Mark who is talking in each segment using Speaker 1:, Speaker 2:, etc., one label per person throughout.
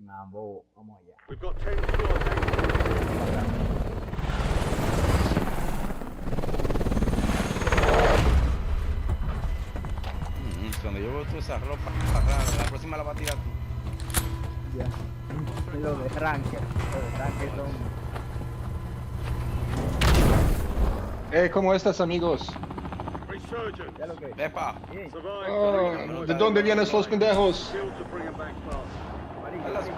Speaker 1: Mambo, vamos allá.
Speaker 2: We've got 10 squads.
Speaker 3: Cuando yo veo toda esa ropa rara, la próxima la va a tirar tú.
Speaker 1: Ya. Lo de ranker. Los de ranker son.
Speaker 4: ¿Cómo estás, amigos?
Speaker 2: Resurgence.
Speaker 1: Ya lo que.
Speaker 3: Epa.
Speaker 1: Bien.
Speaker 4: Oh, ¿de dónde vienen los pendejos?
Speaker 2: Still to bring 'em back fast.
Speaker 1: Marico,
Speaker 3: A las-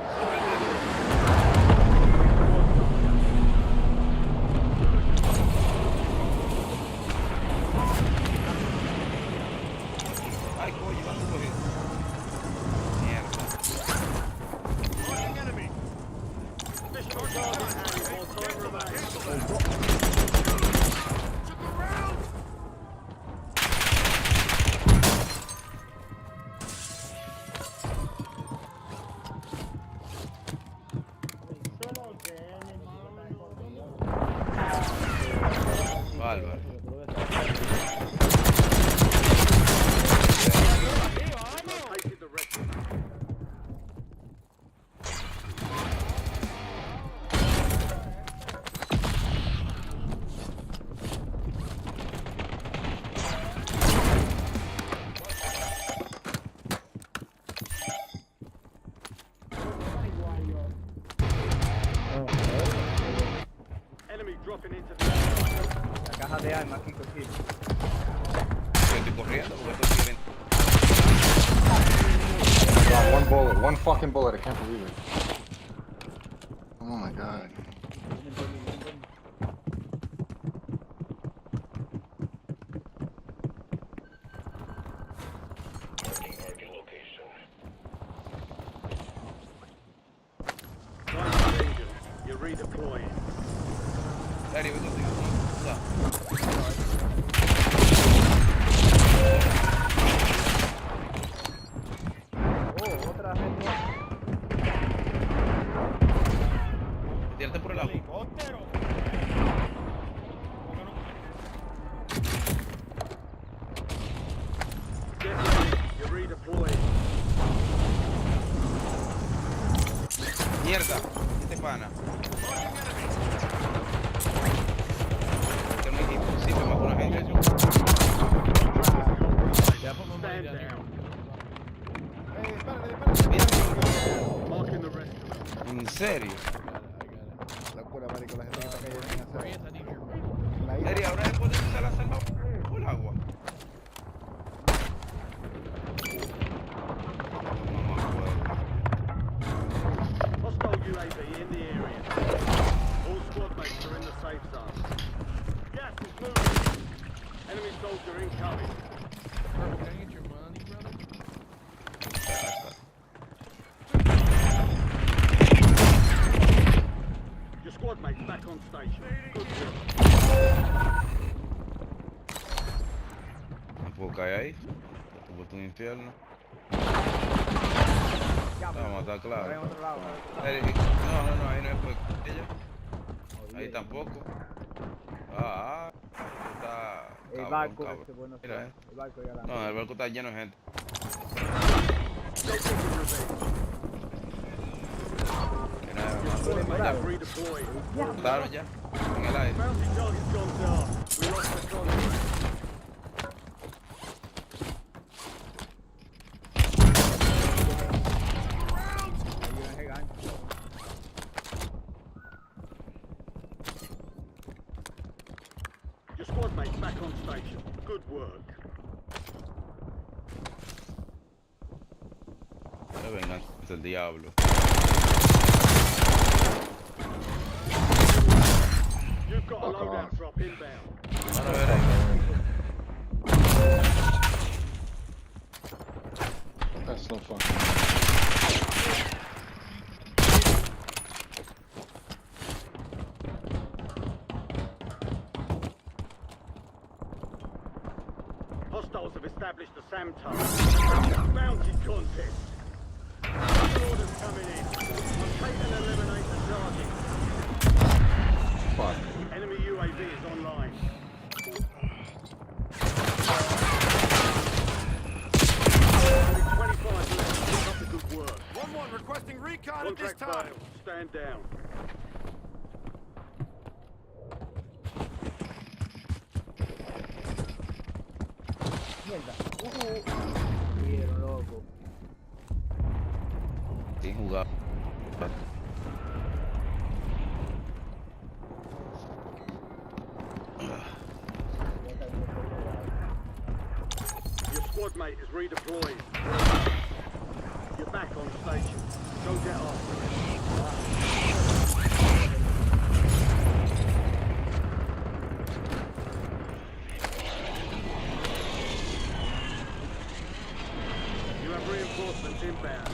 Speaker 3: Ay, coño, van a coger. Mierda.
Speaker 2: Fighting enemy. Additional target and more time remains. Took a round.
Speaker 3: Bárbaro.
Speaker 2: Located the rest. Enemy dropping into the
Speaker 1: La caja de armas aquí cogí.
Speaker 3: Yo estoy corriendo porque estos quieren.
Speaker 4: God, one bullet, one fucking bullet. I can't believe it. Oh my god.
Speaker 2: You're redeploying.
Speaker 3: Serio, esto estoy.
Speaker 1: Oh, otra gente.
Speaker 3: Tírate por el lado.
Speaker 2: Get ready. You're redeploying.
Speaker 3: Mierda. Este pana. Este es un equipo. Sí, me mató una gente.
Speaker 2: Stand down. Marking the rest of them.
Speaker 3: ¿En serio?
Speaker 5: Locura, marico, la gente que está cayendo en esa. La isla.
Speaker 3: Serio, ahora después de usar la salva por el agua.
Speaker 2: Hostile UAV in the area. All squad mates are in the safe zone. Gas is moving. Enemy soldier incoming. Your squad mates back on station. Good work.
Speaker 3: No puedo caer ahí. Te he puesto un infierno.
Speaker 1: Ya,
Speaker 3: Vamos a estar
Speaker 1: por ahí en
Speaker 3: claro.
Speaker 1: otro lado.
Speaker 3: No, ahí no es por ella. Ahí
Speaker 1: Olvídate.
Speaker 3: tampoco. Está
Speaker 1: El
Speaker 3: cabrón,
Speaker 1: barco
Speaker 3: cabrón.
Speaker 1: ese, bueno,
Speaker 3: Mira,
Speaker 1: el barco ya la.
Speaker 3: No, el barco está lleno de gente. Mira,
Speaker 2: Squad
Speaker 3: ya
Speaker 2: mates redeployed.
Speaker 3: mataron ya. En el aire.
Speaker 2: Bounty target's gone dark. We lost the contract.
Speaker 1: Ahí viene ese gancho.
Speaker 2: Your squad mate's back on station. Good work.
Speaker 3: Qué venganza el diablo.
Speaker 2: You've got a
Speaker 4: Fuck
Speaker 2: loadout
Speaker 4: off.
Speaker 2: drop inbound.
Speaker 3: Ahora veré.
Speaker 4: That's no fucking.
Speaker 2: Hostiles have established a SAM target. Bounty contest. New orders coming in. Locate and eliminate the target.
Speaker 4: Fuck.
Speaker 2: Enemy UAV is online. Only 25 left. Keep up the good work.
Speaker 6: 1-1 requesting recon at this
Speaker 2: Contract
Speaker 6: time.
Speaker 2: failed. Stand down.
Speaker 1: Mierda. Quiero, loco.
Speaker 3: Sin jugar.
Speaker 2: Your squad mate is redeployed. You're back on station. Go get off. You have reinforcements inbound.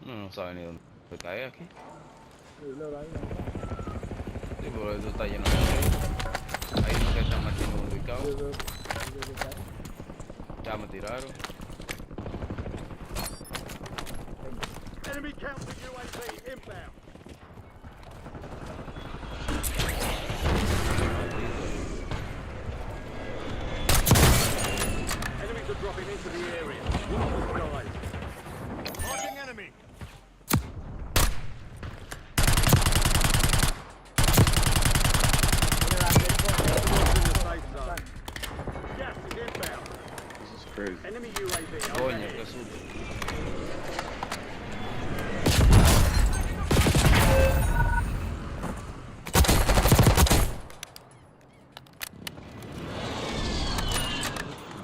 Speaker 3: No sabe ni dónde cae aquí.
Speaker 1: Sí, loco, ahí.
Speaker 3: Sí, pero esto está lleno de gente. Ahí no que están metiendo un ubicado. Ya me tiraron.
Speaker 2: Enemy counter UAV inbound. Enemies are dropping into the area. Watch the skies.
Speaker 6: Marking enemy.
Speaker 2: Towards in the safe zone. Gas is inbound.
Speaker 4: This is crazy.
Speaker 2: Enemy UAV
Speaker 3: Coño,
Speaker 2: overhead.
Speaker 3: qué susto.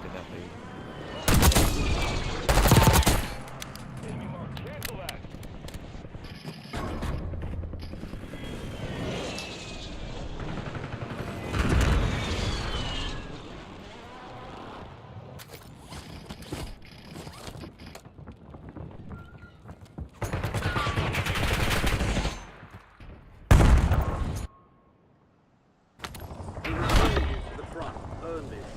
Speaker 3: ¿Qué te has pedido?
Speaker 2: We're returning you to the front. Earn this.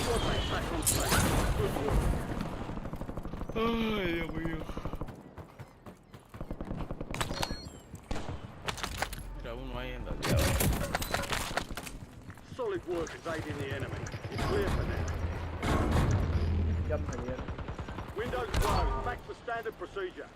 Speaker 2: Squad mate back on station. Good work.
Speaker 3: Ay, Dios mío. Mira uno ahí en la diabla.
Speaker 2: Solid work is aiding the enemy. It's clear for now.
Speaker 1: Ya me salieron.
Speaker 2: Windows closed. Back to standard procedure.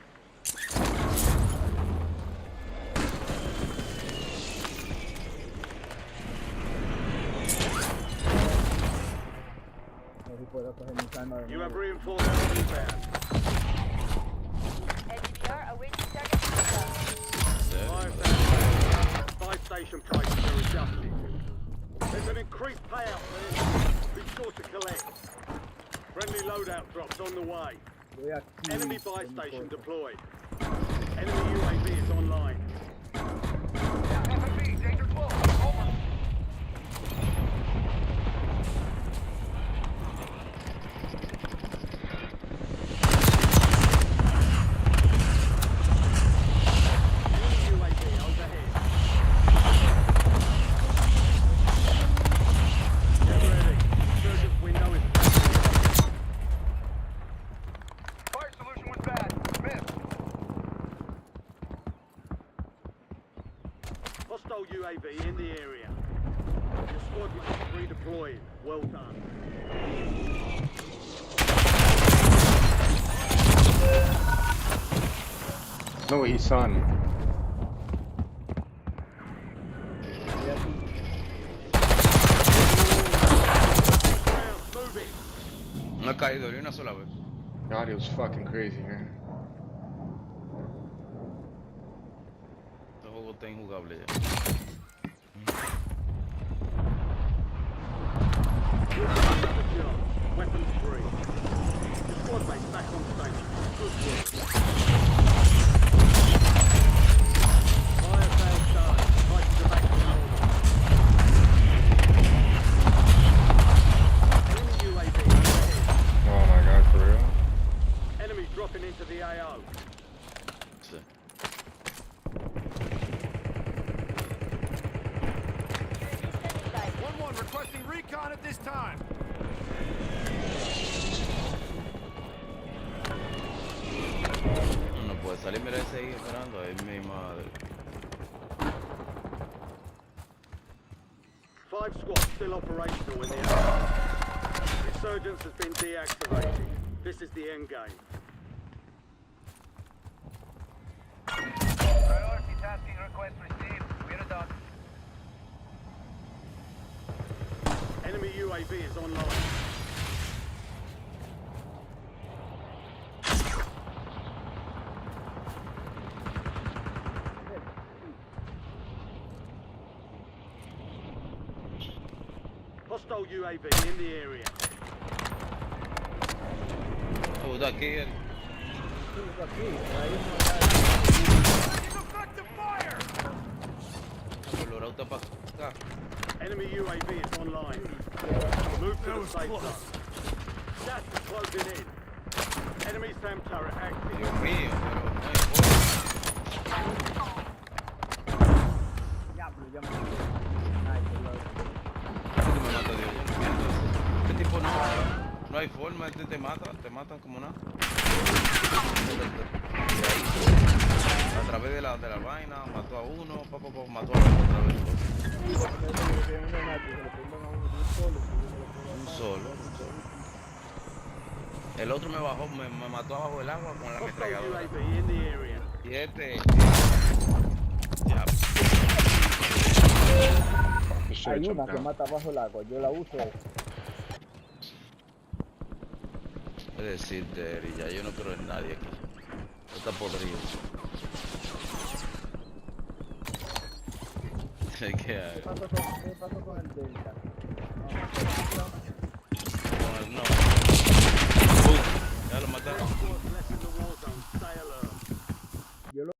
Speaker 1: No sé si puedo coger mi calma de
Speaker 2: You have
Speaker 1: nuevo.
Speaker 2: reinforcements inbound.
Speaker 7: NDR awaiting target feedback.
Speaker 2: Five station prices are adjusted. There's an increased payout for this. Be sure to collect. Friendly loadout drops on the way.
Speaker 1: Voy aquí.
Speaker 2: Enemy buy
Speaker 1: con mi
Speaker 2: station
Speaker 1: cosa.
Speaker 2: deployed. Enemy UAV is online.
Speaker 6: FFV, danger close. Over.
Speaker 2: Enemy UAV overhead. Get ready. Surgeon Hostile UAV in the area. Your squad mates redeployed. Well done.
Speaker 4: No, he's son.
Speaker 2: Rounds, moving.
Speaker 3: No he caído ni una sola vez.
Speaker 4: God, it was fucking crazy here.
Speaker 3: Este juego está injugable ya.
Speaker 2: Another job. Weapons free. Your squad mates back on station. Good work. Fire failed done. Prices are back to normal. Enemy UAV overhead.
Speaker 4: Oh my God, for real?
Speaker 2: Enemies dropping into the AO.
Speaker 3: Sí.
Speaker 7: Extended sight.
Speaker 6: 1-1 requesting recon at this time.
Speaker 3: No puede salir, mira ese ahí esperando. Ay, mi madre.
Speaker 2: 5 squads still operational in the area. Resurgence has been deactivated. This is the end game.
Speaker 8: Priority tasking request received. We're done.
Speaker 2: Enemy UAV is online. Hostile UAV in the area.
Speaker 3: Oh, está aquí.
Speaker 1: Sí, está aquí. Ahí no
Speaker 6: Effective fire!
Speaker 3: El Colorado está para acá.
Speaker 2: Enemy UAV is online. Move to the safe zone. Gas is closing in. Enemy SAM turret active.
Speaker 3: Dios mío, pero no hay forma.
Speaker 1: Diablo, ya me Ay, qué loco.
Speaker 3: Este me mata, Dios. Yo no entiendo eso. Este tipo no hay forma, este te mata como nada. A través de la vaina, mató a uno, mató a otro otra vez. Un solo. El otro me bajó, me mató abajo del agua con la
Speaker 2: Hostile
Speaker 3: ametralladora.
Speaker 2: UAV in the area.
Speaker 3: Y este. Ya.
Speaker 4: He should
Speaker 1: Hay
Speaker 4: have
Speaker 1: una
Speaker 4: jumped
Speaker 1: que
Speaker 4: out.
Speaker 1: mata bajo el agua, yo la uso.
Speaker 3: Es decir, Terry, ya yo no creo en nadie aquí. Está podrido. ¿Qué
Speaker 1: ¿Qué
Speaker 3: hay?
Speaker 1: pasó con el Delta?
Speaker 3: No. Ya lo mataron.
Speaker 2: Squads left in the war zone. Stay alert.
Speaker 1: Yo lo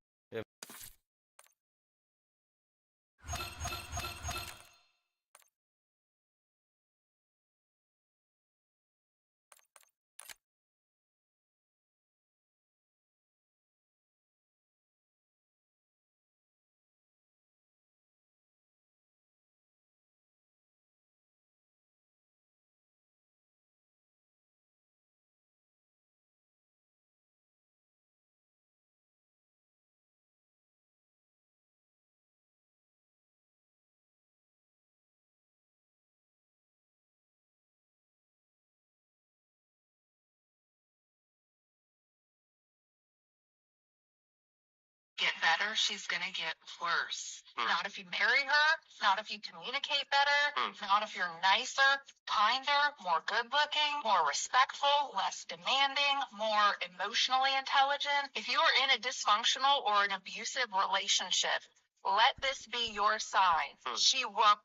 Speaker 9: get better, she's gonna get worse. Not if you marry her, not if you communicate better, not if you're nicer, kinder, more good looking, more respectful, less demanding, more emotionally intelligent. If you are in a dysfunctional or an abusive relationship, let this be your sign. She won't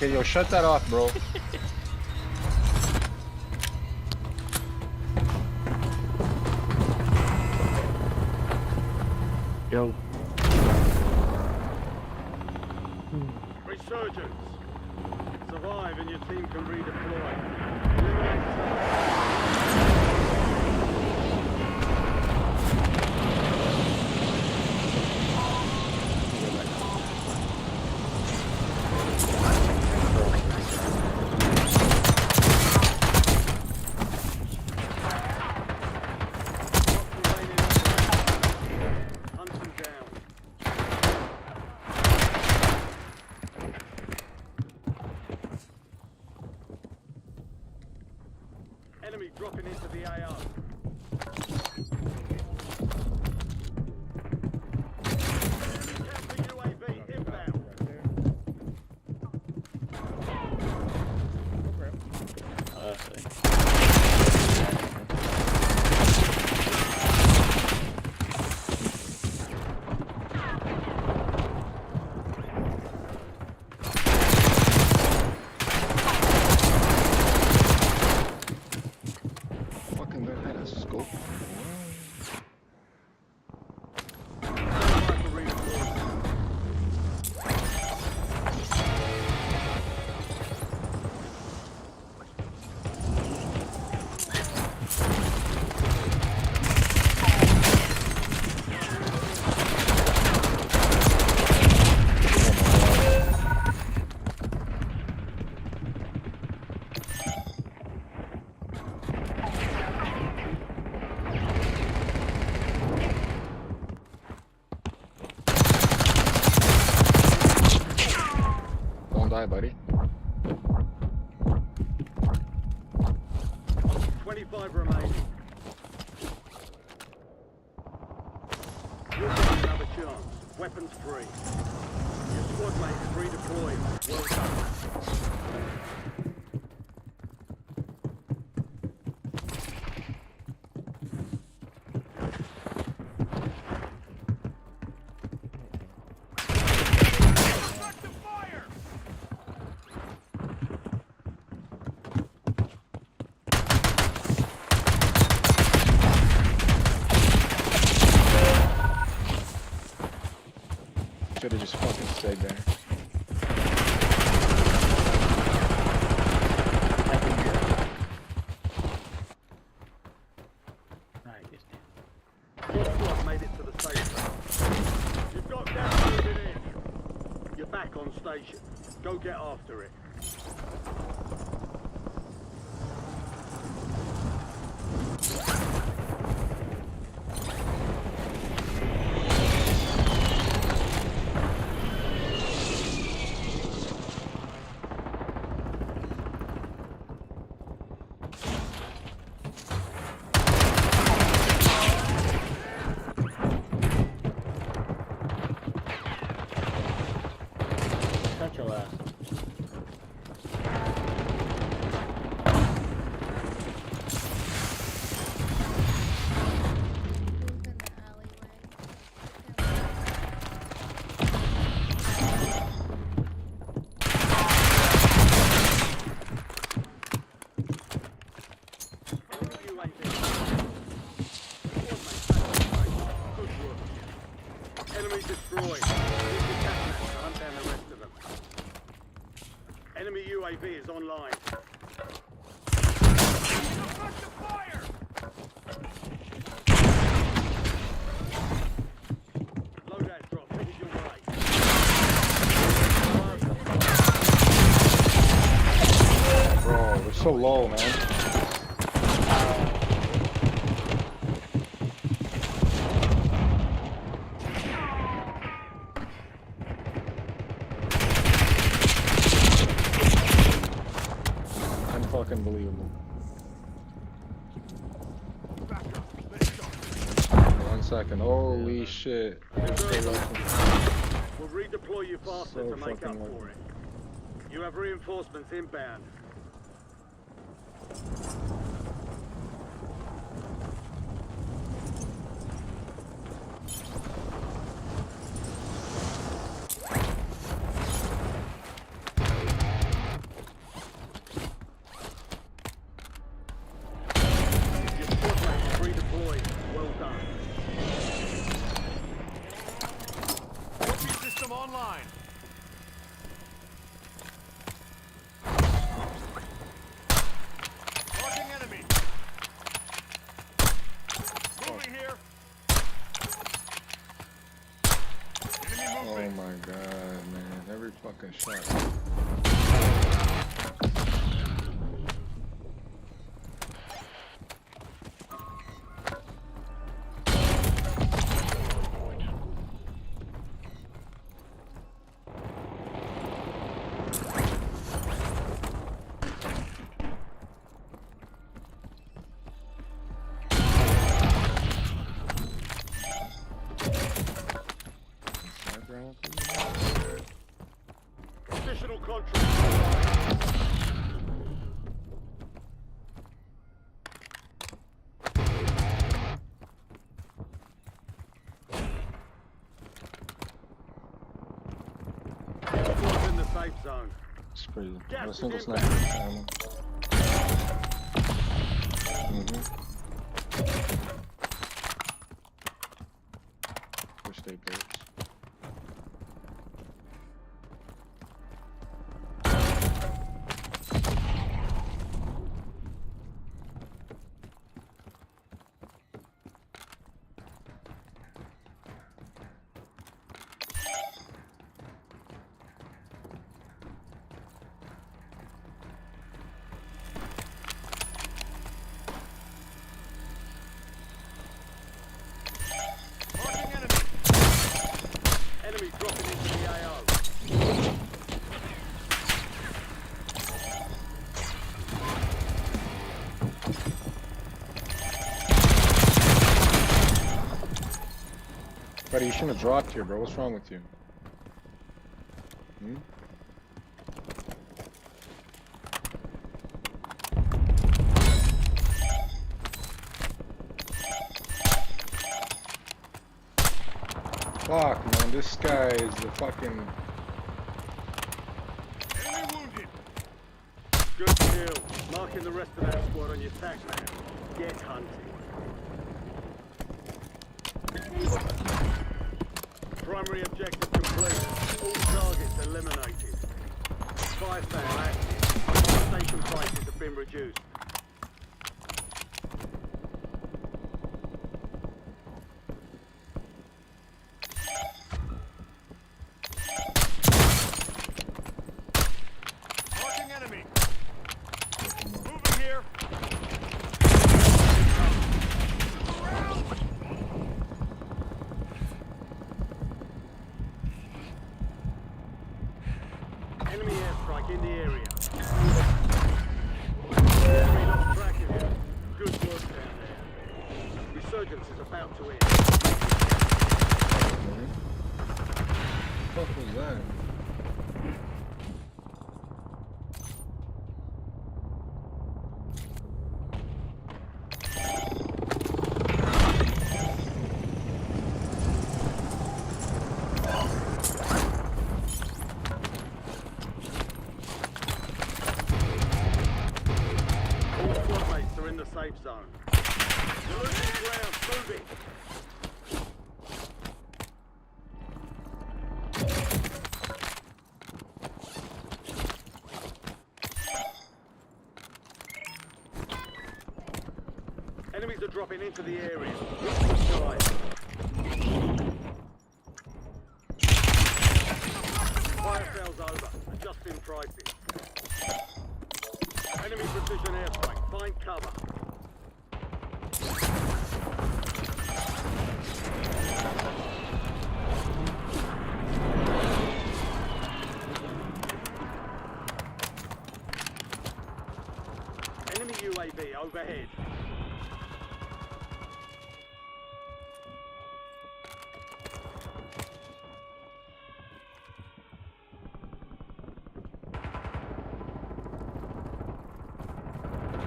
Speaker 4: Okay, yo, shut that off, bro.
Speaker 1: Yo.
Speaker 2: Resurgence. Survive and your team can redeploy. Eliminate hunt them down. Enemy dropping into the AO. Counter UAV inbound.
Speaker 4: Fucking guy had a scope.
Speaker 2: Rifle reinforced.
Speaker 4: Don't die, buddy.
Speaker 2: 25 remaining. You'll get another chance. Weapons free. Your squad mates redeployed. Well done.
Speaker 6: Effective fire!
Speaker 4: Should have just fucking stayed there.
Speaker 2: Your squad made it to the safe zone. You've got gas moving in. You're back on station. Go get after it.
Speaker 1: Shut your ass.
Speaker 2: Enemy destroyed. Use the catnap to hunt down the rest of them. Enemy UAV is online.
Speaker 6: Effective fire!
Speaker 2: Loadout drop headed your way.
Speaker 4: Bro, we're so low, man. Unfucking believable. 1 second. Holy shit.
Speaker 2: We'll redeploy you faster
Speaker 4: So
Speaker 2: to make up
Speaker 4: fucking lucky.
Speaker 2: for it. You have reinforcements inbound.
Speaker 6: online. Marking enemy. Moving here. Enemy
Speaker 4: Oh
Speaker 6: moving.
Speaker 4: my god, man. Every fucking shot.
Speaker 2: Additional contract. Squad's in the safe zone.
Speaker 4: It's crazy.
Speaker 2: Gas
Speaker 4: Not a
Speaker 2: is
Speaker 4: single
Speaker 2: inbound.
Speaker 4: sniper ammo. Wish they built.
Speaker 6: Marking enemy.
Speaker 2: Enemy dropping into the AO.
Speaker 4: Buddy, you shouldn't have dropped here, bro. What's wrong with you? Hmm? Fuck, man. This guy is the fucking...
Speaker 6: Enemy wounded.
Speaker 2: Good kill. Marking the rest of that squad on your tac map. Get hunting. Primary objective complete. All targets eliminated. Fire sale active. Station prices have been reduced.
Speaker 6: Marking enemy. Moving here.
Speaker 2: Enemy airstrike in the area. Enemy lost track of you. Good work down there. Resurgence is about to end.
Speaker 4: What was that?
Speaker 2: All squad mates are in the safe zone. You're losing ground. Moving. Enemies are dropping into the area. Watch the skies. Fire sales over. Adjusting prices. Enemy precision airstrike. Find cover. Enemy UAV overhead.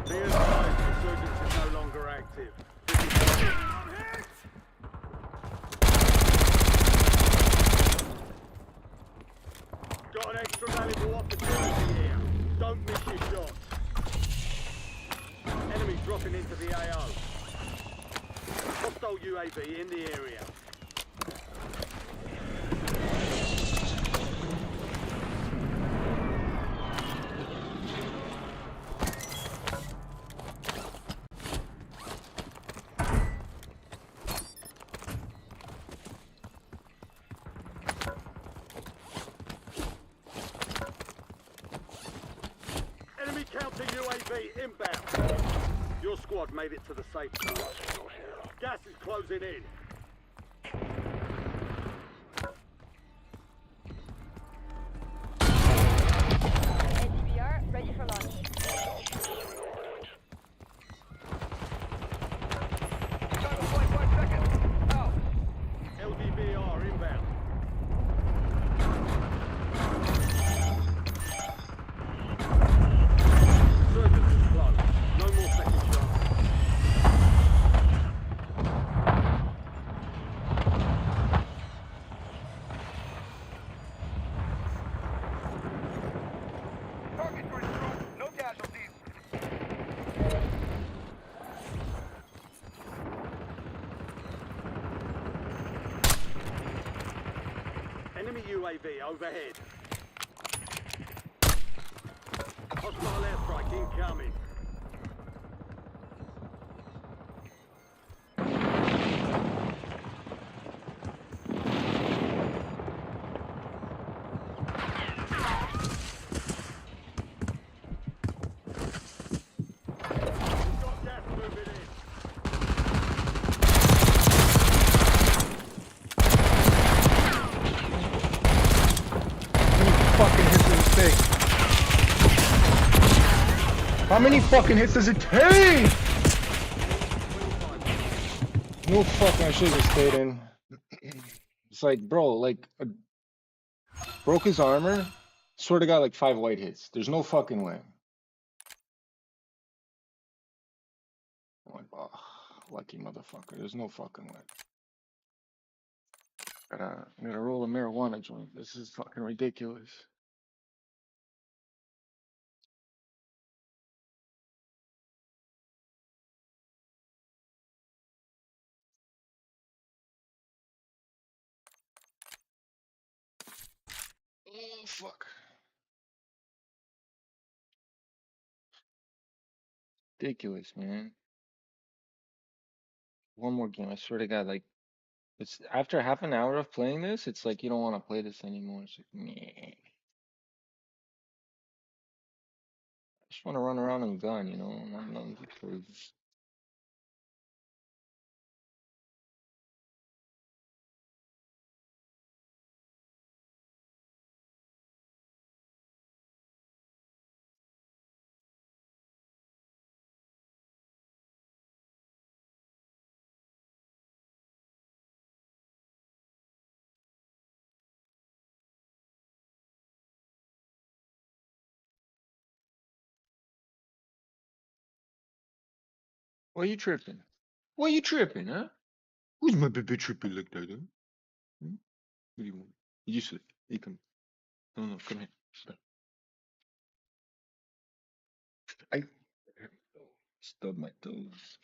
Speaker 2: Be advised, resurgence is no longer active. Got an extra valuable opportunity here. Don't miss your shot. Enemy dropping into the AO. Hostile UAV in the area. inbound. Your squad made it to the safe zone. Gas is closing in.
Speaker 7: SDVR ready for launch.
Speaker 8: Shuttle flight 5 seconds. Out.
Speaker 2: LDBR inbound. Surgeons is closed. No more second chance.
Speaker 8: Target grid through. No casualties.
Speaker 2: Enemy UAV overhead. Hostile airstrike incoming. We've got gas moving in.
Speaker 4: How many fucking hits does it take? How many fucking hits does it take? No fucking, I should've just stayed in. It's like, bro, like, broke his armor. Swear to God, like 5 white hits. There's no fucking way. I'm like, oh, lucky motherfucker. There's no fucking way. Gotta roll a marijuana joint. This is fucking ridiculous. Oh, fuck. Ridiculous, man. One more game. I swear to God, like, it's after half an hour of playing this, it's like you don't want to play this anymore. It's like, meh. I just want to run around and gun, you know? Nothing too crazy. Why you tripping? Why you tripping, huh? Who's my baby tripping like that, huh? Hmm? What do you want? You sleep. You come. No, no, come here. I stubbed my toes.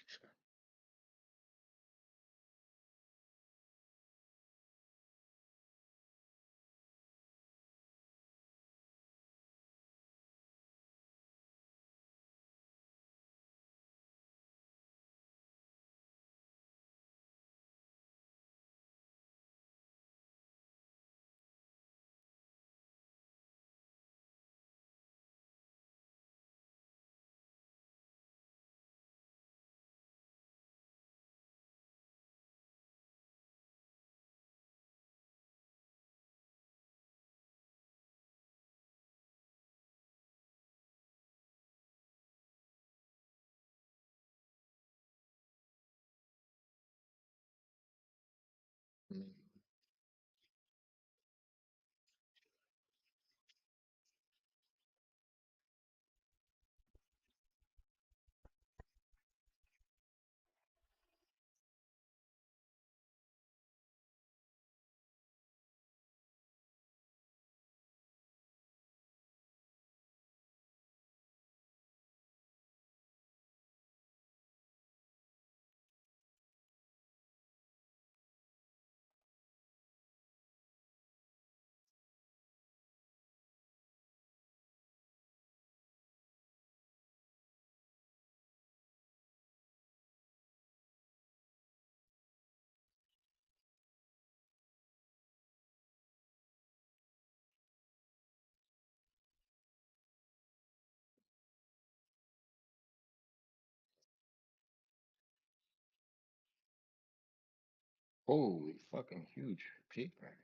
Speaker 4: Holy fucking huge paper.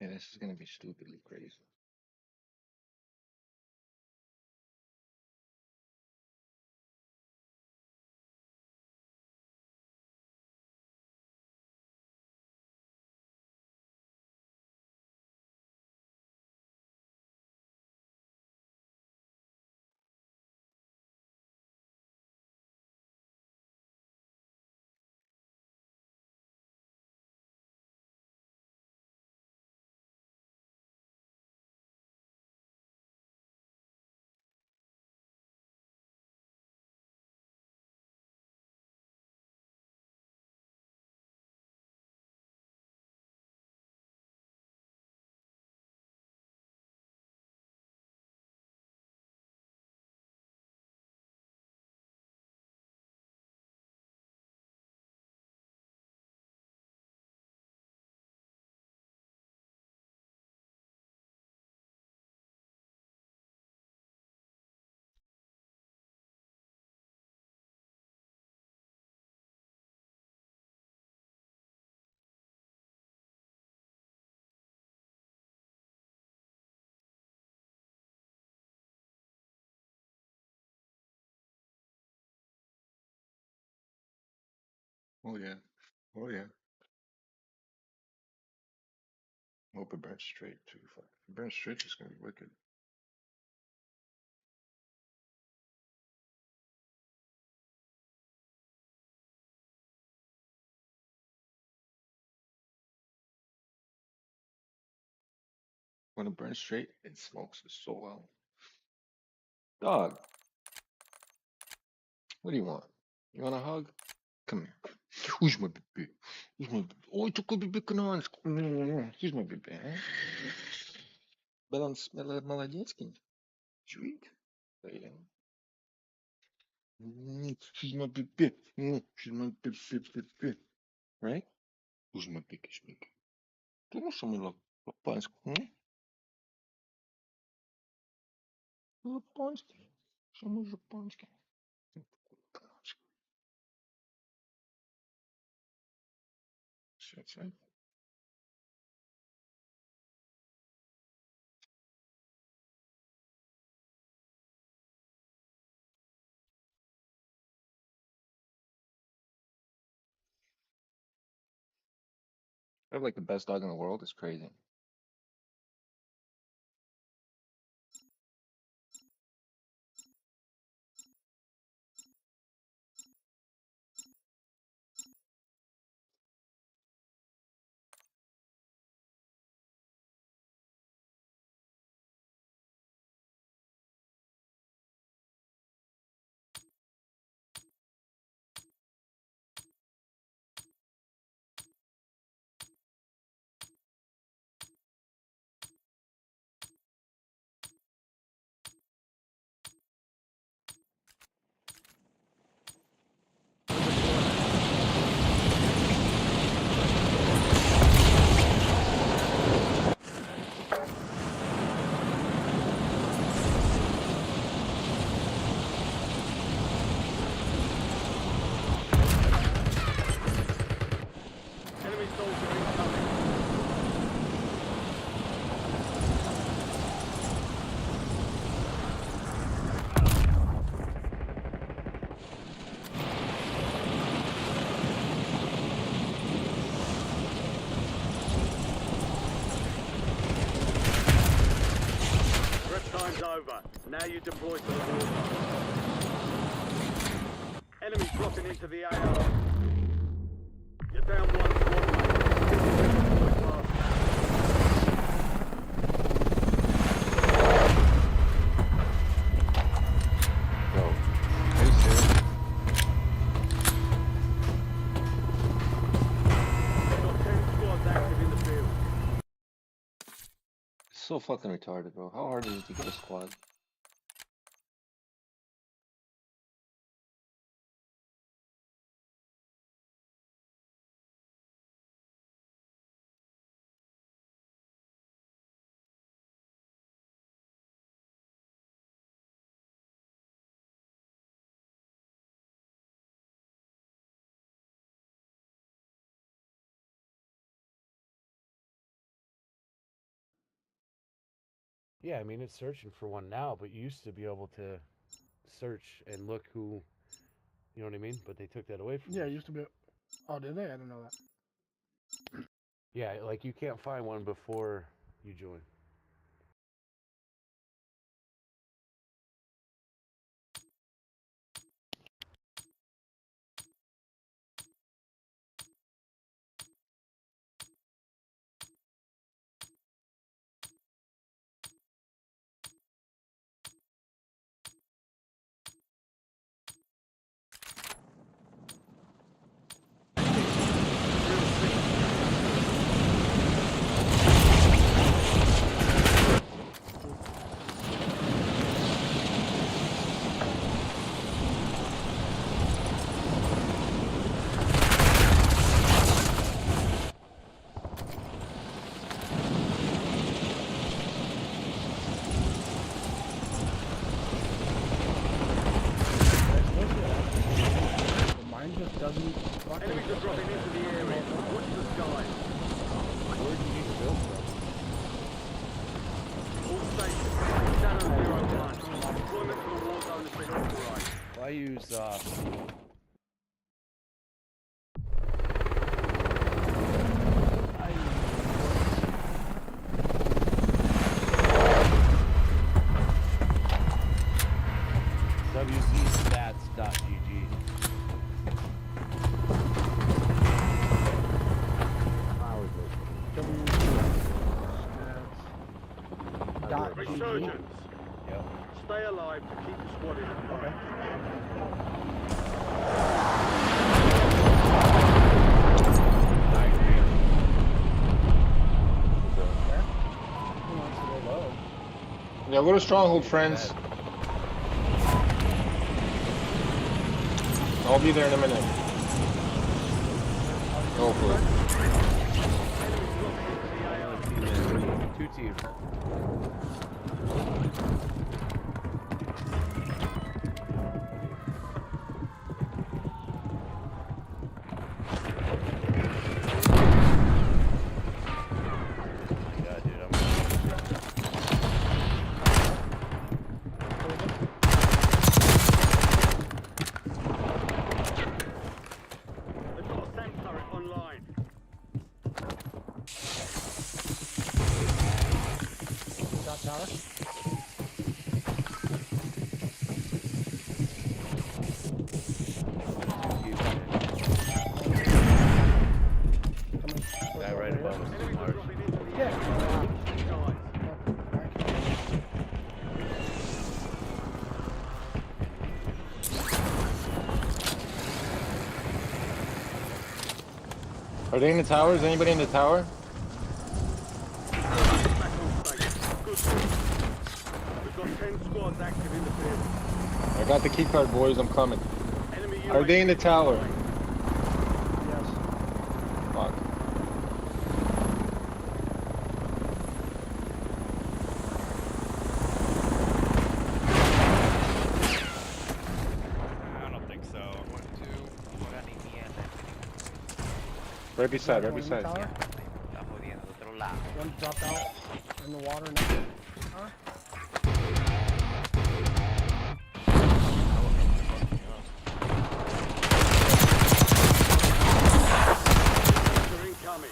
Speaker 4: Yeah, this is gonna be stupidly crazy. Oh yeah. Oh yeah. Hope it burns straight too. Fuck. If it burns straight, it's gonna be wicked. When it burns straight, it smokes so well. Dog, what do you want? You want a hug? Come here. Who's my baby? Who's my baby? Ой, такой бебе канадец. Who's my baby? Баланс молодецкий. Sweet. There you go. She's my baby. She's my baby. Right? Who's my biggest baby? Ты ну что мы лапанский? Лапанский. Что мы жапанский? Все. I have like the best dog in the world. It's crazy.
Speaker 2: you deployed to the war zone. Enemies dropping into the AO. You're down one squad, mate. Deployed fast.
Speaker 4: Bro, are you serious?
Speaker 2: You've got 10 squads active in the field.
Speaker 4: It's so fucking retarded, bro. How hard is it to get a squad?
Speaker 10: Yeah, I mean, it's searching for one now, but you used to be able to search and look who, you know what I mean? But they took that away from
Speaker 5: Yeah,
Speaker 10: us.
Speaker 5: it used to be. Oh, did they? I didn't know that.
Speaker 10: Yeah, like you can't find one before you join.
Speaker 5: But mine just doesn't fucking.
Speaker 2: Enemies are dropping into the area. Watch the skies.
Speaker 10: Where do you need to build from?
Speaker 2: All stations. Shadow 01. Deployment to the war zone has been authorized.
Speaker 10: Well, I use wzstats.gg.
Speaker 2: Resurgence.
Speaker 10: Yep.
Speaker 2: Stay alive to keep the squad in the fight.
Speaker 5: Who wants to go low?
Speaker 4: Yeah, go to Stronghold, friends. I'll be there in a minute. Hopefully.
Speaker 10: Two teams.
Speaker 2: They've got a SAM turret online.
Speaker 5: Shot tower.
Speaker 10: Guy right above us is Mars.
Speaker 2: Dropping into the
Speaker 5: Yeah.
Speaker 2: skies.
Speaker 4: Are they in the tower? Is anybody in the tower?
Speaker 2: Back on station. Good work. We've got 10 squads active in the field.
Speaker 4: I got the key card, boys. I'm coming.
Speaker 2: Enemy
Speaker 4: Are they in the tower?
Speaker 5: Yes.
Speaker 4: Fuck.
Speaker 6: I don't think so.
Speaker 4: Right beside, right
Speaker 5: One in the
Speaker 4: beside.
Speaker 5: tower. One dropped out in the water next to the tower.
Speaker 2: They're incoming.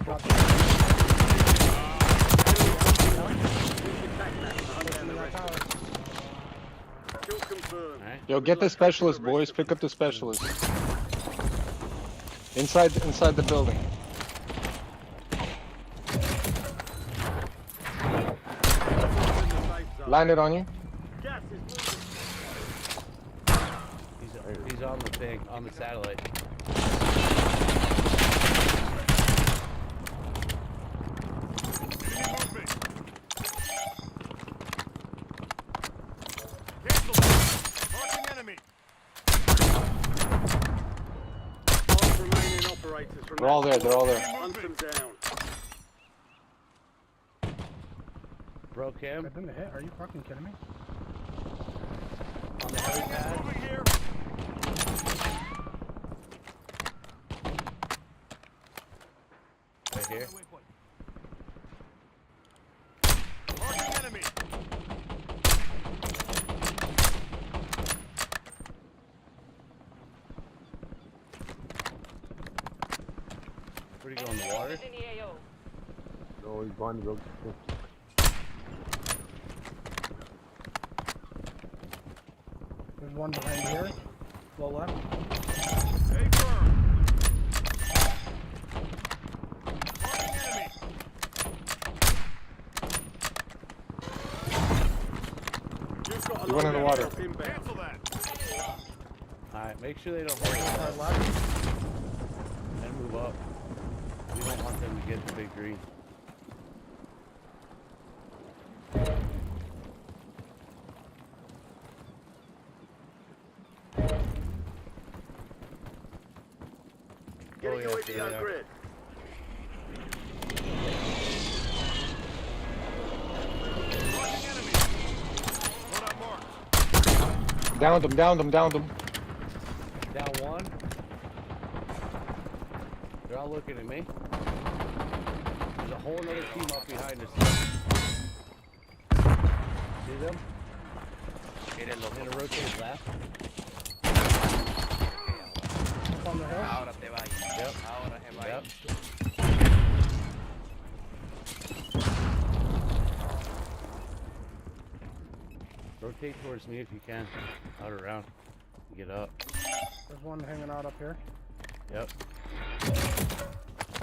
Speaker 1: Drop it. Pushing that tower.
Speaker 2: Kill confirmed.
Speaker 10: Alright.
Speaker 4: Yo, get the specialist, boys. Pick up the specialist. Inside the building. Land it on you.
Speaker 2: Gas is moving.
Speaker 10: He's on the thing, on the satellite.
Speaker 6: Enemy movement. Cancel that. Marking enemy.
Speaker 2: All remaining operators from
Speaker 4: They're all there. They're all there.
Speaker 2: Hunt them down.
Speaker 10: Broke him
Speaker 1: I've been hit. Are you fucking kidding me?
Speaker 10: on the helipad.
Speaker 6: Moving here.
Speaker 10: Right here.
Speaker 6: Marking enemy.
Speaker 10: Where'd he go in the water?
Speaker 7: In the AO.
Speaker 5: No, he's behind the building.
Speaker 1: There's one behind here. Low left.
Speaker 6: Stay firm. Marking enemy.
Speaker 2: You've got a
Speaker 4: You went in the
Speaker 2: loadout
Speaker 4: water.
Speaker 2: drop inbound.
Speaker 6: Cancel that.
Speaker 10: Alright, make sure they don't hold
Speaker 1: Side left.
Speaker 10: and move up. We don't want them to get the big green.
Speaker 2: Get
Speaker 10: Oh,
Speaker 2: a
Speaker 10: yeah,
Speaker 2: UAV
Speaker 10: yeah,
Speaker 2: on
Speaker 10: yeah.
Speaker 2: grid.
Speaker 6: Marking enemy. Loadout marked.
Speaker 4: Downed them. Down
Speaker 10: Down one. They're all looking at me. There's a whole other team up behind us. See them? I'm gonna rotate left.
Speaker 1: Up on the hill.
Speaker 10: Yep. Yep. Rotate towards me if you can. Out around. Get up.
Speaker 1: There's one hanging out up here.
Speaker 10: Yep.
Speaker 1: Is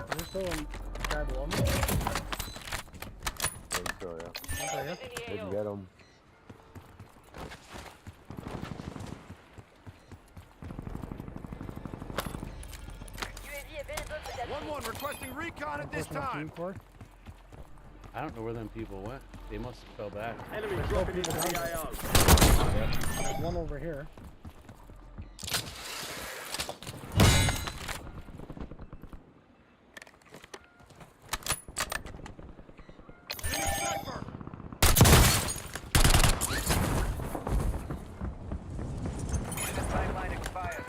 Speaker 1: there still a guy below me?
Speaker 5: So, yeah.
Speaker 1: Up right here.
Speaker 7: In the
Speaker 5: Didn't
Speaker 7: AO.
Speaker 5: get him.
Speaker 7: UAV available for that.
Speaker 6: 1-1 requesting recon at this
Speaker 1: Pushing a
Speaker 6: time.
Speaker 1: team cord.
Speaker 10: I don't know where them people went. They must have fell back.
Speaker 2: Enemy dropping into the AO.
Speaker 1: There's one over here.
Speaker 6: Enemy sniper.
Speaker 8: Timeline expires.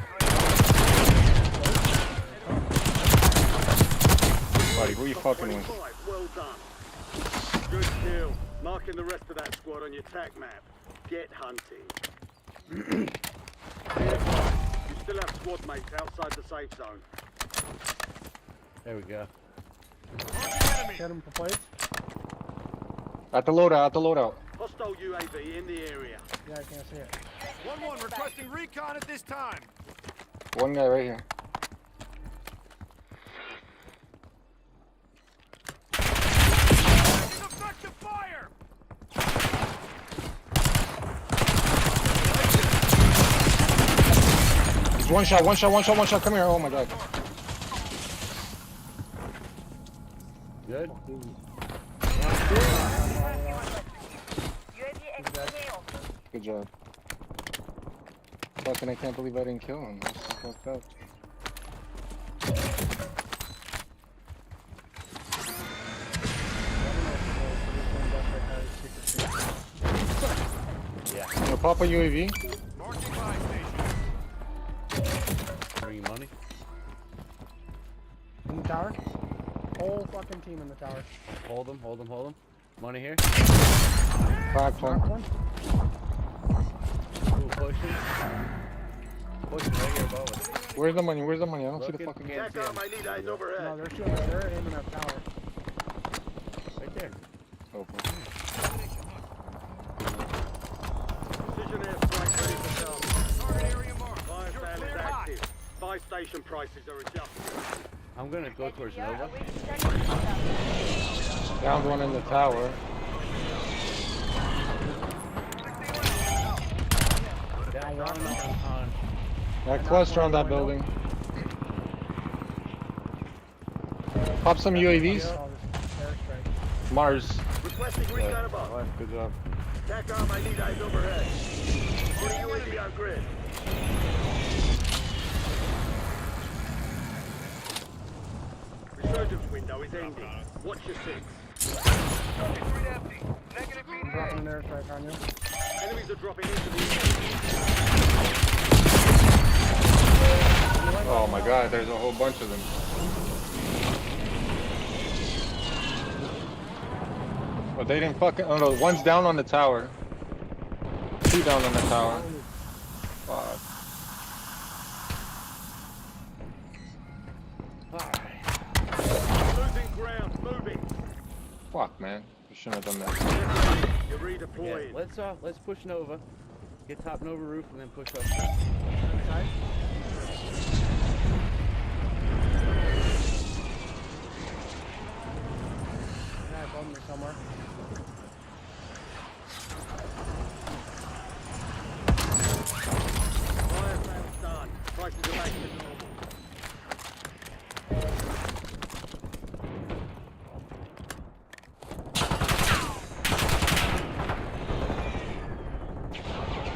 Speaker 4: Buddy, who you fucking with?
Speaker 2: 25, well done. Good kill. Marking the rest of that squad on your tac map. Get hunting. Be advised, you still have squad mates outside the safe zone.
Speaker 10: There we go.
Speaker 6: Marking enemy.
Speaker 1: Get him for plates.
Speaker 4: At the loadout.
Speaker 2: Hostile UAV in the area.
Speaker 1: Yeah, I can't see it.
Speaker 6: 1-1 requesting recon at this time.
Speaker 4: One guy right here.
Speaker 6: Taking effective fire.
Speaker 4: He's one shot. Come here. Oh my god.
Speaker 10: Good?
Speaker 7: UAV exiting AO.
Speaker 4: Good job. Fucking, I can't believe I didn't kill him. That's fucked up.
Speaker 10: Yeah.
Speaker 4: Yo, pop a UAV.
Speaker 6: Marking buy station.
Speaker 10: Bringing money.
Speaker 1: In the tower. Whole fucking team in the tower.
Speaker 10: Hold them. Money here.
Speaker 4: Cracked
Speaker 1: Knocked
Speaker 4: one.
Speaker 1: one.
Speaker 10: Ooh, pushing. Pushing right here above us.
Speaker 4: Where's the money? Where's the money? I don't see the
Speaker 10: Looking,
Speaker 4: fucking
Speaker 10: can't see
Speaker 2: TACOM,
Speaker 10: him.
Speaker 2: I need eyes overhead.
Speaker 1: No, they're shooting. They're aiming at tower.
Speaker 10: Right there.
Speaker 4: Oh, boy.
Speaker 2: Precision airstrike ready for sale.
Speaker 6: Target area marked.
Speaker 2: Fire
Speaker 6: You're
Speaker 2: sale is
Speaker 6: clear hot.
Speaker 2: active. Buy station prices are adjusted.
Speaker 10: I'm gonna go towards
Speaker 7: NDR
Speaker 10: Nova.
Speaker 7: awaiting second.
Speaker 4: Downed one in the tower.
Speaker 10: Down one on.
Speaker 4: That cluster on that building. Pop some UAVs.
Speaker 1: Oh, this is airstrike.
Speaker 4: Mars.
Speaker 2: Requesting recon above.
Speaker 4: Alright, good job.
Speaker 2: TACOM, I need eyes overhead. Put a UAV on grid. Resurgence window is ending. Watch your six.
Speaker 8: Street empty. Negative
Speaker 1: I'm dropping an
Speaker 8: BDA.
Speaker 1: airstrike on you.
Speaker 2: Enemies are dropping into the
Speaker 4: Oh my god, there's a whole bunch of them. Oh, they didn't fucking. Oh no, one's down on the tower. Two down on the tower. Fuck.
Speaker 2: losing ground. Moving.
Speaker 4: Fuck, man. You shouldn't have done that.
Speaker 2: You're
Speaker 10: Yeah,
Speaker 2: redeploying.
Speaker 10: let's push Nova. Get top Nova roof and then push up.
Speaker 1: Inside. Yeah, above me somewhere.
Speaker 2: Fire sale's done. Prices are back to normal.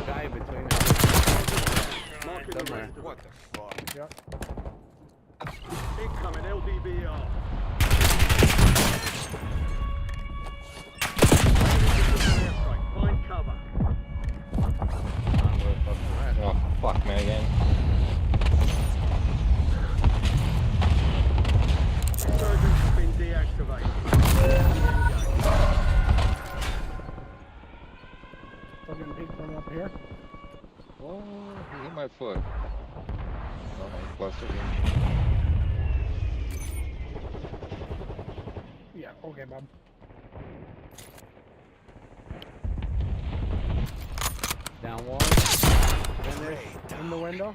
Speaker 10: Guy between us.
Speaker 2: Marking the
Speaker 10: Somewhere.
Speaker 2: rest of
Speaker 3: What the fuck?
Speaker 1: Yep.
Speaker 2: Incoming LDVR. Find cover.
Speaker 4: Oh, fuck, man, again.
Speaker 2: Resurgence has been deactivated.
Speaker 1: Still getting peeked from up here.
Speaker 4: Oh, he hit my foot. Oh, cluster.
Speaker 1: Yeah, okay, Bob.
Speaker 10: Down one.
Speaker 1: In the window.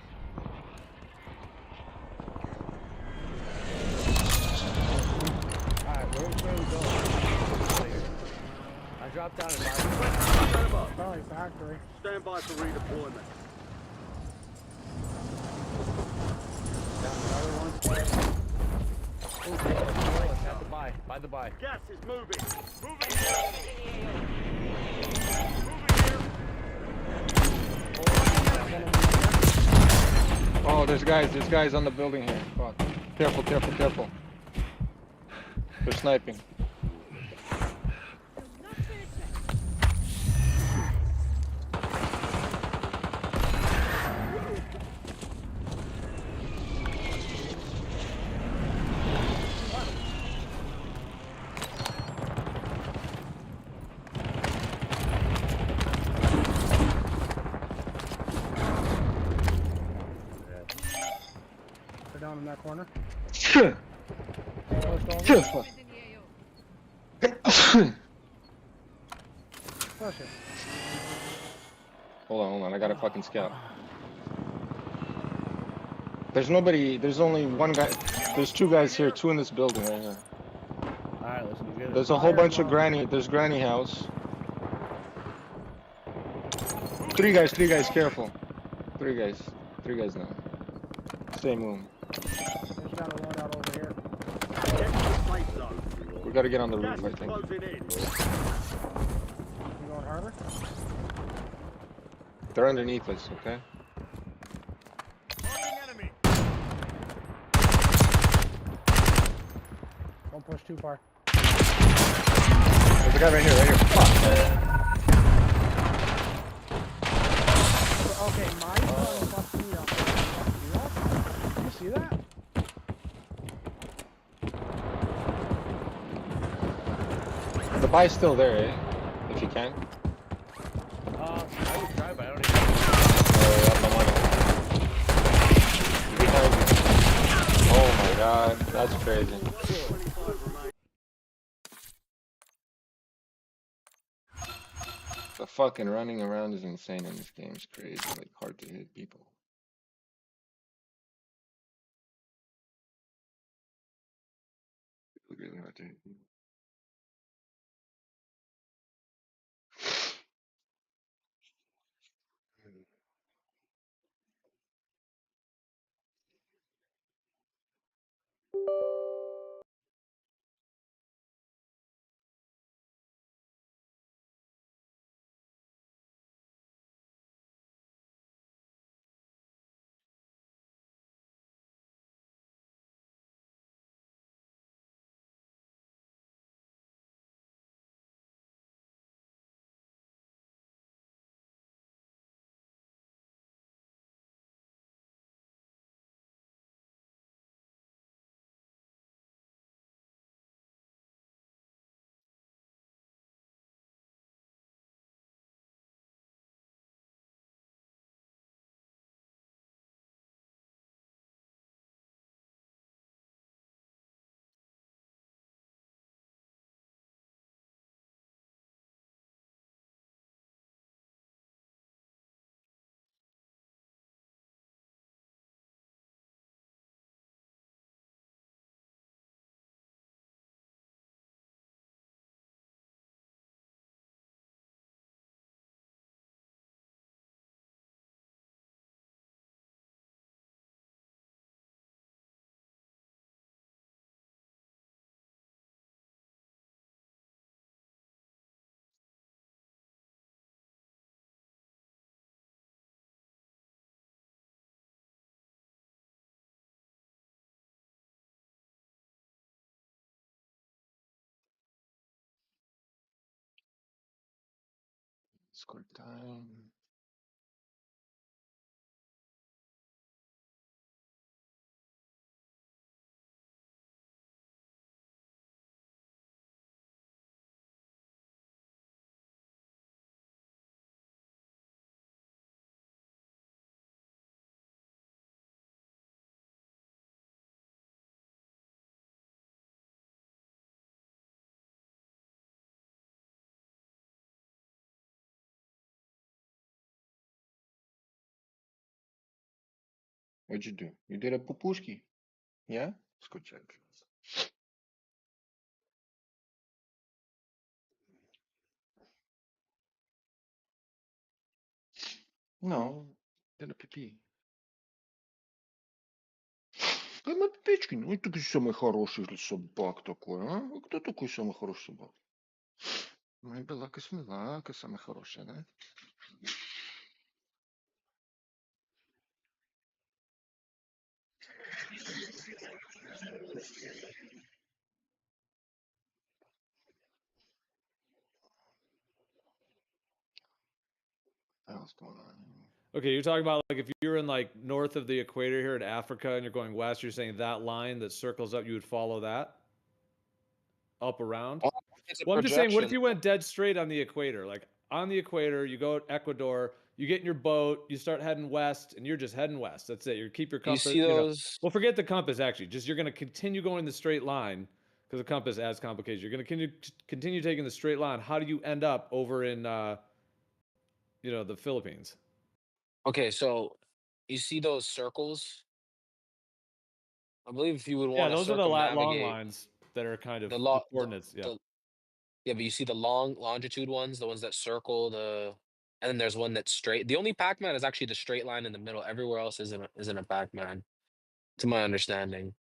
Speaker 10: Alright, where we going? I dropped down in my
Speaker 2: Stand by.
Speaker 1: Probably factory.
Speaker 2: Stand by for redeployment.
Speaker 10: down another one. Oh, at the buy. By the buy.
Speaker 2: Gas is moving.
Speaker 6: Moving here. Moving here.
Speaker 4: Oh, there's guys on the building here. Fuck. Careful, careful, careful. They're sniping.
Speaker 1: They're down in that corner.
Speaker 4: Shit.
Speaker 1: Post over.
Speaker 4: Shit, fuck.
Speaker 1: Push it.
Speaker 4: Hold on, I got a fucking scout. There's nobody, there's only one guy. There's two guys here, two in this building right here.
Speaker 10: Alright, let's get it.
Speaker 4: There's a whole bunch of there's granny house. Three guys, careful. Three guys now. Same room.
Speaker 1: There's got a loadout over here.
Speaker 2: Get to the safe zone.
Speaker 4: We gotta get on the
Speaker 2: Gas
Speaker 4: roof, I
Speaker 2: is
Speaker 4: think.
Speaker 2: closing in.
Speaker 1: You going harder?
Speaker 4: They're underneath us, okay?
Speaker 6: Marking enemy.
Speaker 1: Don't push too far.
Speaker 4: There's a guy right here, Fuck.
Speaker 1: Okay, my phone fucked me up. You see that?
Speaker 4: The buy's still there, eh? If you can.
Speaker 10: I would try, but I don't even.
Speaker 4: Oh, yeah, my money. god, that's crazy.
Speaker 2: 25 remain.
Speaker 4: The fucking running around is insane in this game. It's crazy, like hard to hit people. Really hard to hit people. Score time. What'd you do? You did a pupushki? Yeah? Let's go check. No, did a pee. Мой Печкин, ну ты самый хороший собак такой, а? Кто такой самый хороший собак? Моя белака смелака, самая хорошая, да? What the hell's going on here?
Speaker 11: Okay, you're talking about like if you're in like north of the equator here in Africa and you're going west, you're saying that line that circles up, you would follow that up around?
Speaker 12: It's a
Speaker 11: Well, I'm just saying, what if
Speaker 12: projection.
Speaker 11: you went dead straight on the equator? Like on the equator, you go to Ecuador, you get in your boat, you start heading west, and you're just heading west. That's it. You keep your
Speaker 12: You
Speaker 11: compass,
Speaker 12: see
Speaker 11: you know.
Speaker 12: those?
Speaker 11: Well, forget the compass actually. Just you're going to continue going the straight line because the compass adds complications. You're going to continue taking the straight line. How do you end up over in the Philippines?
Speaker 12: Okay, so you see those circles? I believe if you would
Speaker 11: Yeah,
Speaker 12: want to
Speaker 11: those are the long
Speaker 12: circumnavigate
Speaker 11: lines that are kind of
Speaker 12: the
Speaker 11: the
Speaker 12: law,
Speaker 11: coordinates. Yeah.
Speaker 12: the yeah, but you see the long longitude ones, the ones that circle and then there's one that's straight. The only Pac-Man is actually the straight line in the middle. Everywhere else isn't a Pac-Man, to my understanding.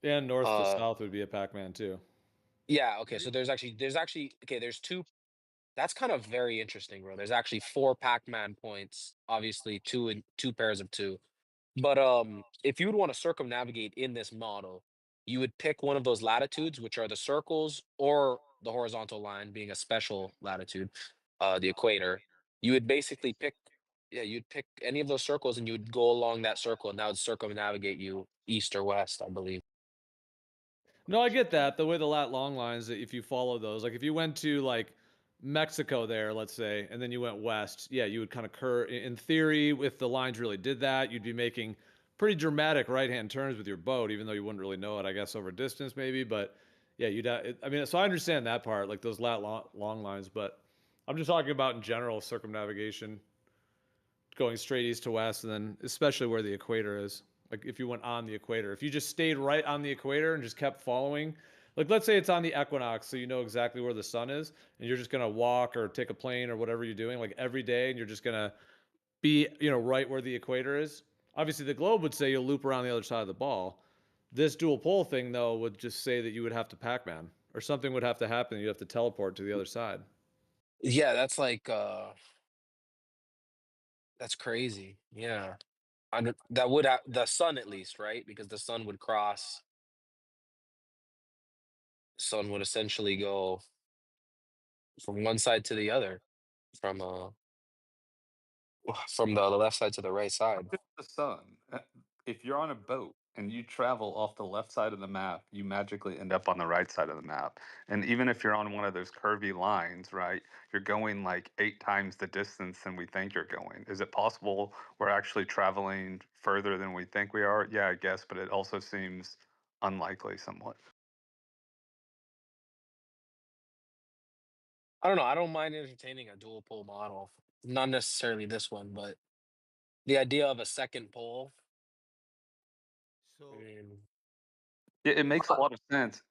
Speaker 11: And north to
Speaker 12: Uh,
Speaker 11: south would be a Pac-Man too.
Speaker 12: yeah, okay, so there's actually okay, there's two. That's kind of very interesting, bro. There's actually four Pac-Man points, obviously two pairs of two. But if you would want to circumnavigate in this model, you would pick one of those latitudes, which are the circles or the horizontal line being a special latitude, the equator. You would basically pick, yeah, you'd pick any of those circles and you would go along that circle and that would circumnavigate you east or west, I believe.
Speaker 11: No, I get that. The way the lat long lines, if you follow those, like if you went to like Mexico there, let's say, and then you went west, yeah, you would kind of curve. In theory, if the lines really did that, you'd be making pretty dramatic right-hand turns with your boat, even though you wouldn't really know it, I guess, over distance maybe. But yeah, I mean, so I understand that part, like those long lines. But I'm just talking about in general circumnavigation, going straight east to west, and then especially where the equator is. Like if you went on the equator, if you just stayed right on the equator and just kept following, like let's say it's on the equinox, so you know exactly where the sun is, and you're just gonna walk or take a plane or whatever you're doing, like every day, and you're just gonna be, right where the equator is. Obviously, the globe would say you'll loop around the other side of the ball. This dual pole thing, though, would just say that you would have to Pac-Man, or something would have to happen. You'd have to teleport to the other side.
Speaker 12: Yeah, that's like that's crazy. Yeah. That would the sun at least, right? Because the sun would cross. Sun would essentially go from one side to the other, from from the left side to the right side.
Speaker 13: Just the sun. If you're on a boat and you travel off the left side of the map, you magically end up on the right side of the map. And even if you're on one of those curvy lines, right, you're going like 8 times the distance than we think you're going. Is it possible we're actually traveling further than we think we are? Yeah, I guess, but it also seems unlikely somewhat.
Speaker 12: I don't know. I don't mind entertaining a dual pole model. Not necessarily this one, but the idea of a second pole.
Speaker 3: So
Speaker 12: I mean,
Speaker 13: It makes a lot of sense.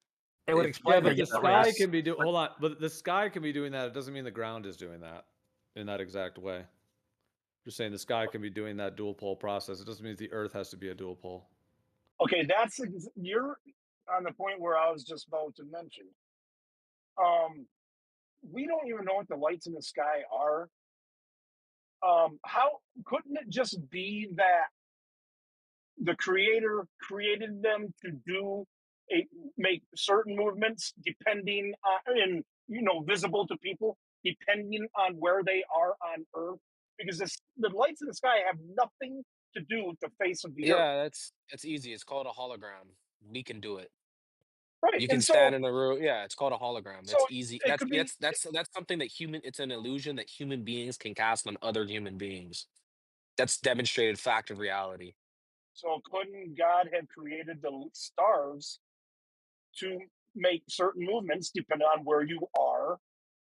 Speaker 4: It would
Speaker 13: If
Speaker 11: Yeah,
Speaker 4: explain
Speaker 11: but
Speaker 4: the
Speaker 11: the sky can be hold on, but the sky can be doing that. It doesn't mean the ground is doing that in that exact way. Just saying the sky can be doing that dual pole process. It doesn't mean the Earth has to be a dual pole.
Speaker 6: Okay, you're on the point where I was just about to mention. We don't even know what the lights in the sky are. How couldn't it just be that the creator created them to make certain movements depending on, and visible to people depending on where they are on Earth? Because the lights in the sky have nothing to do with the face of the Earth.
Speaker 12: yeah, it's easy. It's called a hologram. We can do it.
Speaker 6: Right.
Speaker 12: You can
Speaker 6: And
Speaker 12: stand
Speaker 6: so
Speaker 12: in a room. Yeah, it's called a hologram.
Speaker 6: so
Speaker 12: That's easy.
Speaker 6: it could be.
Speaker 12: That's something that it's an illusion that human beings can cast on other human beings. That's demonstrated fact of reality.
Speaker 6: So couldn't God have created the stars to make certain movements depending on where you are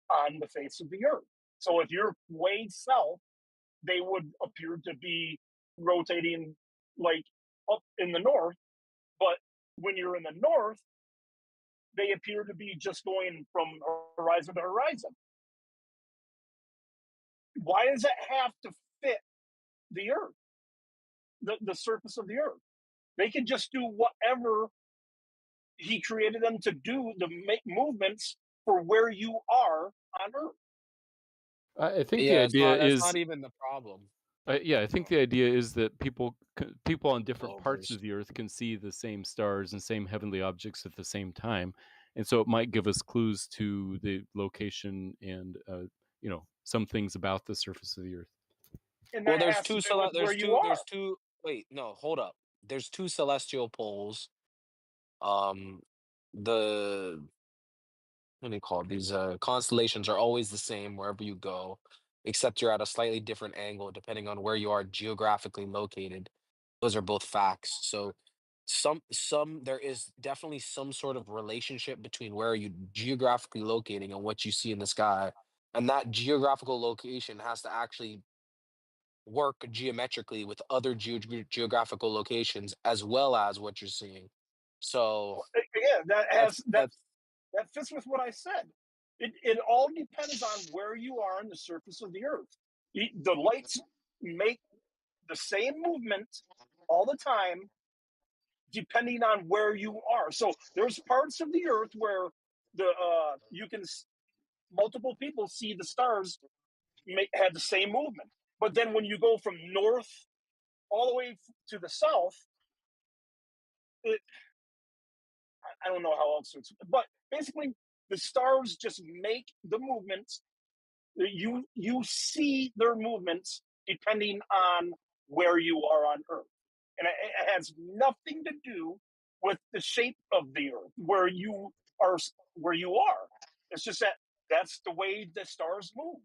Speaker 6: on the face of the Earth? So if you're way south, they would appear to be rotating like up in the north. But when you're in the north, they appear to be just going from horizon to horizon. Why does it have to fit the Earth, the surface of the Earth? They can just do whatever he created them to do, to make movements for where you are on Earth.
Speaker 14: I think the
Speaker 12: Yeah,
Speaker 14: idea
Speaker 12: that's
Speaker 14: is,
Speaker 12: not even the problem.
Speaker 14: yeah, I think the idea is that people on different parts
Speaker 12: Developers.
Speaker 14: of the Earth can see the same stars and same heavenly objects at the same time, and so it might give us clues to the location and some things about the surface of the Earth.
Speaker 6: And
Speaker 12: Well,
Speaker 6: that has to do with where you are.
Speaker 12: wait, no, hold up. There's two celestial poles. Um the what do you call it? These constellations are always the same wherever you go, except you're at a slightly different angle depending on where you are geographically located. Those are both facts. So some there is definitely some sort of relationship between where you geographically locating and what you see in the sky. And that geographical location has to actually work geometrically with other geographical locations as well as what you're seeing. So
Speaker 6: Yeah,
Speaker 12: that's that's
Speaker 6: that fits with what I said. It all depends on where you are on the surface of the Earth. The lights make the same movement all the time, depending on where you are. So there's parts of the Earth where you can multiple people see the stars had the same movement. But then when you go from north all the way to the south, I don't know how else to explain, but basically the stars just make the movements. You see their movements depending on where you are on Earth, and it has nothing to do with the shape of the Earth where you are. Where you are, it's just that's the way the stars move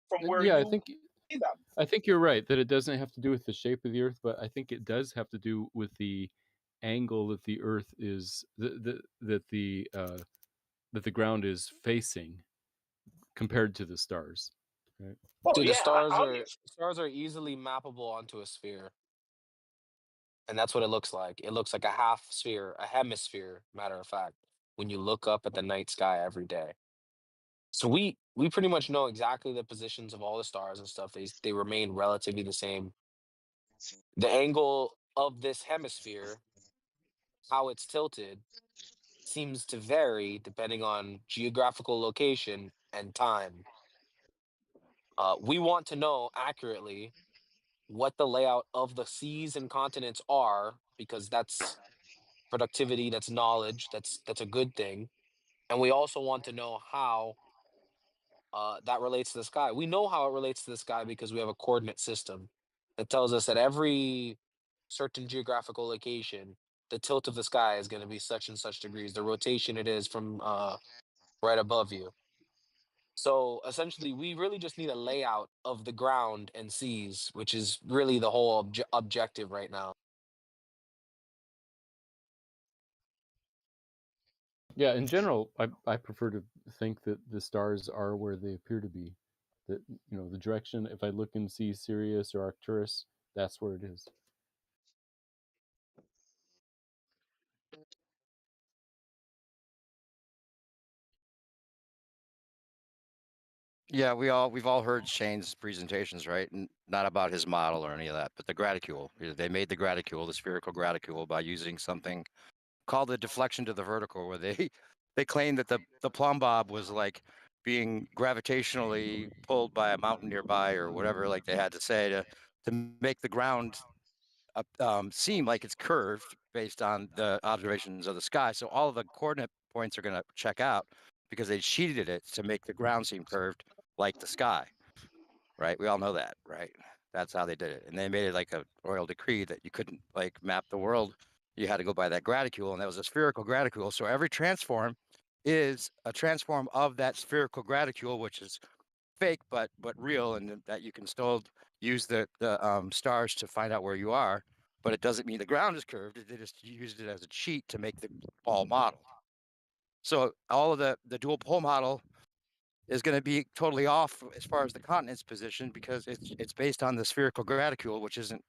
Speaker 6: from where
Speaker 14: Yeah,
Speaker 6: you them.
Speaker 14: I think you're right that it doesn't have to do with the shape of the Earth, but I think it does have to do with the angle that the Earth is that the ground is facing compared to the stars. Right.
Speaker 6: Oh
Speaker 12: Dude,
Speaker 6: yeah,
Speaker 12: the stars are easily mappable onto a sphere. And that's what it looks like. It looks like a half sphere, a hemisphere, matter of fact, when you look up at the night sky every day. So we pretty much know exactly the positions of all the stars and stuff. They remain relatively the same. The angle of this hemisphere, how it's tilted, seems to vary depending on geographical location and time. We want to know accurately what the layout of the seas and continents are because that's productivity, that's knowledge, that's a good thing. And we also want to know how that relates to the sky. We know how it relates to the sky because we have a coordinate system that tells us that every certain geographical location, the tilt of the sky is going to be such and such degrees. The rotation it is from right above you. So essentially, we really just need a layout of the ground and seas, which is really the whole objective right now.
Speaker 14: Yeah, in general, I prefer to think that the stars are where they appear to be. That the direction. If I look and see Sirius or Arcturus, that's where it is.
Speaker 15: Yeah, we've all heard Shane's presentations, right? And not about his model or any of that, but the graticule. They made the graticule, the spherical graticule, by using something called the deflection to the vertical, where they claimed that the plumb bob was like being gravitationally pulled by a mountain nearby or whatever, like they had to say to make the ground seem like it's curved based on the observations of the sky. So all of the coordinate points are going to check out because they cheated it to make the ground seem curved like the sky, right? We all know that, right? That's how they did it. And they made it like a royal decree that you couldn't like map the world. You had to go by that graticule, and that was a spherical graticule. So every transform is a transform of that spherical graticule, which is fake but real, and that you can still use the stars to find out where you are. But it doesn't mean the ground is curved. They just used it as a cheat to make the ball model. So all of the dual pole model is going to be totally off as far as the continent's position because it's based on the spherical graticule, which isn't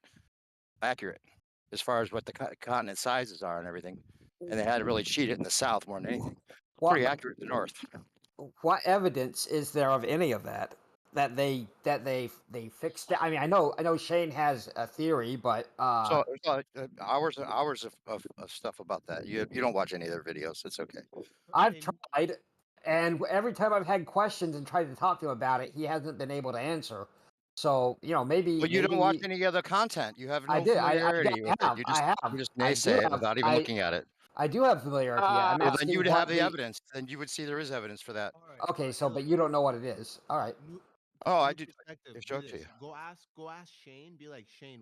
Speaker 15: accurate as far as what the continent sizes are and everything. And they had to really cheat it in the south more than anything. Pretty accurate in the north.
Speaker 16: What evidence is there of any of that? That they fixed it. I mean, I know Shane has a theory, but
Speaker 15: so hours and hours of stuff about that. You don't watch any of their videos. It's okay.
Speaker 16: I've tried, and every time I've had questions and tried to talk to him about it, he hasn't been able to answer. So maybe.
Speaker 15: But you don't watch any other content. You have no familiarity with it. You just naysay it without even looking at it.
Speaker 16: I do have familiarity. I'm
Speaker 15: Well,
Speaker 16: asking
Speaker 15: then you would have the evidence. Then you would see there is evidence for that.
Speaker 16: Okay, so but you don't know what it is. All right.
Speaker 15: Oh, I do.
Speaker 17: Do this. Go ask Shane. Be like, Shane.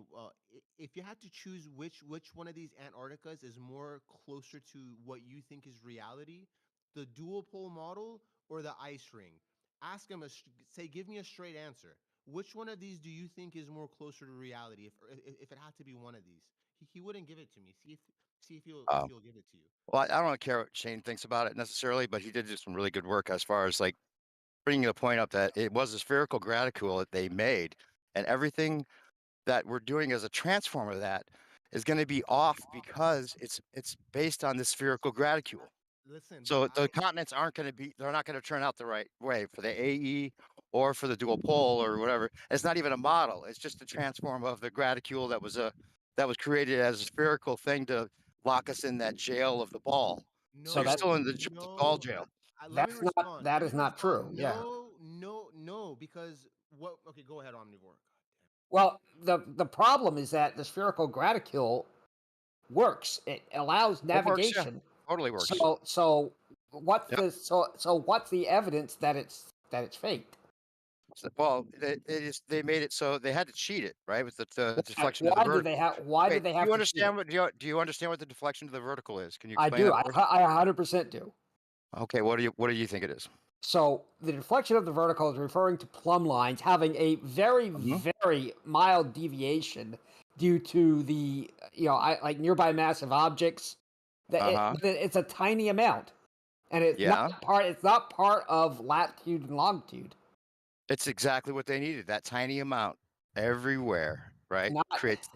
Speaker 17: If you had to choose which one of these Antarcticas is more closer to what you think is reality, the dual pole model or the ice ring? Ask him. Say, give me a straight answer. Which one of these do you think is more closer to reality? If it had to be one of these, he wouldn't give it to me. See if he'll give it to you.
Speaker 15: Well, I don't care what Shane thinks about it necessarily, but he did do some really good work as far as like bringing the point up that it was a spherical graticule that they made, and everything that we're doing as a transform of that is going to be off because it's based on the spherical graticule.
Speaker 17: Listen,
Speaker 15: so the continents aren't going to be, they're not going to turn out the right way for the AE or for the dual pole or whatever. It's not even a model. It's just a transform of the graticule that was created as a spherical thing to lock us in that jail of the ball. So you're still in the ball jail.
Speaker 16: That is not true. Yeah.
Speaker 17: No, because what? Okay, go ahead, Omnivore.
Speaker 16: Well, the problem is that the spherical graticule works. It allows navigation.
Speaker 15: Totally works.
Speaker 16: So what's the evidence that it's faked?
Speaker 15: Well, they made it so they had to cheat it, right? With the deflection of the vertical.
Speaker 16: Why did they have
Speaker 15: to
Speaker 16: understand
Speaker 15: cheat it? Do you understand what the deflection to the vertical is? Can you
Speaker 16: I
Speaker 15: explain
Speaker 16: do.
Speaker 15: that?
Speaker 16: I 100% do.
Speaker 15: Okay, what do you think it is?
Speaker 16: So the deflection of the vertical is referring to plumb lines having a very, very mild deviation due to the like nearby massive objects. It's a tiny amount, and it's not part. It's not part of latitude and longitude.
Speaker 15: It's exactly what they needed. That tiny amount everywhere, right?
Speaker 16: Not
Speaker 15: Created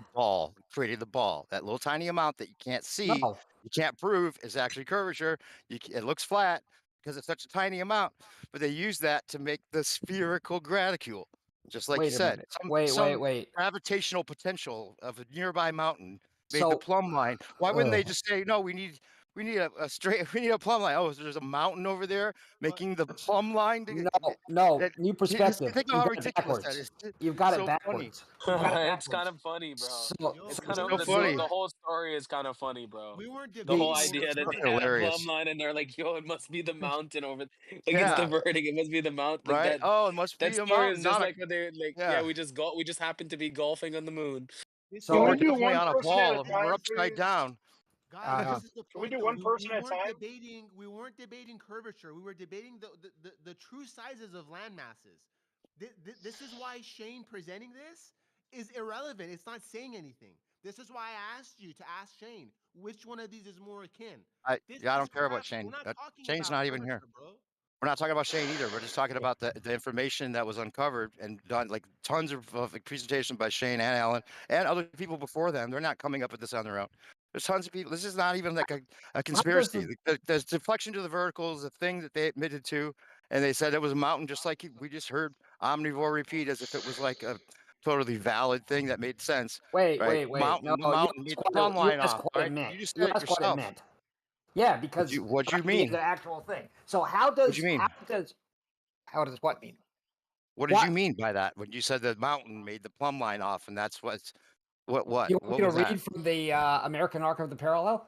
Speaker 15: the ball. That little tiny amount that you can't see,
Speaker 16: no.
Speaker 15: you can't prove is actually curvature. It looks flat because it's such a tiny amount, but they use that to make the spherical graticule. Just like you
Speaker 16: Wait a
Speaker 15: said,
Speaker 16: minute.
Speaker 15: some
Speaker 16: Wait.
Speaker 15: gravitational potential of a nearby mountain made the
Speaker 16: So
Speaker 15: plumb line. Why wouldn't they just say, no, we need a straight, we need a plumb line. Oh, so there's a mountain over there making the plumb line.
Speaker 16: No,
Speaker 15: That,
Speaker 16: new
Speaker 15: you
Speaker 16: perspective.
Speaker 15: think of
Speaker 16: You've
Speaker 15: how
Speaker 16: got it
Speaker 15: ridiculous that
Speaker 16: backwards.
Speaker 15: is.
Speaker 16: You've got it
Speaker 15: So funny.
Speaker 16: backwards. You've got it
Speaker 12: It's
Speaker 16: backwards.
Speaker 12: kind of funny, bro.
Speaker 17: Yo,
Speaker 12: It's
Speaker 17: we
Speaker 12: kind of
Speaker 15: so
Speaker 17: weren't,
Speaker 15: funny.
Speaker 12: the whole story is kind of funny, bro.
Speaker 17: we weren't
Speaker 12: The whole
Speaker 17: debating when
Speaker 12: idea that
Speaker 17: we
Speaker 12: they
Speaker 17: were
Speaker 12: had a
Speaker 15: Hilarious.
Speaker 12: plumb line and they're like, "Yo, it must be the mountain over." Like it's
Speaker 15: Yeah.
Speaker 12: diverting. It must be the mountain. Like
Speaker 15: Right. Oh, it must
Speaker 12: That
Speaker 15: be a
Speaker 12: story is
Speaker 15: mountain,
Speaker 12: just
Speaker 15: not a.
Speaker 12: like when they're like, "Yeah,
Speaker 15: Yeah.
Speaker 12: we just happened to be golfing on the moon."
Speaker 17: this
Speaker 15: Well,
Speaker 6: Can
Speaker 17: is
Speaker 15: we're
Speaker 6: we
Speaker 17: the
Speaker 6: do
Speaker 15: definitely
Speaker 6: one
Speaker 15: on a
Speaker 6: person at a
Speaker 15: ball. We're
Speaker 6: time,
Speaker 15: upside
Speaker 6: please?
Speaker 15: down.
Speaker 17: Guys, this is the
Speaker 6: Can we
Speaker 17: point
Speaker 6: do
Speaker 17: though.
Speaker 6: one person
Speaker 17: We
Speaker 6: at a
Speaker 17: weren't
Speaker 6: time?
Speaker 17: debating. We weren't debating curvature. We were debating the true sizes of land masses. This is why Shane presenting this is irrelevant. It's not saying anything. This is why I asked you to ask Shane which one of these is more akin.
Speaker 15: I
Speaker 17: This
Speaker 15: don't
Speaker 17: is
Speaker 15: care about
Speaker 17: crap.
Speaker 15: Shane.
Speaker 17: We're not talking
Speaker 15: Shane's
Speaker 17: about
Speaker 15: not even here.
Speaker 17: curvature, bro.
Speaker 15: We're not talking about Shane either. We're just talking about the information that was uncovered and done, like tons of presentation by Shane and Alan and other people before them. They're not coming up with this on their own. There's tons of people. This is not even like a
Speaker 16: How does
Speaker 15: conspiracy. The deflection to the vertical is a thing that they admitted to, and they said it was a mountain, just like we just heard Omnivore repeat as if it was like a totally valid thing that made sense.
Speaker 16: Wait.
Speaker 15: Right?
Speaker 16: No,
Speaker 15: The mountain made the plumb
Speaker 16: you
Speaker 15: line
Speaker 16: asked
Speaker 15: off.
Speaker 16: what it
Speaker 15: Right?
Speaker 16: meant.
Speaker 15: You just
Speaker 16: You
Speaker 15: said it
Speaker 16: asked what it
Speaker 15: yourself.
Speaker 16: meant. Yeah, because
Speaker 15: What'd you
Speaker 16: gravity is
Speaker 15: mean?
Speaker 16: an actual thing. So how
Speaker 15: What'd
Speaker 16: does
Speaker 15: you mean?
Speaker 16: how does what mean?
Speaker 15: What did you mean by that when you said the mountain made the plumb line off, and that's what
Speaker 16: You want me
Speaker 15: what
Speaker 16: to
Speaker 15: was that?
Speaker 16: read from the American Arc of the Parallel?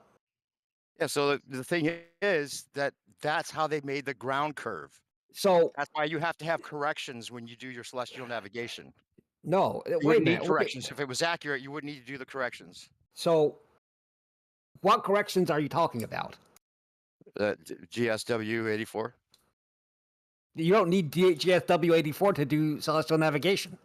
Speaker 15: Yeah, so the thing is that that's how they made the ground curve.
Speaker 16: So
Speaker 15: That's why you have to have corrections when you do your celestial navigation.
Speaker 16: no,
Speaker 15: You
Speaker 16: wait a
Speaker 15: wouldn't need
Speaker 16: minute.
Speaker 15: corrections. If it was accurate, you wouldn't need to do the corrections.
Speaker 16: So what corrections are you talking about?
Speaker 15: GSW 84.
Speaker 16: You don't need GSW 84 to do celestial navigation.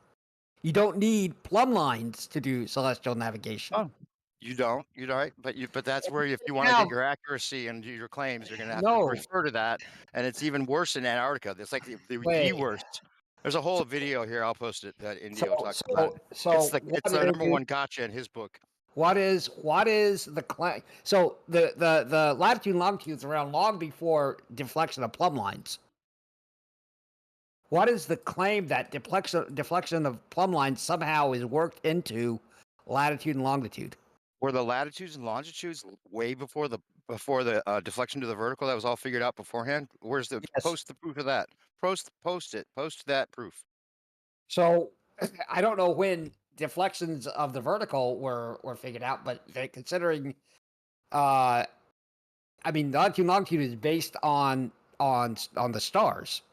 Speaker 16: You don't need plumb lines to do celestial navigation.
Speaker 15: Oh, you don't. You're right, but that's where if you want to
Speaker 16: Now-
Speaker 15: get your accuracy and do your claims, you're going to have
Speaker 16: No.
Speaker 15: to refer to that, and it's even worse in Antarctica. It's like the
Speaker 16: Wait.
Speaker 15: worst. There's a whole video here. I'll post it that Indio talks
Speaker 16: so-
Speaker 15: about.
Speaker 16: so
Speaker 15: It's the
Speaker 16: what
Speaker 15: number
Speaker 16: is-
Speaker 15: one gotcha in his book.
Speaker 16: What is the claim? So the latitude and longitude is around long before deflection of plumb lines. What is the claim that deflection of plumb lines somehow is worked into latitude and longitude?
Speaker 15: Were the latitudes and longitudes way before the deflection to the vertical? That was all figured out beforehand. Where's the post the proof of that? Post that proof.
Speaker 16: So I don't know when deflections of the vertical were figured out, but considering, I mean, latitude and longitude is based on the stars.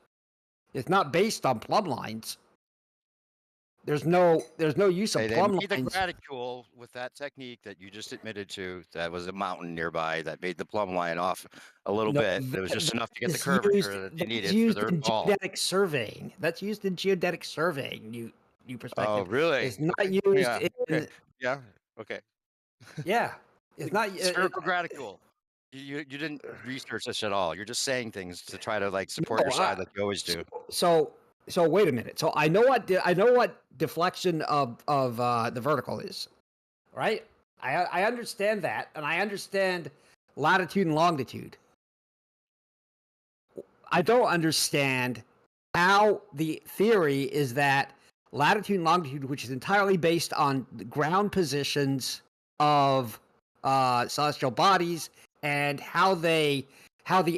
Speaker 16: It's not based on plumb lines. There's no use of
Speaker 15: They
Speaker 16: plumb
Speaker 15: made the
Speaker 16: lines.
Speaker 15: graticule with that technique that you just admitted to. That was a mountain nearby that made the plumb line off a little
Speaker 16: No,
Speaker 15: bit. It was just enough to get the
Speaker 16: It's
Speaker 15: curvature that they
Speaker 16: that's
Speaker 15: needed for
Speaker 16: used
Speaker 15: their
Speaker 16: in
Speaker 15: ball.
Speaker 16: geodetic surveying. That's used in geodetic surveying. New perspective.
Speaker 15: Oh, really?
Speaker 16: It's not
Speaker 15: Okay.
Speaker 16: used
Speaker 15: Yeah.
Speaker 16: in.
Speaker 15: Okay. Yeah. Okay.
Speaker 16: Yeah, it's not.
Speaker 15: Spherical graticule. You didn't research this at all. You're just saying things to try to like support your side, like you always do.
Speaker 16: So wait a minute. So I know what deflection of the vertical is, right? I understand that, and I understand latitude and longitude. I don't understand how the theory is that latitude and longitude, which is entirely based on the ground positions of celestial bodies and how the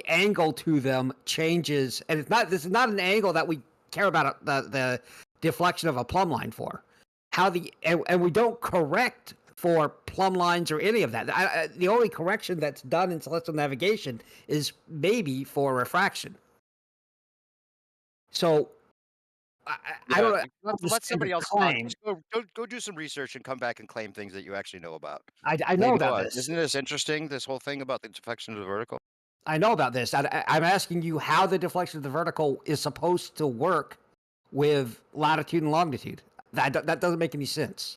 Speaker 16: angle to them changes, and this is not an angle that we care about the deflection of a plumb line for. And we don't correct for plumb lines or any of that. The only correction that's done in celestial navigation is maybe for refraction. So I don't know.
Speaker 15: Let somebody else talk. Just go do some research and come back and claim things that you actually know about.
Speaker 16: I know about
Speaker 15: Maybe
Speaker 16: this.
Speaker 15: Isn't this interesting? This whole thing about the deflection of the vertical.
Speaker 16: I know about this. I'm asking you how the deflection of the vertical is supposed to work with latitude and longitude. That doesn't make any sense.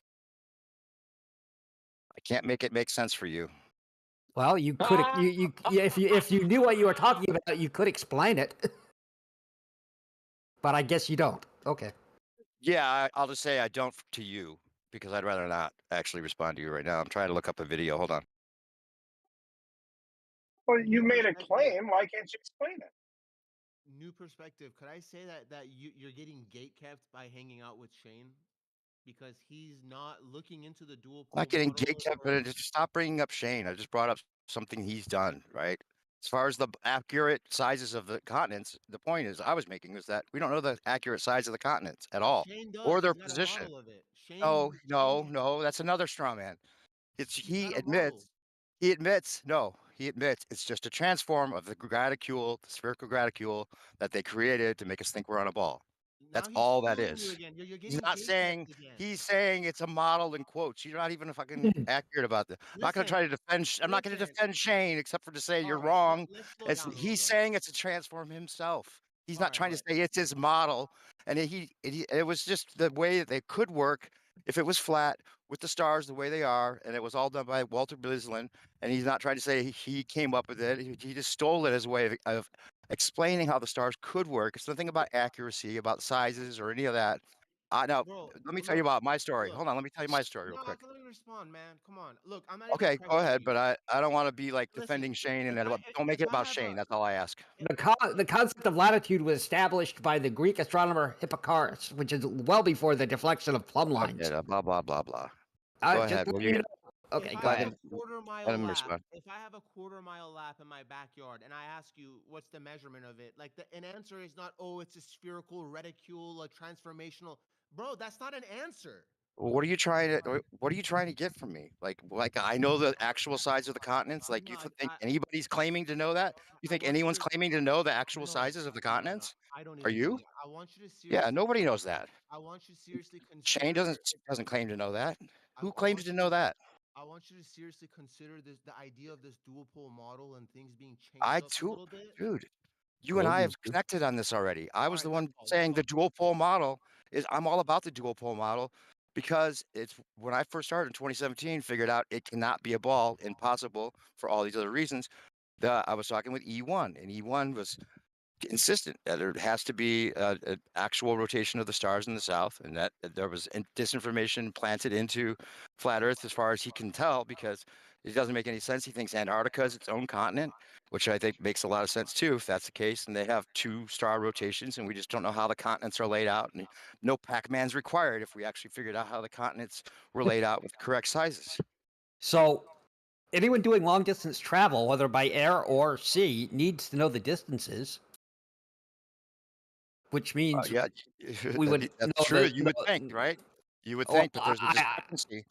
Speaker 15: I can't make it make sense for you.
Speaker 16: Well, you could if you knew what you were talking about, you could explain it. But I guess you don't. Okay.
Speaker 15: Yeah, I'll just say I don't to you because I'd rather not actually respond to you right now. I'm trying to look up a video. Hold on.
Speaker 6: Well, you made a claim. Why can't you explain it?
Speaker 17: New perspective. Could I say that you're getting gate kept by hanging out with Shane? Because he's not looking into the dual
Speaker 15: I'm not
Speaker 17: pole
Speaker 15: getting
Speaker 17: model
Speaker 15: gate kept, but just stop bringing up Shane. I just brought up something he's done, right? As far as the accurate sizes of the continents, the point is I was making was that we don't know the accurate size of the continents at all,
Speaker 17: Shane does.
Speaker 15: or their
Speaker 17: He's got a
Speaker 15: position.
Speaker 17: model of it.
Speaker 15: No, that's another straw man. It's
Speaker 17: He's got a model.
Speaker 15: he admits it's just a transform of the graticule, the spherical graticule that they created to make us think we're on a ball. That's
Speaker 17: Now he's
Speaker 15: all that
Speaker 17: fooling you
Speaker 15: is.
Speaker 17: again. You're
Speaker 15: He's
Speaker 17: getting
Speaker 15: not
Speaker 17: gate
Speaker 15: saying
Speaker 17: kept again.
Speaker 15: he's saying it's a model in quotes. You're not even fucking accurate about that. I'm not going to try to defend. I'm not going to defend Shane except for to say you're wrong.
Speaker 17: Let's slow down a little
Speaker 15: He's
Speaker 17: bit.
Speaker 15: saying it's a transform himself. He's not trying to
Speaker 17: Alright.
Speaker 15: say it's his model, and it was just the way that they could work if it was flat with the stars the way they are, and it was all done by Walter Bislin. And he's not trying to say he came up with it. He just stole it as a way of explaining how the stars could work. It's nothing about accuracy, about sizes, or any of that. Now,
Speaker 17: Bro,
Speaker 15: let me tell you about my story.
Speaker 17: look.
Speaker 15: Hold on, let me tell you my story real
Speaker 17: No,
Speaker 15: quick.
Speaker 17: let me respond, man. Come on. Look, I'm not even
Speaker 15: Okay, go ahead,
Speaker 17: pressuring you.
Speaker 15: but I don't want to be like
Speaker 17: Listen,
Speaker 15: defending Shane and
Speaker 17: if
Speaker 15: don't make it
Speaker 17: I
Speaker 15: about
Speaker 17: have
Speaker 15: Shane. That's all I ask.
Speaker 16: The concept of latitude was established by the Greek astronomer Hipparchus, which is well before the deflection of plumb lines.
Speaker 15: Okay, blah blah blah blah. Go
Speaker 16: Just
Speaker 15: ahead.
Speaker 16: let
Speaker 15: What
Speaker 16: you
Speaker 15: you
Speaker 16: know. Okay,
Speaker 17: if
Speaker 16: go
Speaker 17: I
Speaker 16: ahead.
Speaker 17: have a quarter mile
Speaker 15: let him
Speaker 17: lap,
Speaker 15: respond.
Speaker 17: if I have a quarter mile lap in my backyard and I ask you what's the measurement of it, like an answer is not, oh, it's a spherical reticule, a transformational. Bro, that's not an answer.
Speaker 15: What are you trying to get from me? Like I know the actual size of the continents. Like you think anybody's claiming to know that? You think anyone's claiming to know the actual sizes of the continents?
Speaker 17: I don't
Speaker 15: Are
Speaker 17: even
Speaker 15: you?
Speaker 17: think. I want you to
Speaker 15: Yeah,
Speaker 17: seriously.
Speaker 15: nobody knows that.
Speaker 17: I want you to seriously
Speaker 15: Shane
Speaker 17: consider.
Speaker 15: doesn't claim to know that. Who
Speaker 17: I
Speaker 15: claims
Speaker 17: want
Speaker 15: to
Speaker 17: you
Speaker 15: know that?
Speaker 17: I want you to seriously consider the idea of this dual pole model and things being
Speaker 15: I
Speaker 17: changed up a
Speaker 15: too,
Speaker 17: little bit.
Speaker 15: dude. You and I have connected on this already. I was the one saying the dual pole model I'm all about the dual pole model because it's when I first started in 2017, figured out it cannot be a ball, impossible for all these other reasons. I was talking with E1, and E1 was insistent that there has to be an actual rotation of the stars in the south, and that there was disinformation planted into flat Earth as far as he can tell, because it doesn't make any sense. He thinks Antarctica is its own continent, which I think makes a lot of sense too, if that's the case. And they have 2-star rotations, and we just don't know how the continents are laid out. And no Pac-Man's required if we actually figured out how the continents were laid out with correct sizes.
Speaker 16: So, anyone doing long distance travel, whether by air or sea, needs to know the distances. Which means
Speaker 15: Yeah,
Speaker 16: we would
Speaker 15: that's
Speaker 16: know
Speaker 15: true. You would think, right? You would think, but there's a discrepancy.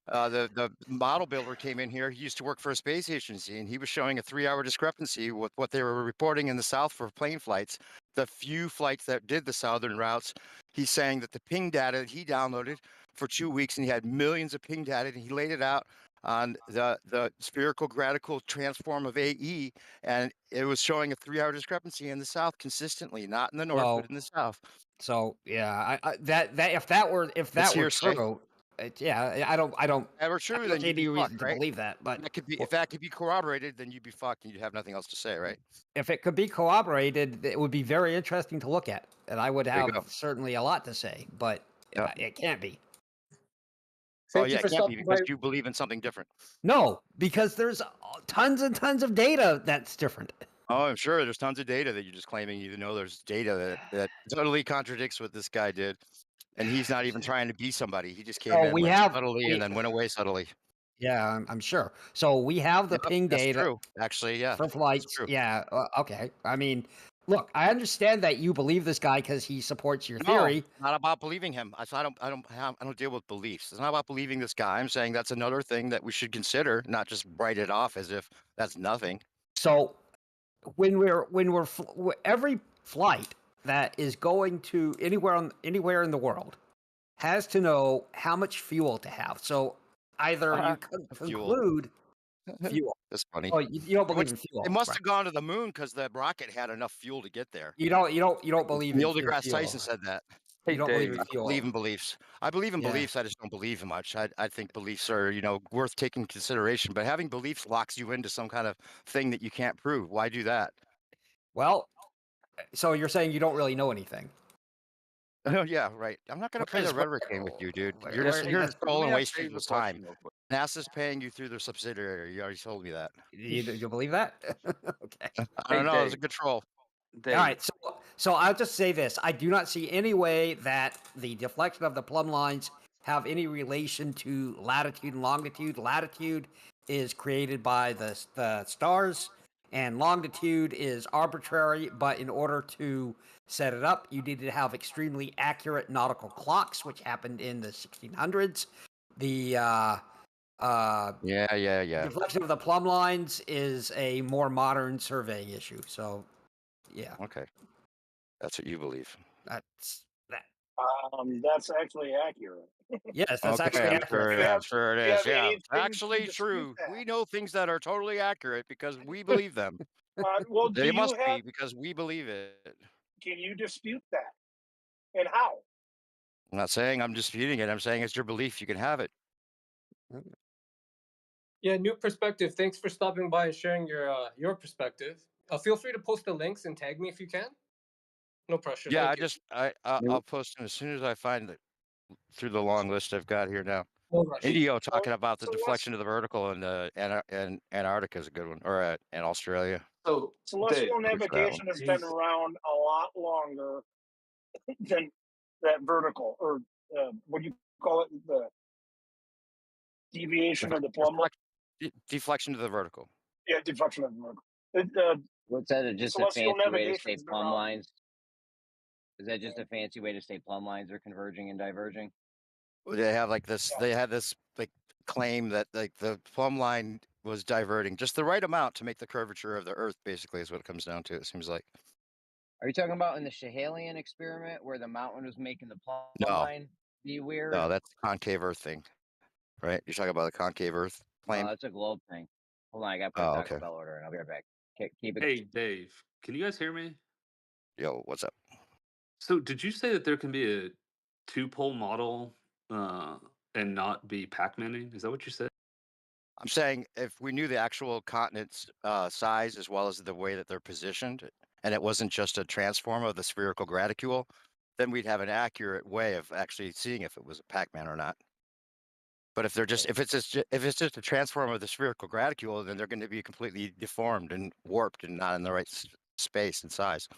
Speaker 15: The model builder came in here. He used to work for a space agency, and he was showing a 3-hour discrepancy with what they were reporting in the south for plane flights. The few flights that did the southern routes, he's saying that the ping data that he downloaded for 2 weeks, and he had millions of ping data, and he laid it out on the spherical graticule transform of AE, and it was showing a 3-hour discrepancy in the south consistently, not in the north, but in the south.
Speaker 16: So yeah, that if that were
Speaker 15: hearsay.
Speaker 16: true, I don't.
Speaker 15: Ever true,
Speaker 16: I
Speaker 15: then
Speaker 16: don't see
Speaker 15: you'd be
Speaker 16: any reason
Speaker 15: fucked,
Speaker 16: to
Speaker 15: right?
Speaker 16: believe that. But
Speaker 15: If that could be corroborated, then you'd be fucked and you'd have nothing else to say, right?
Speaker 16: if it could be corroborated, it would be very interesting to look at, and I would
Speaker 15: There you
Speaker 16: have
Speaker 15: go.
Speaker 16: certainly a lot to say. But it can't be.
Speaker 15: Oh yeah, it can't be because you believe in something different.
Speaker 16: No, because there's tons and tons of data that's different.
Speaker 15: Oh, I'm sure there's tons of data that you're just claiming you know there's data that totally contradicts what this guy did. And he's not even trying to be somebody. He just came
Speaker 16: So
Speaker 15: in like subtly and then went away subtly.
Speaker 16: Yeah, I'm sure. So we have the ping
Speaker 15: That's
Speaker 16: data.
Speaker 15: true. Actually, yeah.
Speaker 16: For flights.
Speaker 15: True.
Speaker 16: Yeah. Okay. I mean, look, I understand that you believe this guy because he supports your
Speaker 15: No,
Speaker 16: theory.
Speaker 15: not about believing him. I don't deal with beliefs. It's not about believing this guy. I'm saying that's another thing that we should consider, not just write it off as if that's nothing.
Speaker 16: So when every flight that is going to anywhere in the world has to know how much fuel to have. So either you conclude Fuel.
Speaker 15: That's funny.
Speaker 16: Oh, you don't
Speaker 15: They went
Speaker 16: believe in fuel,
Speaker 15: they must
Speaker 16: right?
Speaker 15: have gone to the moon because the rocket had enough fuel to get there.
Speaker 16: You don't believe
Speaker 15: Neil
Speaker 16: in
Speaker 15: deGrasse
Speaker 16: fuel.
Speaker 15: Tyson said that.
Speaker 13: Hey
Speaker 16: You don't believe
Speaker 13: Dave.
Speaker 16: in
Speaker 15: I believe
Speaker 16: fuel.
Speaker 15: in beliefs. I believe in
Speaker 16: Yeah.
Speaker 15: beliefs. I just don't believe in much. I think beliefs are, worth taking consideration. But having beliefs locks you into some kind of thing that you can't prove. Why do that?
Speaker 16: Well, so you're saying you don't really know anything.
Speaker 15: Oh yeah, right. I'm not gonna play the rhetoric game with you, dude. You're just
Speaker 16: Where-
Speaker 15: here to
Speaker 16: that's-
Speaker 13: Let
Speaker 15: troll
Speaker 13: me
Speaker 15: and
Speaker 13: ask
Speaker 15: waste
Speaker 13: Dave a
Speaker 15: people's time.
Speaker 13: question real quick.
Speaker 15: NASA's paying you through their subsidiary. You already told me that.
Speaker 16: you believe that? Okay.
Speaker 15: I
Speaker 13: Hey
Speaker 15: don't know. It was a
Speaker 13: Dave.
Speaker 15: good troll.
Speaker 16: All
Speaker 13: Dave.
Speaker 16: right, so I'll just say this: I do not see any way that the deflection of the plumb lines have any relation to latitude and longitude. Latitude is created by the stars, and longitude is arbitrary. But in order to set it up, you need to have extremely accurate nautical clocks, which happened in the 1600s. The
Speaker 15: Yeah.
Speaker 16: deflection of the plumb lines is a more modern surveying issue. So, yeah.
Speaker 15: Okay. That's what you believe.
Speaker 16: That's that.
Speaker 6: That's actually accurate.
Speaker 16: Yes, that's
Speaker 15: Okay,
Speaker 16: actually
Speaker 15: I'm
Speaker 16: accurate.
Speaker 15: sure. I'm sure it
Speaker 6: Do you
Speaker 15: is.
Speaker 6: have
Speaker 15: Yeah,
Speaker 6: anything to
Speaker 15: actually
Speaker 6: dispute
Speaker 15: true.
Speaker 6: that?
Speaker 15: We know things that are totally accurate because we believe them.
Speaker 6: Well, do
Speaker 15: They
Speaker 6: you
Speaker 15: must
Speaker 6: have?
Speaker 15: be because we believe it.
Speaker 6: Can you dispute that? And how?
Speaker 15: I'm not saying I'm disputing it. I'm saying it's your belief. You can have it.
Speaker 18: Yeah, new perspective. Thanks for stopping by and sharing your perspective. Feel free to post the links and tag me if you can. No pressure.
Speaker 15: Yeah,
Speaker 18: Thank you.
Speaker 15: I'll post them as soon as I find it through the long list I've got here now.
Speaker 18: No rush.
Speaker 15: Indio
Speaker 6: So,
Speaker 15: talking about the
Speaker 6: so
Speaker 15: deflection of the vertical and Antarctica is a good one, or and Australia.
Speaker 13: So Dave.
Speaker 6: celestial navigation has been around a lot longer than that vertical, or what do you call it? The deviation of the plumb line.
Speaker 15: Deflection to the vertical.
Speaker 6: Yeah, deflection of the vertical.
Speaker 19: What's that? Just a
Speaker 6: Celestial
Speaker 19: fancy way to say
Speaker 6: navigation's been
Speaker 19: plumb
Speaker 6: around.
Speaker 19: lines? Is that just a fancy way to say plumb lines are converging and diverging?
Speaker 15: They have like this. They had this like claim that like the plumb line was diverting just the right amount to make the curvature of the Earth. Basically, is what it comes down to. It seems like.
Speaker 19: Are you talking about in the Schehalian experiment where the mountain was making the plumb
Speaker 15: No,
Speaker 19: line be weird?
Speaker 15: no, that's the concave Earth thing, right? You're talking about the concave Earth claim.
Speaker 19: That's a globe thing. Hold on, I got to put
Speaker 15: Oh,
Speaker 19: a Taco
Speaker 15: okay.
Speaker 19: Bell order in. I'll be right back. Keep it.
Speaker 13: Hey Dave. Can you guys hear me?
Speaker 15: Yo, what's up?
Speaker 13: So did you say that there can be a two-pole model and not be Pac-Maning? Is that what you said?
Speaker 15: I'm saying if we knew the actual continent's size as well as the way that they're positioned, and it wasn't just a transform of the spherical graticule, then we'd have an accurate way of actually seeing if it was a Pac-Man or not. But if it's just a transform of the spherical graticule, then they're going to be completely deformed and warped and not in the right space and size.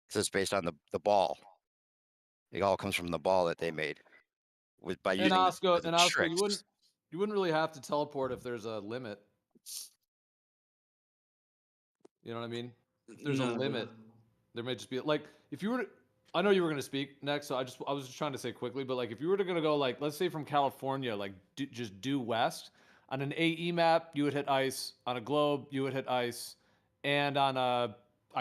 Speaker 15: Because it's based on the ball. It all comes from the ball that they made by
Speaker 11: And
Speaker 15: using
Speaker 11: Oscar,
Speaker 15: the
Speaker 11: you
Speaker 15: tricks.
Speaker 11: wouldn't really have to teleport if there's a limit. You know what I mean? If there's a limit, there may just be like if you were to, I know you were going to speak next, so I was just trying to say quickly, but like if you were to gonna go like let's say from California, like just due west on an AE map, you would hit ice. On a globe, you would hit ice, and on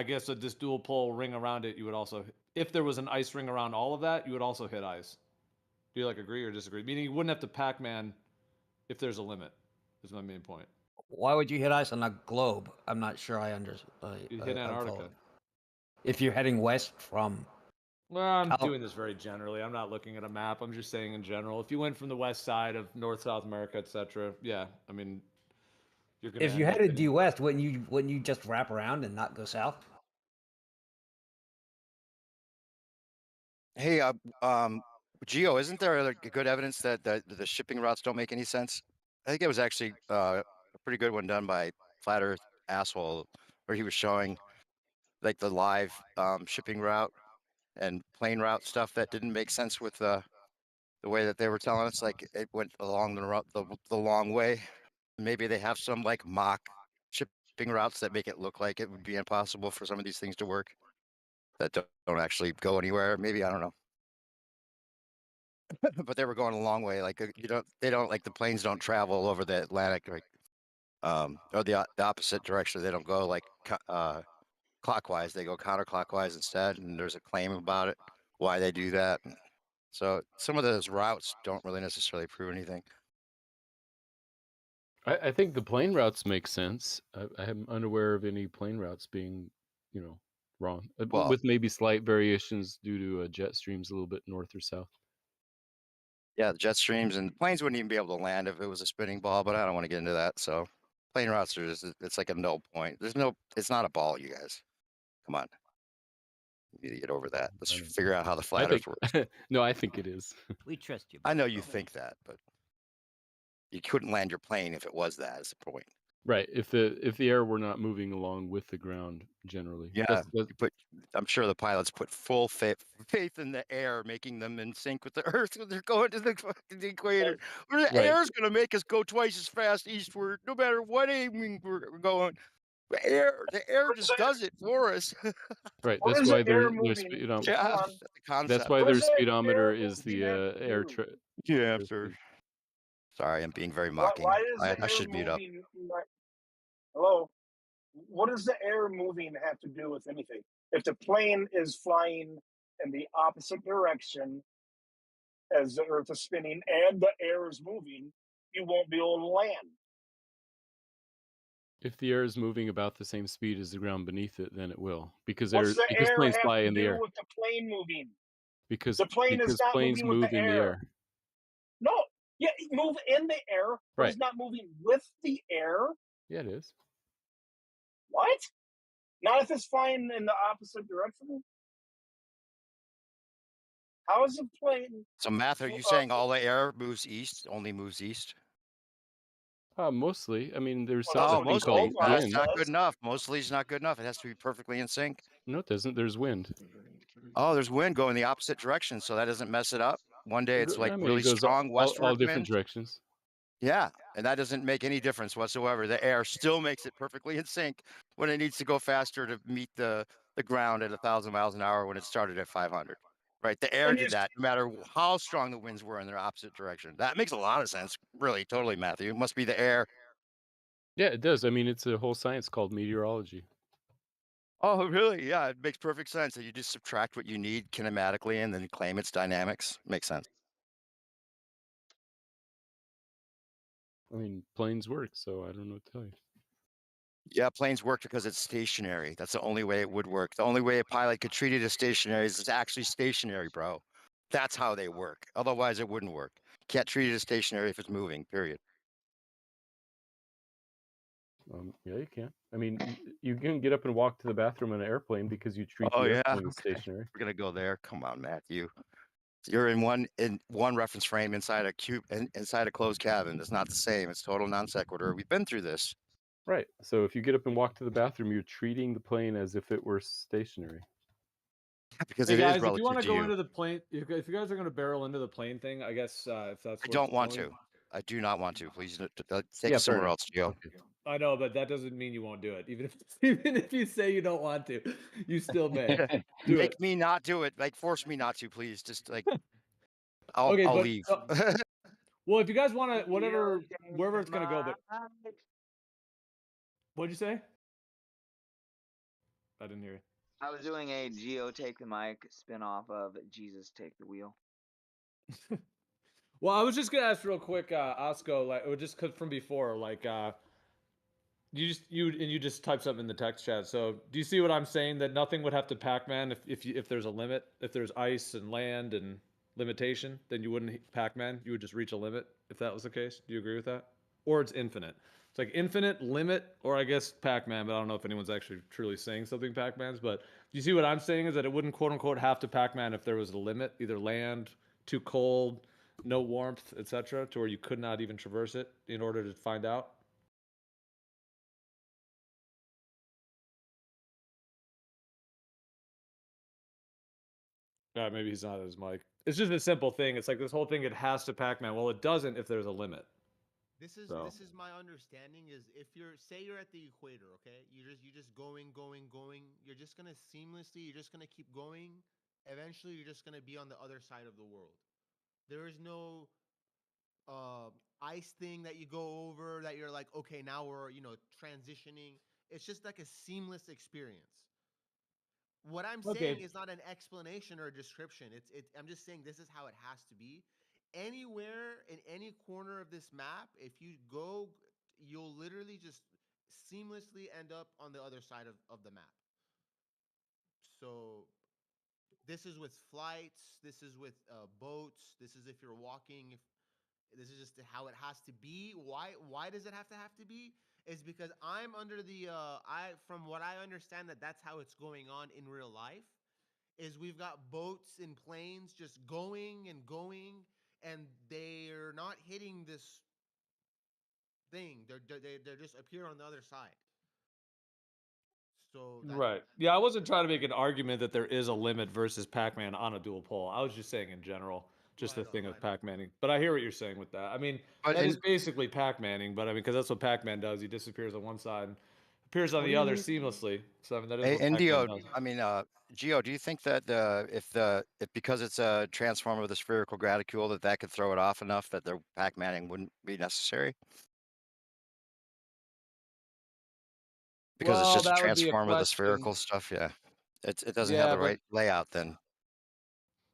Speaker 11: this dual pole ring around it, you would also if there was an ice ring around all of that, you would also hit ice. Do you like agree or disagree? Meaning you wouldn't have to Pac-Man if there's a limit. Is my main point.
Speaker 16: Why would you hit ice on a globe? I'm not sure I understand.
Speaker 11: You hit Antarctica.
Speaker 16: If you're heading west from.
Speaker 11: Well, I'm doing this very generally. I'm not looking at a map. I'm just saying in general. If you went from the west side of North, South America, etc., yeah, I mean, you're gonna.
Speaker 16: If you headed due west, wouldn't you just wrap around and not go south?
Speaker 15: Hey, Geo, isn't there like good evidence that the shipping routes don't make any sense? I think it was actually a pretty good one done by Flat Earth Asshole, where he was showing like the live shipping route and plane route stuff that didn't make sense with the way that they were telling us. Like it went along the long way. Maybe they have some like mock shipping routes that make it look like it would be impossible for some of these things to work that don't actually go anywhere. Maybe I don't know. But they were going a long way. Like they don't like the planes don't travel over the Atlantic, like or the opposite direction. They don't go like clockwise. They go counterclockwise instead. And there's a claim about it, why they do that. So some of those routes don't really necessarily prove anything.
Speaker 14: I think the plane routes make sense. I am unaware of any plane routes being, wrong.
Speaker 15: Well-
Speaker 14: with maybe slight variations due to jet streams a little bit north or south.
Speaker 15: Yeah, the jet streams and planes wouldn't even be able to land if it was a spinning ball, but I don't want to get into that. So plane routes are it's like a no point. It's not a ball, you guys. Come on. You need to get over that. Let's figure out how the flat earth works.
Speaker 14: No, I think it is.
Speaker 20: We trust you.
Speaker 15: I know you think that, but you couldn't land your plane if it was that, is the point.
Speaker 14: Right. If the air were not moving along with the ground generally.
Speaker 15: Yeah, I'm sure the pilots put full faith in the air, making them in sync with the earth when they're going to the fucking equator. The
Speaker 14: Right.
Speaker 15: air's going to make us go twice as fast eastward, no matter what aiming we're going. The air just does it for us.
Speaker 14: Right.
Speaker 6: Or
Speaker 14: That's
Speaker 6: is
Speaker 14: why
Speaker 6: the air
Speaker 14: their
Speaker 6: moving?
Speaker 14: speedometer.
Speaker 15: Yeah,
Speaker 6: Hold on.
Speaker 15: the concept.
Speaker 14: That's why
Speaker 6: What
Speaker 14: their
Speaker 6: does that
Speaker 14: speedometer
Speaker 6: air
Speaker 14: is the
Speaker 6: moving have to
Speaker 14: air.
Speaker 6: do?
Speaker 15: Yeah, sir. Sorry, I'm being very
Speaker 6: Why,
Speaker 15: mocking.
Speaker 6: why does the
Speaker 15: I
Speaker 6: air
Speaker 15: should mute up.
Speaker 6: moving? Hello. What does the air moving have to do with anything? If the plane is flying in the opposite direction as the Earth is spinning and the air is moving, you won't be able to land.
Speaker 14: If the air is moving about the same speed as the ground beneath it, then it will, because
Speaker 6: What's the air
Speaker 14: planes
Speaker 6: have
Speaker 14: fly
Speaker 6: to
Speaker 14: in the
Speaker 6: do
Speaker 14: air.
Speaker 6: with the plane moving?
Speaker 14: Because
Speaker 6: The plane is not
Speaker 14: planes
Speaker 6: moving with
Speaker 14: move
Speaker 6: the
Speaker 14: in the air.
Speaker 6: No, yeah, move in the air, but
Speaker 14: Right.
Speaker 6: it's not moving with the air.
Speaker 14: Yeah, it is.
Speaker 6: What? Not if it's flying in the opposite direction? How is the plane?
Speaker 15: So, Math, are you saying all the air moves east, only moves east?
Speaker 14: Mostly. I mean, there's
Speaker 6: Well, that's
Speaker 14: something
Speaker 6: what
Speaker 14: called
Speaker 6: Gold
Speaker 14: wind.
Speaker 15: That's not good enough. Mostly is not good enough. It has to be perfectly in sync.
Speaker 14: No, it doesn't. There's wind.
Speaker 15: Oh, there's wind going the opposite direction, so that doesn't mess it up. One day it's like
Speaker 14: I mean,
Speaker 15: really
Speaker 14: it goes
Speaker 15: strong westward
Speaker 14: all different
Speaker 15: wind.
Speaker 14: directions.
Speaker 15: Yeah, and that doesn't make any difference whatsoever. The air still makes it perfectly in sync when it needs to go faster to meet the ground at 1,000 miles an hour when it started at 500. Right, the air
Speaker 6: And
Speaker 15: did that no matter how strong the winds were in their opposite direction. That makes a lot of sense, really, totally, Matthew. It must be the air.
Speaker 14: Yeah, it does. I mean, it's a whole science called meteorology.
Speaker 15: Oh, really? Yeah, it makes perfect sense that you just subtract what you need kinematically and then claim its dynamics. Makes sense.
Speaker 14: I mean, planes work, so I don't know what to tell you.
Speaker 15: Yeah, planes work because it's stationary. That's the only way it would work. The only way a pilot could treat it as stationary is it's actually stationary, bro. That's how they work. Otherwise, it wouldn't work. Can't treat it as stationary if it's moving, period.
Speaker 14: Yeah, you can. I mean, you can get up and walk to the bathroom in an airplane because you treat the airplane as stationary.
Speaker 15: We're gonna go there. Come on, Matthew. You're in one reference frame inside a closed cabin. It's not the same. It's total non sequitur. We've been through this.
Speaker 14: Right. So if you get up and walk to the bathroom, you're treating the plane as if it were stationary.
Speaker 15: Because
Speaker 11: hey
Speaker 15: it
Speaker 11: guys,
Speaker 15: is
Speaker 11: if you want
Speaker 15: relative
Speaker 11: to
Speaker 15: to
Speaker 11: go
Speaker 15: you.
Speaker 11: into the plane, if you guys are going to barrel into the plane thing, I guess if that's
Speaker 15: I don't want to. I do not want to. Please take
Speaker 11: Yeah,
Speaker 15: it somewhere
Speaker 11: fair
Speaker 15: else, Gio.
Speaker 11: I know, but that doesn't mean you won't do it. Even if you say you don't want to, you still may. Do
Speaker 15: Make
Speaker 11: it.
Speaker 15: me not do it. Like force me not to, please. Just like I'll
Speaker 11: Okay, but,
Speaker 15: leave.
Speaker 11: Well, if you guys want to, wherever it's gonna go, but what'd you say? I didn't hear you.
Speaker 21: I was doing a Geo Take the Mic spin-off of Jesus Take the Wheel.
Speaker 11: Well, I was just gonna ask real quick, Osco, like, or just 'cause from before, like, you just type something in the text chat. So, do you see what I'm saying? That nothing would have to Pac-Man if there's a limit, if there's ice and land and limitation, then you wouldn't Pac-Man. You would just reach a limit if that was the case. Do you agree with that? Or it's infinite. It's like infinite, limit, or I guess Pac-Man, but I don't know if anyone's actually truly saying something Pac-Man's. But do you see what I'm saying? Is that it wouldn't quote unquote have to Pac-Man if there was a limit, either land, too cold, no warmth, etc., to where you could not even traverse it in order to find out. Maybe he's not at his mic. It's just a simple thing. It's like this whole thing, it has to Pac-Man. Well, it doesn't if there's a limit.
Speaker 17: This is my understanding is if you're at the equator, okay? You're just going. You're just gonna seamlessly, you're just gonna keep going. Eventually you're just gonna be on the other side of the world. There is no ice thing that you go over that you're like, okay, now we're transitioning. It's just like a seamless experience. What I'm saying is not an explanation or a description. I'm just saying this is how it has to be. Anywhere in any corner of this map, if you go you'll literally just seamlessly end up on the other side of the map. So this is with flights. This is with boats. This is if you're walking. If this is just how it has to be. Why does it have to be? Is because I'm under the from what I understand that's how it's going on in real life. Is we've got boats and planes just going and going, and they're not hitting this thing. They're just appear on the other side. So
Speaker 11: Right. Yeah, I wasn't trying to make an argument that there is a limit versus Pac-Man on a dual pole. I was just saying in general, just the thing of Pac-Manning. But I hear what you're saying with that. I mean,
Speaker 15: But
Speaker 11: that is
Speaker 15: in
Speaker 11: basically Pac-Manning, but I mean, because that's what Pac-Man does. He disappears on one side, and appears on
Speaker 15: What
Speaker 11: the
Speaker 15: do
Speaker 11: other
Speaker 15: you-
Speaker 11: seamlessly. So I mean, that is
Speaker 15: Hey,
Speaker 11: what Pac-Man
Speaker 15: Indio,
Speaker 11: does.
Speaker 15: I mean, Geo, do you think that if because it's a transformer with a spherical graticule that could throw it off enough that the Pac-Manning wouldn't be necessary? Because it's
Speaker 11: Well,
Speaker 15: just a
Speaker 11: that would be a
Speaker 15: transformer with the
Speaker 11: question.
Speaker 15: spherical stuff, yeah. It doesn't have
Speaker 11: Yeah,
Speaker 15: the
Speaker 11: but
Speaker 15: right layout then.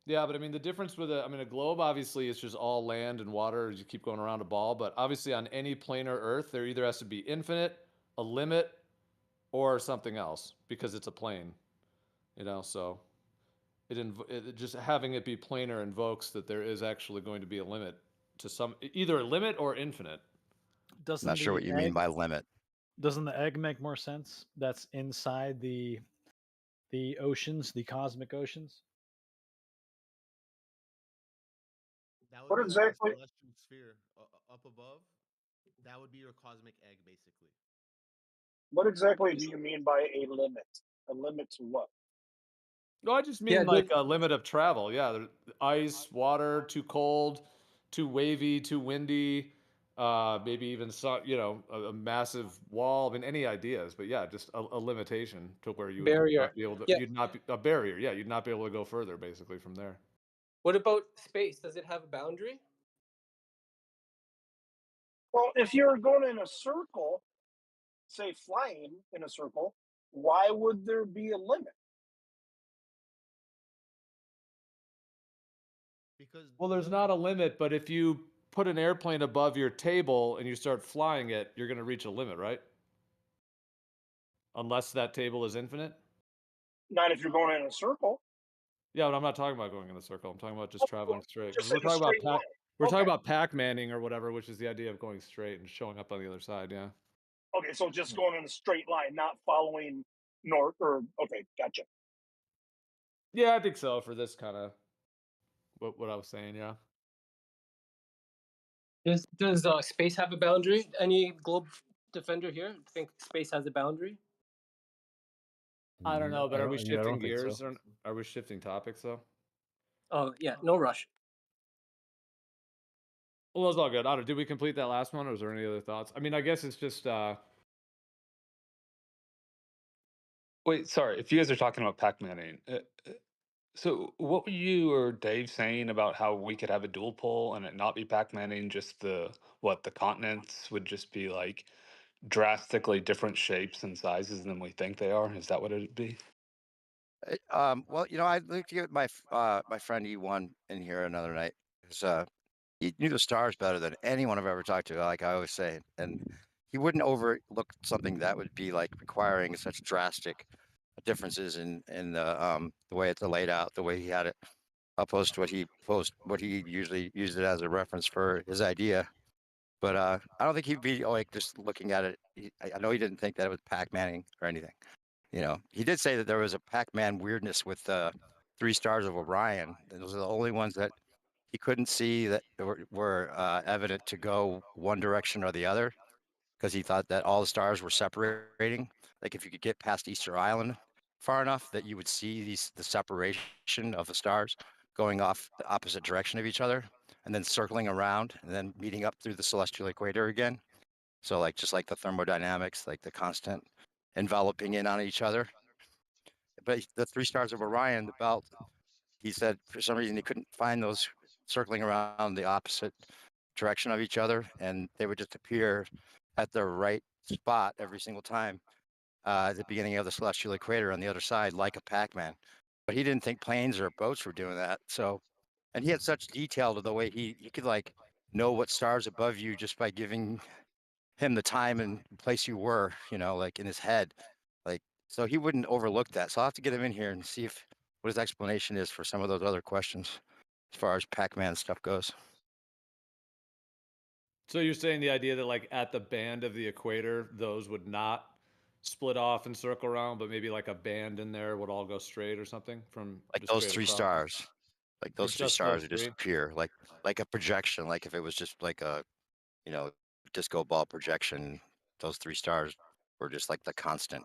Speaker 11: Yeah, but I mean the difference with I mean a globe obviously is just all land and water as you keep going around a ball, but obviously on any planar Earth there either has to be infinite, a limit, or something else because it's a plane, So it just having it be planar invokes that there is actually going to be a limit to either a limit or infinite.
Speaker 20: Doesn't
Speaker 15: Not sure what
Speaker 20: the
Speaker 15: you mean
Speaker 20: egg
Speaker 15: by limit.
Speaker 20: doesn't the egg make more sense? That's inside the oceans, the cosmic oceans.
Speaker 17: that would
Speaker 6: What
Speaker 17: be like the
Speaker 6: exactly?
Speaker 17: celestial sphere up above. That would be your cosmic egg, basically.
Speaker 6: What exactly do you mean by a limit? A limit to what?
Speaker 11: No, I just mean like a limit of travel. Yeah, ice, water, too cold, too wavy, too windy, maybe even a massive wall. I mean, any ideas? But yeah, just a limitation to where you would
Speaker 18: Barrier.
Speaker 11: not be able to.
Speaker 18: Yeah.
Speaker 11: You'd not be a barrier. Yeah, you'd not be able to go further basically from there.
Speaker 18: What about space? Does it have a boundary?
Speaker 6: Well, if you're going in a circle, say flying in a circle, why would there be a limit?
Speaker 17: Because
Speaker 11: Well, there's not a limit, but if you put an airplane above your table and you start flying it, you're going to reach a limit, right? Unless that table is infinite.
Speaker 6: Not if you're going in a circle.
Speaker 11: Yeah, but I'm not talking about going in a circle. I'm talking about just traveling straight.
Speaker 6: Just
Speaker 11: We're
Speaker 6: in a
Speaker 11: talking about
Speaker 6: straight line.
Speaker 11: we're talking
Speaker 6: Okay.
Speaker 11: about Pac-Manning or whatever, which is the idea of going straight and showing up on the other side. Yeah.
Speaker 6: Okay, so just going in a straight line, not following north or okay, gotcha.
Speaker 11: Yeah, I think so for this kind of what I was saying. Yeah.
Speaker 18: Does space have a boundary? Any globe defender here think space has a boundary?
Speaker 11: I don't know, but are we
Speaker 20: I
Speaker 11: shifting
Speaker 20: don't think so.
Speaker 11: gears or are we shifting topics though?
Speaker 18: Oh yeah, no rush.
Speaker 11: Well, that's all good. I don't. Did we complete that last one, or was there any other thoughts? I mean, I guess it's just.
Speaker 13: Wait, sorry. If you guys are talking about Pac-Manning, so what were you or Dave saying about how we could have a dual pole and it not be Pac-Manning? Just the continents would just be like drastically different shapes and sizes than we think they are. Is that what it'd be?
Speaker 15: Well, I'd like to get my friend E1 in here another night. 'Cause, he knew the stars better than anyone I've ever talked to, like I always say. And he wouldn't overlook something that would be like requiring such drastic differences in the way it's laid out, the way he had it, opposed to what he usually used it as a reference for his idea. But I don't think he'd be like just looking at it. I know he didn't think that it was Pac-Manning or anything. He did say that there was a Pac-Man weirdness with 3 stars of Orion. Those are the only ones that he couldn't see that were evident to go one direction or the other, because he thought that all the stars were separating. Like if you could get past Easter Island far enough that you would see the separation of the stars going off the opposite direction of each other and then circling around and then meeting up through the celestial equator again. So like just like the thermodynamics, like the constant enveloping in on each other. But the 3 stars of Orion, the belt, he said for some reason he couldn't find those circling around the opposite direction of each other, and they would just appear at the right spot every single time at the beginning of the celestial equator on the other side, like a Pac-Man. But he didn't think planes or boats were doing that. So, and he had such detail to the way he could like know what stars above you just by giving him the time and place you were, like in his head. Like, so he wouldn't overlook that. So I'll have to get him in here and see what his explanation is for some of those other questions as far as Pac-Man stuff goes.
Speaker 11: So you're saying the idea that like at the band of the equator, those would not split off and circle around, but maybe like a band in there would all go straight or something from
Speaker 15: Like
Speaker 11: just
Speaker 15: those
Speaker 11: straight
Speaker 15: three
Speaker 11: across?
Speaker 15: stars. Like
Speaker 11: Or
Speaker 15: those three
Speaker 11: just
Speaker 15: stars
Speaker 11: those
Speaker 15: would
Speaker 11: three?
Speaker 15: disappear, like a projection. Like if it was just like a, disco ball projection, those three stars were just like the constant.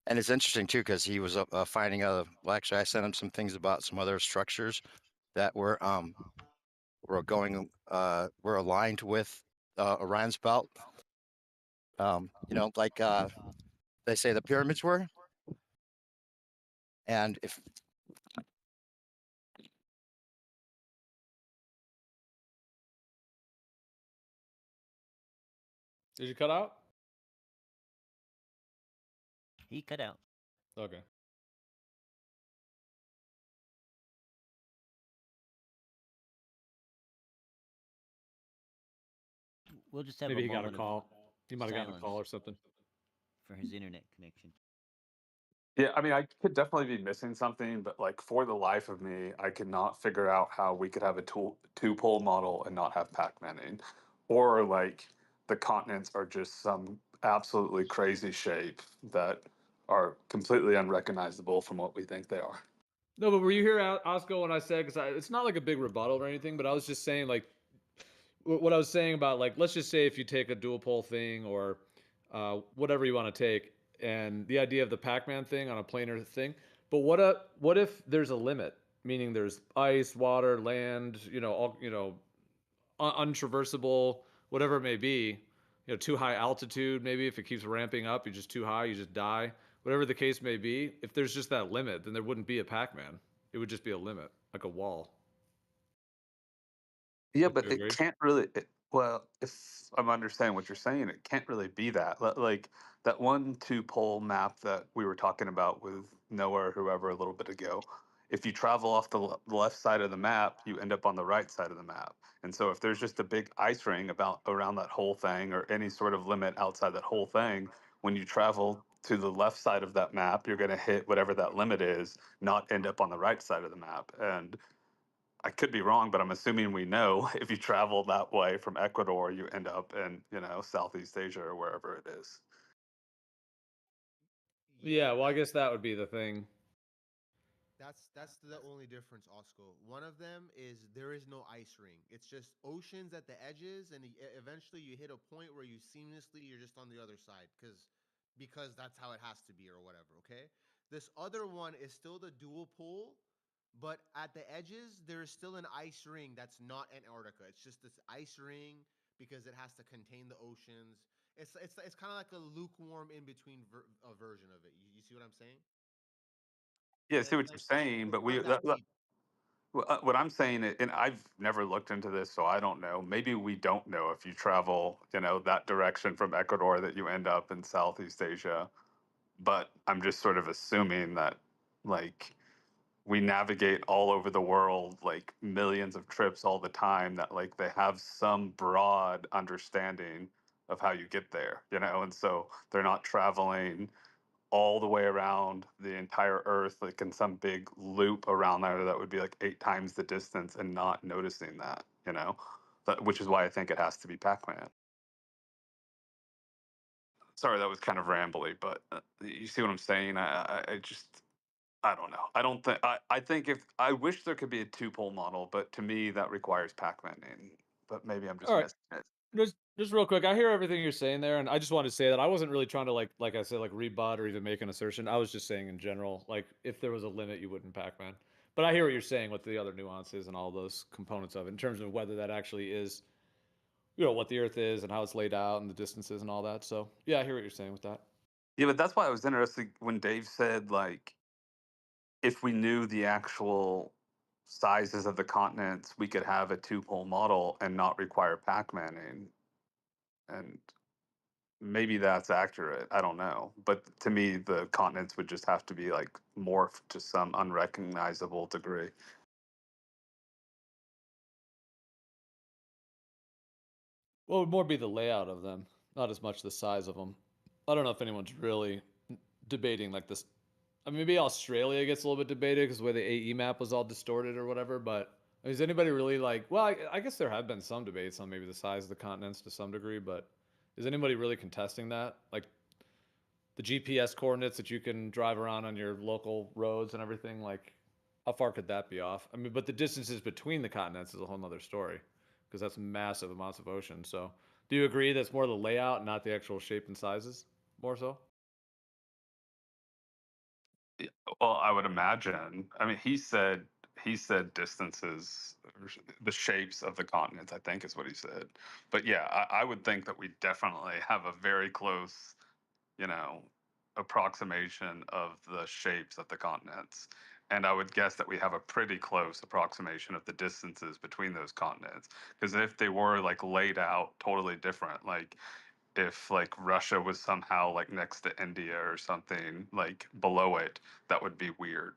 Speaker 15: And it's interesting too because he was finding out. Well, actually, I sent him some things about some other structures that were were aligned with Orion's belt. Like they say the pyramids were. And if
Speaker 11: Did you cut out?
Speaker 9: He cut out.
Speaker 11: Okay.
Speaker 9: We'll just have
Speaker 11: Maybe
Speaker 9: a
Speaker 11: he got a
Speaker 9: moment
Speaker 11: call. He might have gotten a
Speaker 9: silence
Speaker 11: call or something.
Speaker 9: for his internet connection.
Speaker 13: Yeah, I mean, I could definitely be missing something, but like for the life of me, I could not figure out how we could have a two-pole model and not have Pac-Man in, or like the continents are just some absolutely crazy shape that are completely unrecognizable from what we think they are.
Speaker 11: No, but were you here, Osco, when I said, because it's not like a big rebuttal or anything, but I was just saying, like, what I was saying about, like, let's just say if you take a dual pole thing or whatever you want to take, and the idea of the Pac-Man thing on a planar thing, but what if there's a limit, meaning there's ice, water, land, all, untraversable, whatever it may be, too high altitude, maybe if it keeps ramping up, you're just too high, you just die. Whatever the case may be, if there's just that limit, then there wouldn't be a Pac-Man. It would just be a limit, like a wall.
Speaker 13: Yeah,
Speaker 11: Would
Speaker 13: but
Speaker 11: you
Speaker 13: it
Speaker 11: agree?
Speaker 13: can't really. Well, if I'm understanding what you're saying, it can't really be that. Like that one two-pole map that we were talking about with Noah or whoever a little bit ago. If you travel off the left side of the map, you end up on the right side of the map. And so, if there's just a big ice ring about around that whole thing, or any sort of limit outside that whole thing, when you travel to the left side of that map, you're going to hit whatever that limit is, not end up on the right side of the map. And I could be wrong, but I'm assuming we know if you travel that way from Ecuador, you end up in, Southeast Asia or wherever it is.
Speaker 11: Yeah, well, I guess that would be the thing.
Speaker 17: That's the only difference, Osco. One of them is there is no ice ring. It's just oceans at the edges, and eventually you hit a point where you're just on the other side because that's how it has to be or whatever. Okay. This other one is still the dual pole, but at the edges there is still an ice ring that's not Antarctica. It's just this ice ring because it has to contain the oceans. It's kind of like a lukewarm in between version of it. You see what I'm saying?
Speaker 13: Yeah, I see what you're saying, but
Speaker 17: It's not that deep.
Speaker 13: what I'm saying, and I've never looked into this, so I don't know. Maybe we don't know if you travel, that direction from Ecuador that you end up in Southeast Asia. But I'm just sort of assuming that, like, we navigate all over the world, like millions of trips all the time, that like they have some broad understanding of how you get there, and so they're not traveling all the way around the entire earth like in some big loop around there that would be like 8 times the distance and not noticing that, which is why I think it has to be Pac-Man. Sorry, that was kind of rambly, but you see what I'm saying. I just, I don't know. I don't think. I think if I wish there could be a two-pole model, but to me that requires Pac-Man. But maybe I'm
Speaker 11: All
Speaker 13: just
Speaker 11: right.
Speaker 13: missing it.
Speaker 11: Just real quick, I hear everything you're saying there, and I just wanted to say that I wasn't really trying to like I said, like rebut or even make an assertion. I was just saying in general, like if there was a limit, you wouldn't Pac-Man. But I hear what you're saying with the other nuances and all those components of it in terms of whether that actually is, what the Earth is and how it's laid out and the distances and all that. So yeah, I hear what you're saying with that.
Speaker 13: Yeah, but that's why I was interested when Dave said like if we knew the actual sizes of the continents, we could have a two-pole model and not require Pac-Manning. And maybe that's accurate. I don't know. But to me, the continents would just have to be like morphed to some unrecognizable degree.
Speaker 11: Well, it would more be the layout of them. Not as much the size of them. I don't know if anyone's really debating like this. I mean, maybe Australia gets a little bit debated because the way the AE map was all distorted or whatever. But I mean, is anybody really like? Well, I guess there have been some debates on maybe the size of the continents to some degree. But is anybody really contesting that? Like the GPS coordinates that you can drive around on your local roads and everything. Like, how far could that be off? I mean, but the distances between the continents is a whole nother story because that's massive amounts of ocean. So, do you agree that's more the layout, not the actual shape and sizes, more so?
Speaker 13: Well, I would imagine. I mean, he said distances, the shapes of the continents. I think is what he said. But yeah, I would think that we definitely have a very close, you know, approximation of the shapes of the continents. And I would guess that we have a pretty close approximation of the distances between those continents. Because if they were like laid out totally different, like if like Russia was somehow like next to India or something like below it, that would be weird.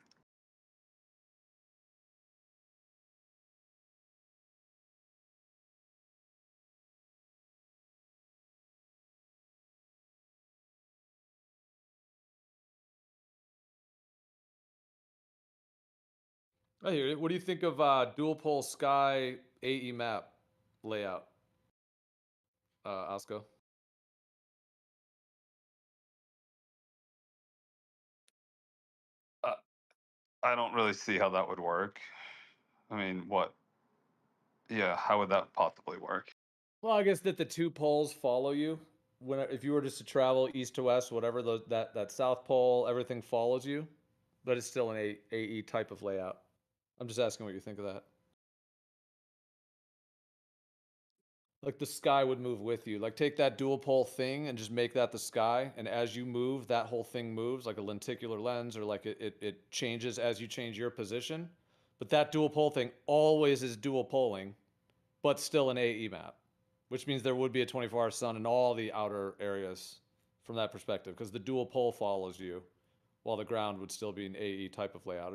Speaker 11: I hear you. What do you think of dual pole sky AE map layout, Osco?
Speaker 13: Uh, I don't really see how that would work. I mean, what? Yeah, how would that possibly work?
Speaker 11: Well, I guess that the two poles follow you. When if you were just to travel east to west, whatever that south pole, everything follows you, but it's still an AE type of layout. I'm just asking what you think of that. Like the sky would move with you. Like take that dual pole thing and just make that the sky, and as you move, that whole thing moves like a lenticular lens, or like it changes as you change your position. But that dual pole thing always is dual poling, but still an AE map, which means there would be a 24-hour sun in all the outer areas from that perspective, because the dual pole follows you, while the ground would still be an AE type of layout.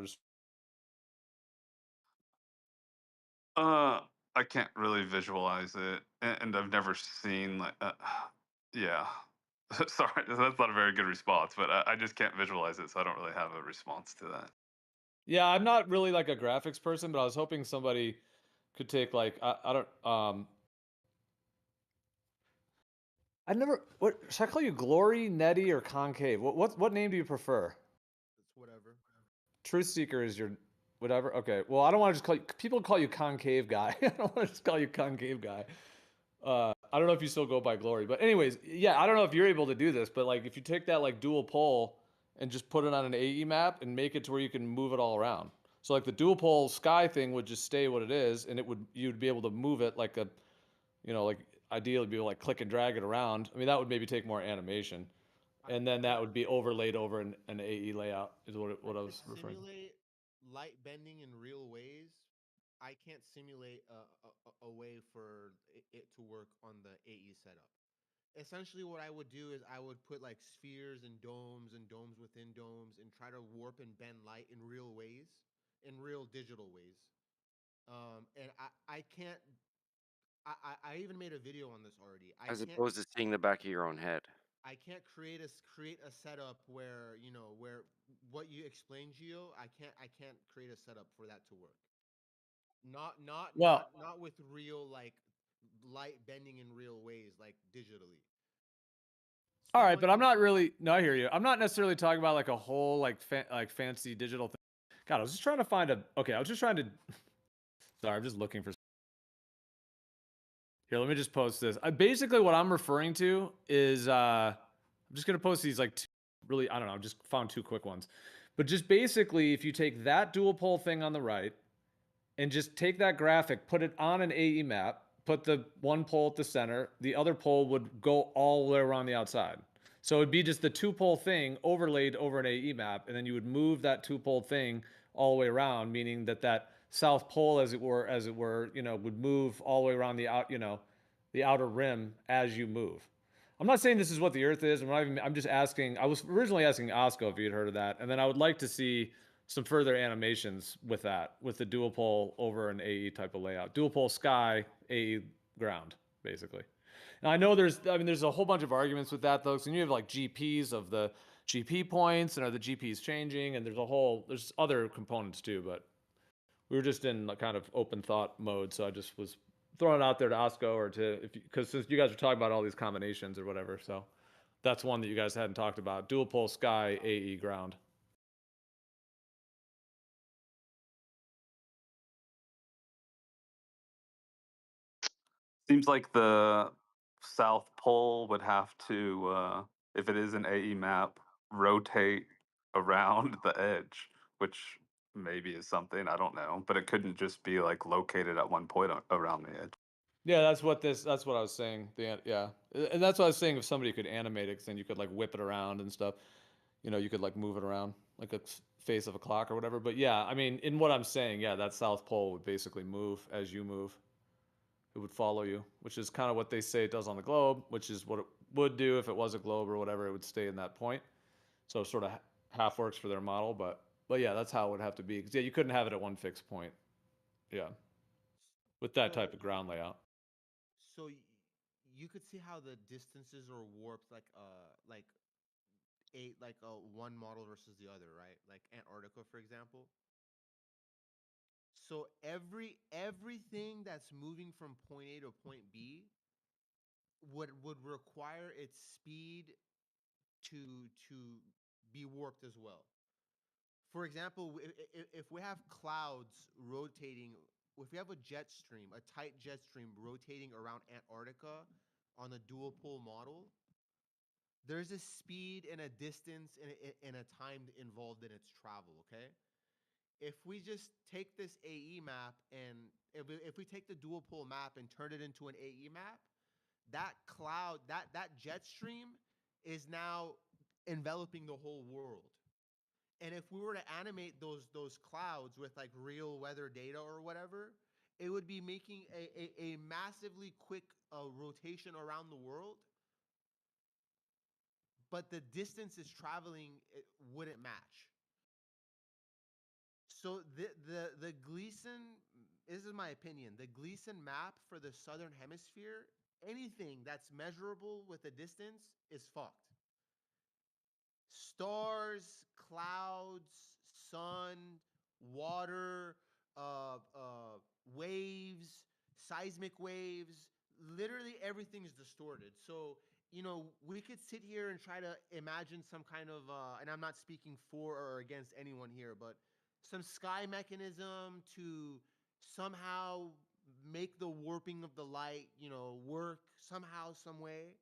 Speaker 13: Uh, I can't really visualize it, and I've never seen like, yeah. Sorry, that's not a very good response, but I just can't visualize it, so I don't really have a response to that.
Speaker 11: Yeah, I'm not really like a graphics person, but I was hoping somebody could take like I don't I never what should I call you Glory, Netty, or Concave? What name do you prefer?
Speaker 17: It's whatever.
Speaker 11: Truth Seeker is your whatever. Okay. Well, I don't want to just call you people call you Concave guy. I don't want to just call you Concave guy. I don't know if you still go by Glory, but anyways, yeah, I don't know if you're able to do this, but like if you take that like dual pole and just put it on an AE map and make it to where you can move it all around. So like the dual pole sky thing would just stay what it is, and you'd be able to move it like a, like ideally be able to like click and drag it around. I mean that would maybe take more animation, and then that would be overlaid over an AE layout is what I was referring to.
Speaker 17: Simulate light bending in real ways. I can't simulate a way for it to work on the AE setup. Essentially, what I would do is I would put like spheres and domes within domes and try to warp and bend light in real ways, in real digital ways. And I can't. I even made a video on this already.
Speaker 15: As opposed to seeing the back of your own head.
Speaker 17: I can't create a setup where where what you explained, Gio. I can't create a setup for that to work.
Speaker 11: Well,
Speaker 17: Not with real like light bending in real ways like digitally.
Speaker 11: all right, but I'm not really. No, I hear you. I'm not necessarily talking about like a whole like fancy digital thing. God, I was just trying to find a. Okay, I was just trying to. Sorry, I'm just looking for. Here, let me just post this. Basically, what I'm referring to is I'm just gonna post these like really. I don't know. I just found two quick ones, but just basically, if you take that dual pole thing on the right and just take that graphic, put it on an AE map, put the one pole at the center, the other pole would go all the way around the outside. So it'd be just the two pole thing overlaid over an AE map, and then you would move that two pole thing all the way around, meaning that south pole, as it were, would move all the way around the outer rim as you move. I'm not saying this is what the Earth is. I'm just asking. I was originally asking Osco if he had heard of that, and then I would like to see some further animations with that, with the dual pole over an AE type of layout. Dual pole sky, AE ground, basically. And I know there's a whole bunch of arguments with that though, because you have like GPs of the GP points, and are the GPs changing, and there's other components too, but we were just in kind of open thought mode, so I just was throwing it out there to Osco or because since you guys are talking about all these combinations or whatever, so that's one that you guys hadn't talked about. Dual pole sky AE ground.
Speaker 13: Seems like the South Pole would have to, if it is an AE map, rotate around the edge, which maybe is something, I don't know. But it couldn't just be like located at one point around the edge.
Speaker 11: Yeah, that's what I was saying. Yeah, and that's what I was saying. If somebody could animate it, 'cause then you could like whip it around and stuff. You could like move it around like a face of a clock or whatever. But yeah, I mean, in what I'm saying, yeah, that South Pole would basically move as you move. It would follow you, which is kind of what they say it does on the globe, which is what it would do if it was a globe or whatever. It would stay in that point. So it sort of half works for their model, but yeah, that's how it would have to be. Because yeah, you couldn't have it at one fixed point. Yeah, with that type of ground layout.
Speaker 17: So you could see how the distances are warped, like one model versus the other, right? Like Antarctica, for example. So everything that's moving from point A to point B would require its speed to be warped as well. For example, if we have clouds rotating, if we have a jet stream, a tight jet stream rotating around Antarctica on a dual pole model, there's a speed and a distance and a time involved in its travel, okay? If we just take this AE map and if we take the dual pole map and turn it into an AE map, that cloud, that jet stream is now enveloping the whole world. And if we were to animate those clouds with like real weather data or whatever, it would be making a massively quick rotation around the world, but the distance is traveling it wouldn't match. So the Gleason, this is my opinion, the Gleason map for the southern hemisphere, anything that's measurable with a distance is fucked. Stars, clouds, sun, water, waves, seismic waves, literally everything is distorted. So, we could sit here and try to imagine some kind of, and I'm not speaking for or against anyone here, but some sky mechanism to somehow make the warping of the light, work somehow, some way.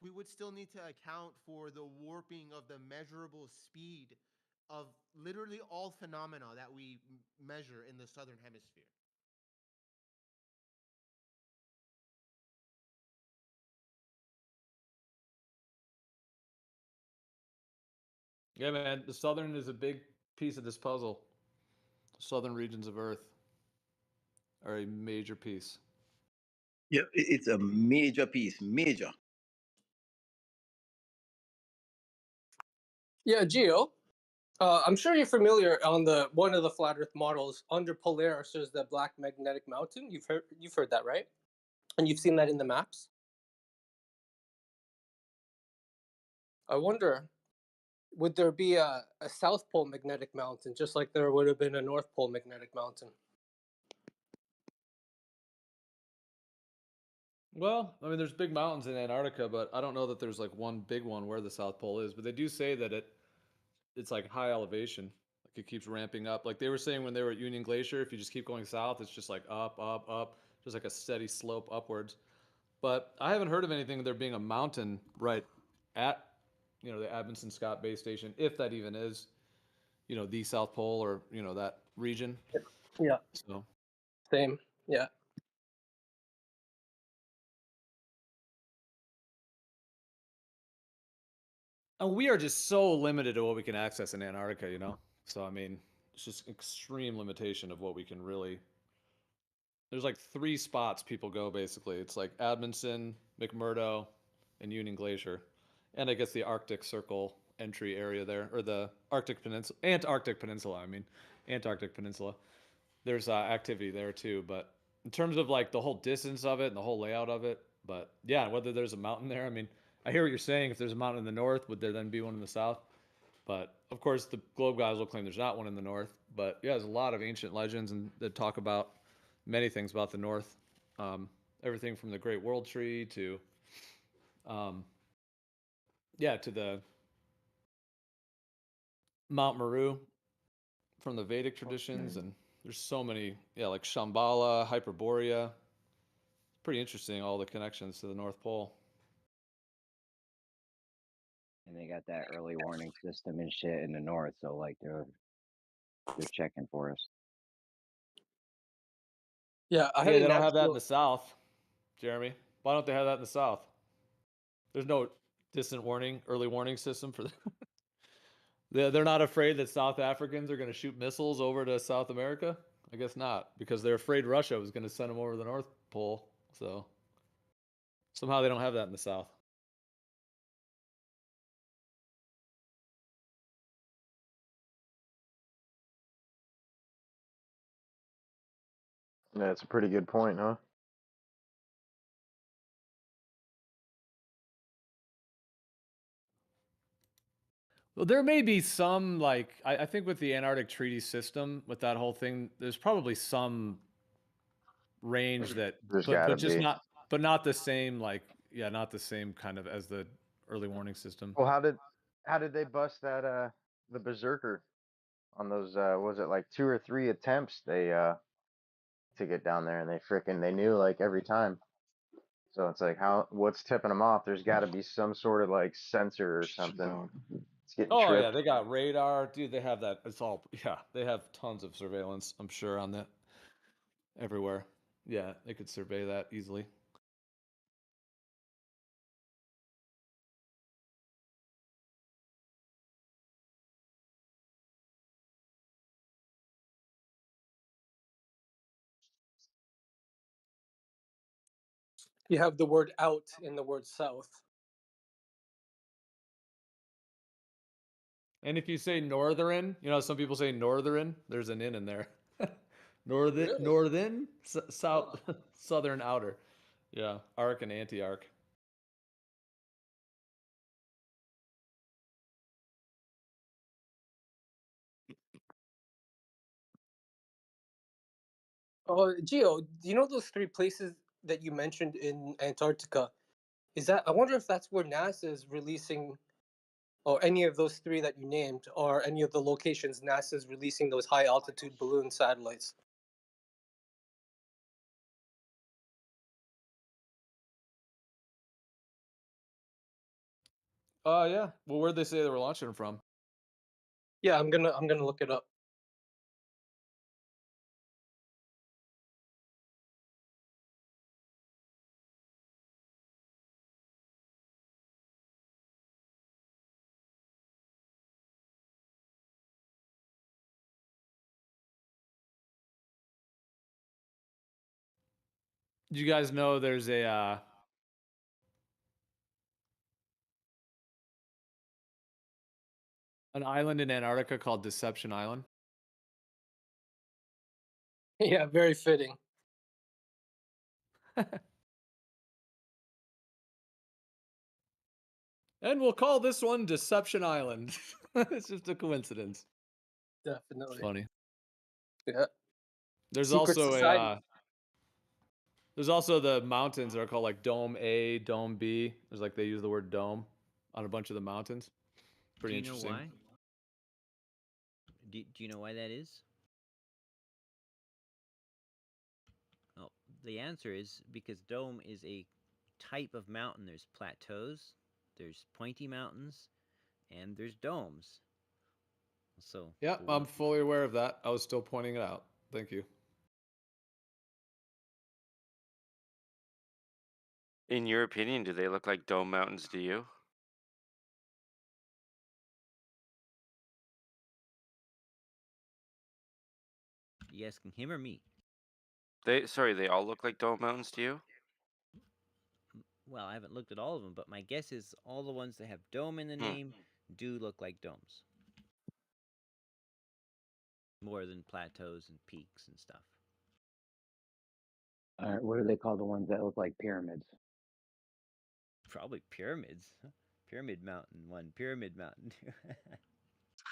Speaker 17: We would still need to account for the warping of the measurable speed of literally all phenomena that we measure in the southern hemisphere.
Speaker 11: Yeah, man, the southern is a big piece of this puzzle. Southern regions of Earth are a major piece.
Speaker 5: Yeah, it's a major piece, major.
Speaker 18: Yeah, Geo. I'm sure you're familiar on the one of the flat Earth models under Polaris. There's the Black Magnetic Mountain. You've heard that, right? And you've seen that in the maps. I wonder, would there be a South Pole Magnetic Mountain, just like there would have been a North Pole Magnetic Mountain?
Speaker 11: Well, I mean, there's big mountains in Antarctica, but I don't know that there's like one big one where the South Pole is. But they do say that it's like high elevation, like it keeps ramping up. Like they were saying when they were at Union Glacier, if you just keep going south, it's just like up, up, up, just like a steady slope upwards. But I haven't heard of anything there being a mountain right at, the Amundsen Scott Base Station, if that even is, the South Pole or, that region.
Speaker 18: Yeah.
Speaker 11: So.
Speaker 18: Same. Yeah.
Speaker 11: And we are just so limited to what we can access in Antarctica, So, I mean, it's just extreme limitation of what we can really. There's like 3 spots people go basically. It's like Amundsen, McMurdo, and Union Glacier. And I guess the Arctic Circle entry area there, or the Antarctic Peninsula. There's activity there too, but in terms of like the whole distance of it and the whole layout of it. But yeah, whether there's a mountain there, I mean, I hear what you're saying. If there's a mountain in the north, would there then be one in the south? But of course, the globe guys will claim there's not one in the north. But yeah, there's a lot of ancient legends and that talk about many things about the north. Everything from the Great World Tree to, yeah, to the Mount Meru from the Vedic traditions, and there's so many, yeah, like Shambhala, Hyperborea. It's pretty interesting, all the connections to the North Pole.
Speaker 19: And they got that early warning system and shit in the north, so like they're checking for us.
Speaker 18: Yeah, I
Speaker 11: Yeah,
Speaker 18: had
Speaker 11: they
Speaker 18: an
Speaker 11: don't have that in
Speaker 18: actual.
Speaker 11: the South, Jeremy. Why don't they have that in the South? There's no distant warning, early warning system for them. They're not afraid that South Africans are going to shoot missiles over to South America? I guess not, because they're afraid Russia was going to send them over the North Pole. So somehow they don't have that in the South.
Speaker 7: Yeah, it's a pretty good point, huh?
Speaker 11: Well, there may be some, like, I think with the Antarctic Treaty System, with that whole thing, there's probably some range that,
Speaker 7: There's
Speaker 11: but
Speaker 7: gotta
Speaker 11: just
Speaker 7: be.
Speaker 11: not, but not the same, like, yeah, not the same kind of as the early warning system.
Speaker 7: Well, how did they bust that the berserker on those was it like 2 or 3 attempts to get down there, and they knew like every time. So it's like what's tipping them off? There's got to be some sort of like sensor or something. It's getting
Speaker 11: Oh yeah,
Speaker 7: tripped.
Speaker 11: they got radar, dude. They have that. It's all, yeah. They have tons of surveillance, I'm sure, on that everywhere. Yeah, they could survey that easily.
Speaker 18: You have the word out in the word south.
Speaker 11: And if you say northern, you know, some people say northern. There's an in there.
Speaker 18: Really?
Speaker 11: Northern, south, southern outer. Yeah, arc and anti-arc.
Speaker 18: Oh, Gio, do you know those 3 places that you mentioned in Antarctica? Is that, I wonder if that's where NASA is releasing, or any of those 3 that you named, or any of the locations NASA is releasing those high altitude balloon satellites.
Speaker 11: Yeah. Well, where'd they say they were launching them from?
Speaker 18: Yeah, I'm gonna look it up.
Speaker 11: Do you guys know there's a an island in Antarctica called Deception Island?
Speaker 18: Yeah, very fitting.
Speaker 11: And we'll call this one Deception Island. It's just a coincidence. It's
Speaker 18: Definitely.
Speaker 11: funny.
Speaker 18: Yeah.
Speaker 11: There's
Speaker 18: Secret
Speaker 11: also
Speaker 18: society.
Speaker 11: there's also the mountains that are called like Dome A, Dome B. There's like they use the word dome on a bunch of the mountains. Pretty
Speaker 9: Do you know
Speaker 11: interesting.
Speaker 9: why? Do you know why that is? Well, the answer is because dome is a type of mountain. There's plateaus, there's pointy mountains, and there's domes. So
Speaker 11: Yeah, I'm fully aware of that. I was still pointing it out. Thank you.
Speaker 22: In your opinion, do they look like dome mountains to you?
Speaker 9: you asking him or me?
Speaker 22: They all look like dome mountains to you?
Speaker 9: Well, I haven't looked at all of them, but my guess is all the ones that have dome in the name do look like domes. More than plateaus and peaks and stuff.
Speaker 19: All right, what do they call the ones that look like pyramids?
Speaker 9: Probably pyramids. Pyramid Mountain 1, Pyramid Mountain 2.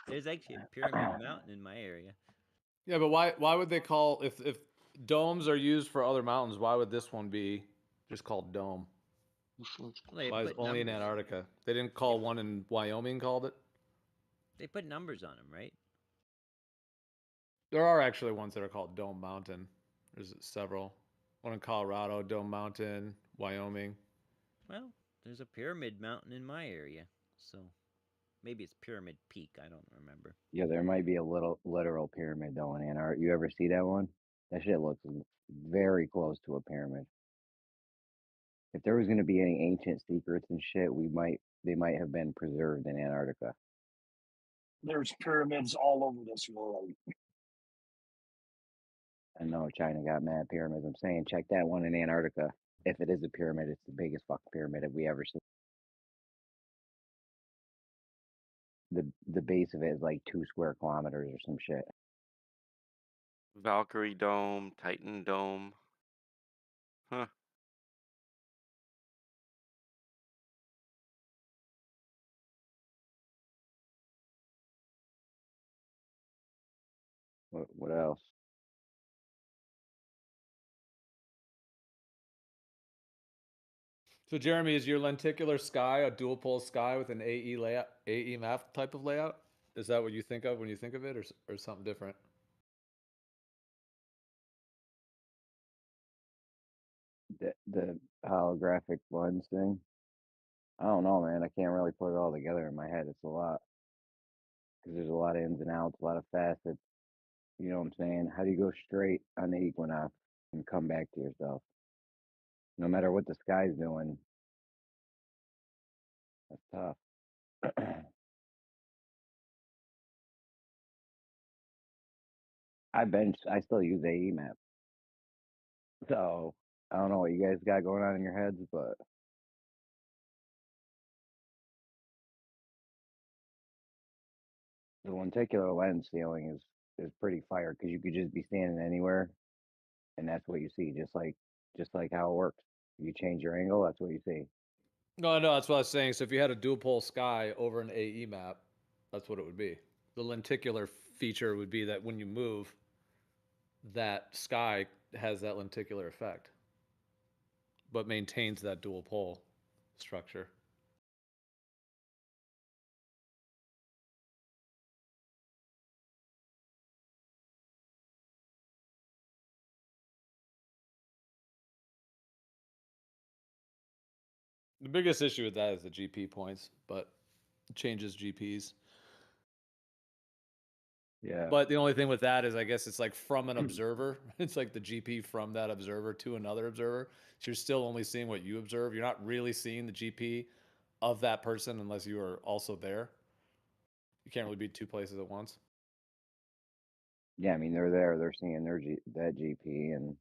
Speaker 9: There's actually a Pyramid Mountain in my area.
Speaker 11: Yeah, but why would they call if domes are used for other mountains? Why would this one be just called dome?
Speaker 9: Well, they
Speaker 11: Why is
Speaker 9: put
Speaker 11: only in
Speaker 9: numbers.
Speaker 11: Antarctica? They didn't call one in Wyoming called it.
Speaker 9: They put numbers on them, right?
Speaker 11: There are actually ones that are called Dome Mountain. There's several. One in Colorado, Dome Mountain, Wyoming.
Speaker 9: Well, there's a Pyramid Mountain in my area, so maybe it's Pyramid Peak. I don't remember.
Speaker 19: Yeah, there might be a little literal pyramid though in Antarctica. You ever see that one? That shit looks very close to a pyramid. If there was going to be any ancient secrets and shit, they might have been preserved in Antarctica.
Speaker 6: There's pyramids all over this world.
Speaker 19: I know China got mad pyramids. I'm saying check that one in Antarctica. If it is a pyramid, it's the biggest fucking pyramid that we ever seen. The base of it is like 2 square kilometers or some shit.
Speaker 22: Valkyrie Dome, Titan Dome. Huh.
Speaker 19: What else?
Speaker 11: So Jeremy, is your lenticular sky a dual pole sky with an AE layout, AE map type of layout? Is that what you think of when you think of it, or something different?
Speaker 19: The holographic lens thing. I don't know, man. I can't really put it all together in my head. It's a lot because there's a lot of ins and outs, a lot of facets. You know what I'm saying? How do you go straight on the equinox and come back to yourself? No matter what the sky's doing, that's tough. I still use AE map. So I don't know what you guys got going on in your heads, but the lenticular lens feeling is pretty fire because you could just be standing anywhere and that's what you see, just like how it works. You change your angle, that's what you see.
Speaker 11: No, that's what I was saying. So if you had a dual pole sky over an AE map, that's what it would be. The lenticular feature would be that when you move, that sky has that lenticular effect, but maintains that dual pole structure. The biggest issue with that is the GP points, but it changes GPs.
Speaker 19: Yeah.
Speaker 11: But the only thing with that is I guess it's like from an observer. It's like the GP from that observer to another observer. So you're still only seeing what you observe. You're not really seeing the GP of that person unless you are also there. You can't really be two places at once.
Speaker 19: Yeah, I mean they're there, they're seeing that GP, and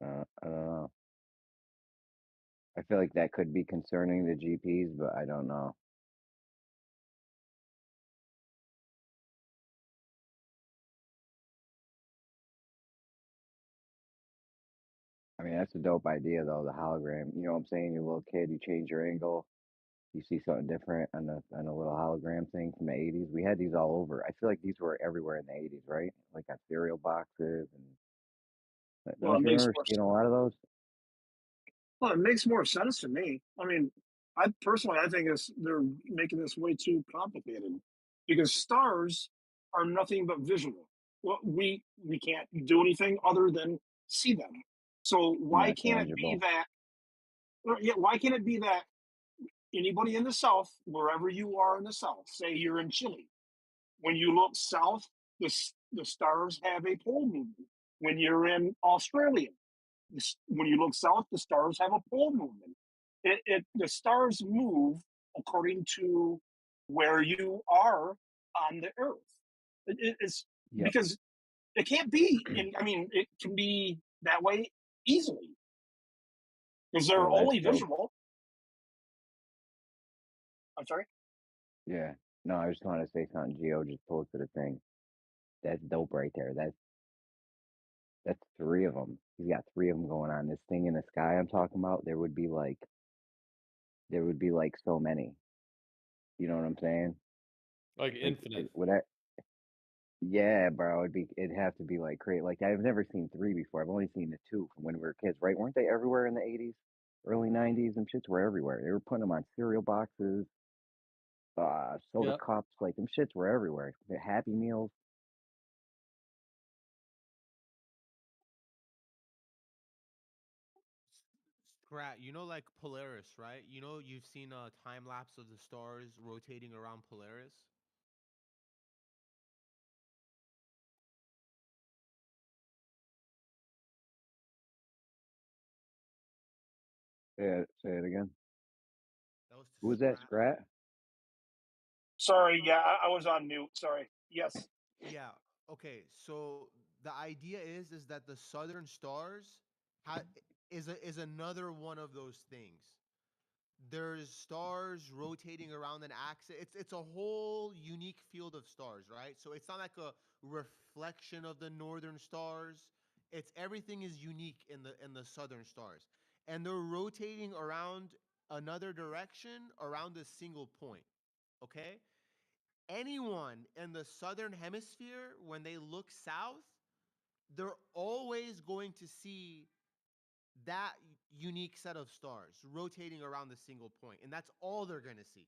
Speaker 19: I don't know. I feel like that could be concerning the GPs, but I don't know. I mean, that's a dope idea though, the hologram. You know what I'm saying? You're a little kid, you change your angle, you see something different on the little hologram thing from the 80s. We had these all over. I feel like these were everywhere in the 80s, right? Like on cereal boxes and
Speaker 6: Well,
Speaker 19: don't
Speaker 6: it
Speaker 19: you
Speaker 6: makes
Speaker 19: remember
Speaker 6: more
Speaker 19: seeing a lot of those?
Speaker 6: Well, it makes more sense to me. I mean, I think they're making this way too complicated because stars are nothing but visual. Well, we can't do anything other than see them. So why
Speaker 19: Not
Speaker 6: can't it be
Speaker 19: tangible.
Speaker 6: that? Yeah, why can't it be that anybody in the South, wherever you are in the South, say you're in Chile, when you look south, the stars have a pole movement. When you're in Australia, when you look south, the stars have a pole movement. The stars move according to where you are on the Earth. It's
Speaker 19: Yep.
Speaker 6: because it can't be. I mean, it can be that way easily because they're
Speaker 19: Yo, that's
Speaker 6: only
Speaker 19: dope.
Speaker 6: visual. I'm sorry.
Speaker 19: Yeah. No, I just wanted to say something. Geo just posted a thing. That's dope right there. That's 3 of them. He's got 3 of them going on. This thing in the sky I'm talking about, there would be like so many. You know what I'm saying?
Speaker 11: Like
Speaker 19: Like
Speaker 11: infinite.
Speaker 19: would that? Yeah, bro. It'd have to be like crazy. Like I've never seen 3 before. I've only seen the 2 from when we were kids, right? Weren't they everywhere in the 80s, early 90s? And shits were everywhere. They were putting them on cereal boxes, soda
Speaker 11: Yeah.
Speaker 19: cups. Like them shits were everywhere. The Happy Meals.
Speaker 17: Scrat, you know, like Polaris, right? You know, you've seen a time lapse of the stars rotating around Polaris.
Speaker 19: Say it again.
Speaker 17: That was to
Speaker 19: Who was that?
Speaker 17: Scrat.
Speaker 19: Scrat?
Speaker 6: Sorry, yeah, I was on mute. Sorry. Yes.
Speaker 17: Yeah. Okay. So the idea is that the southern stars is another one of those things. There's stars rotating around an axis. It's a whole unique field of stars, right? So it's not like a reflection of the northern stars. It's everything is unique in the southern stars. And they're rotating around another direction around a single point. Okay? Anyone in the southern hemisphere, when they look south, they're always going to see that unique set of stars rotating around the single point, and that's all they're going to see.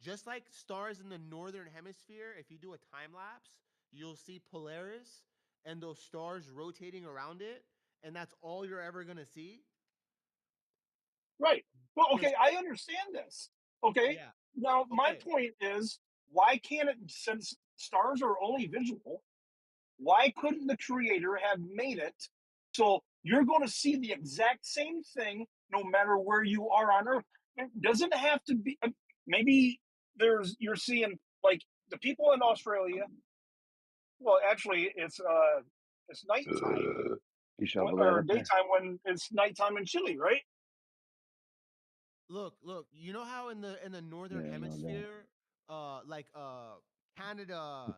Speaker 17: Just like stars in the northern hemisphere, if you do a time lapse, you'll see Polaris and those stars rotating around it, and that's all you're ever going to see.
Speaker 6: Right. Well,
Speaker 17: Just
Speaker 6: okay, I understand this. Okay.
Speaker 17: yeah.
Speaker 6: Now, my
Speaker 17: Okay.
Speaker 6: point is, why can't it, since stars are only visual, why couldn't the creator have made it so you're going to see the exact same thing no matter where you are on Earth? It doesn't have to be, maybe you're seeing like the people in Australia. Well, actually, it's nighttime
Speaker 19: You shovel that
Speaker 6: or
Speaker 19: up there?
Speaker 6: daytime when it's nighttime in Chile, right?
Speaker 17: Look. You know how in the northern
Speaker 19: Yeah, no doubt.
Speaker 17: hemisphere, like Canada,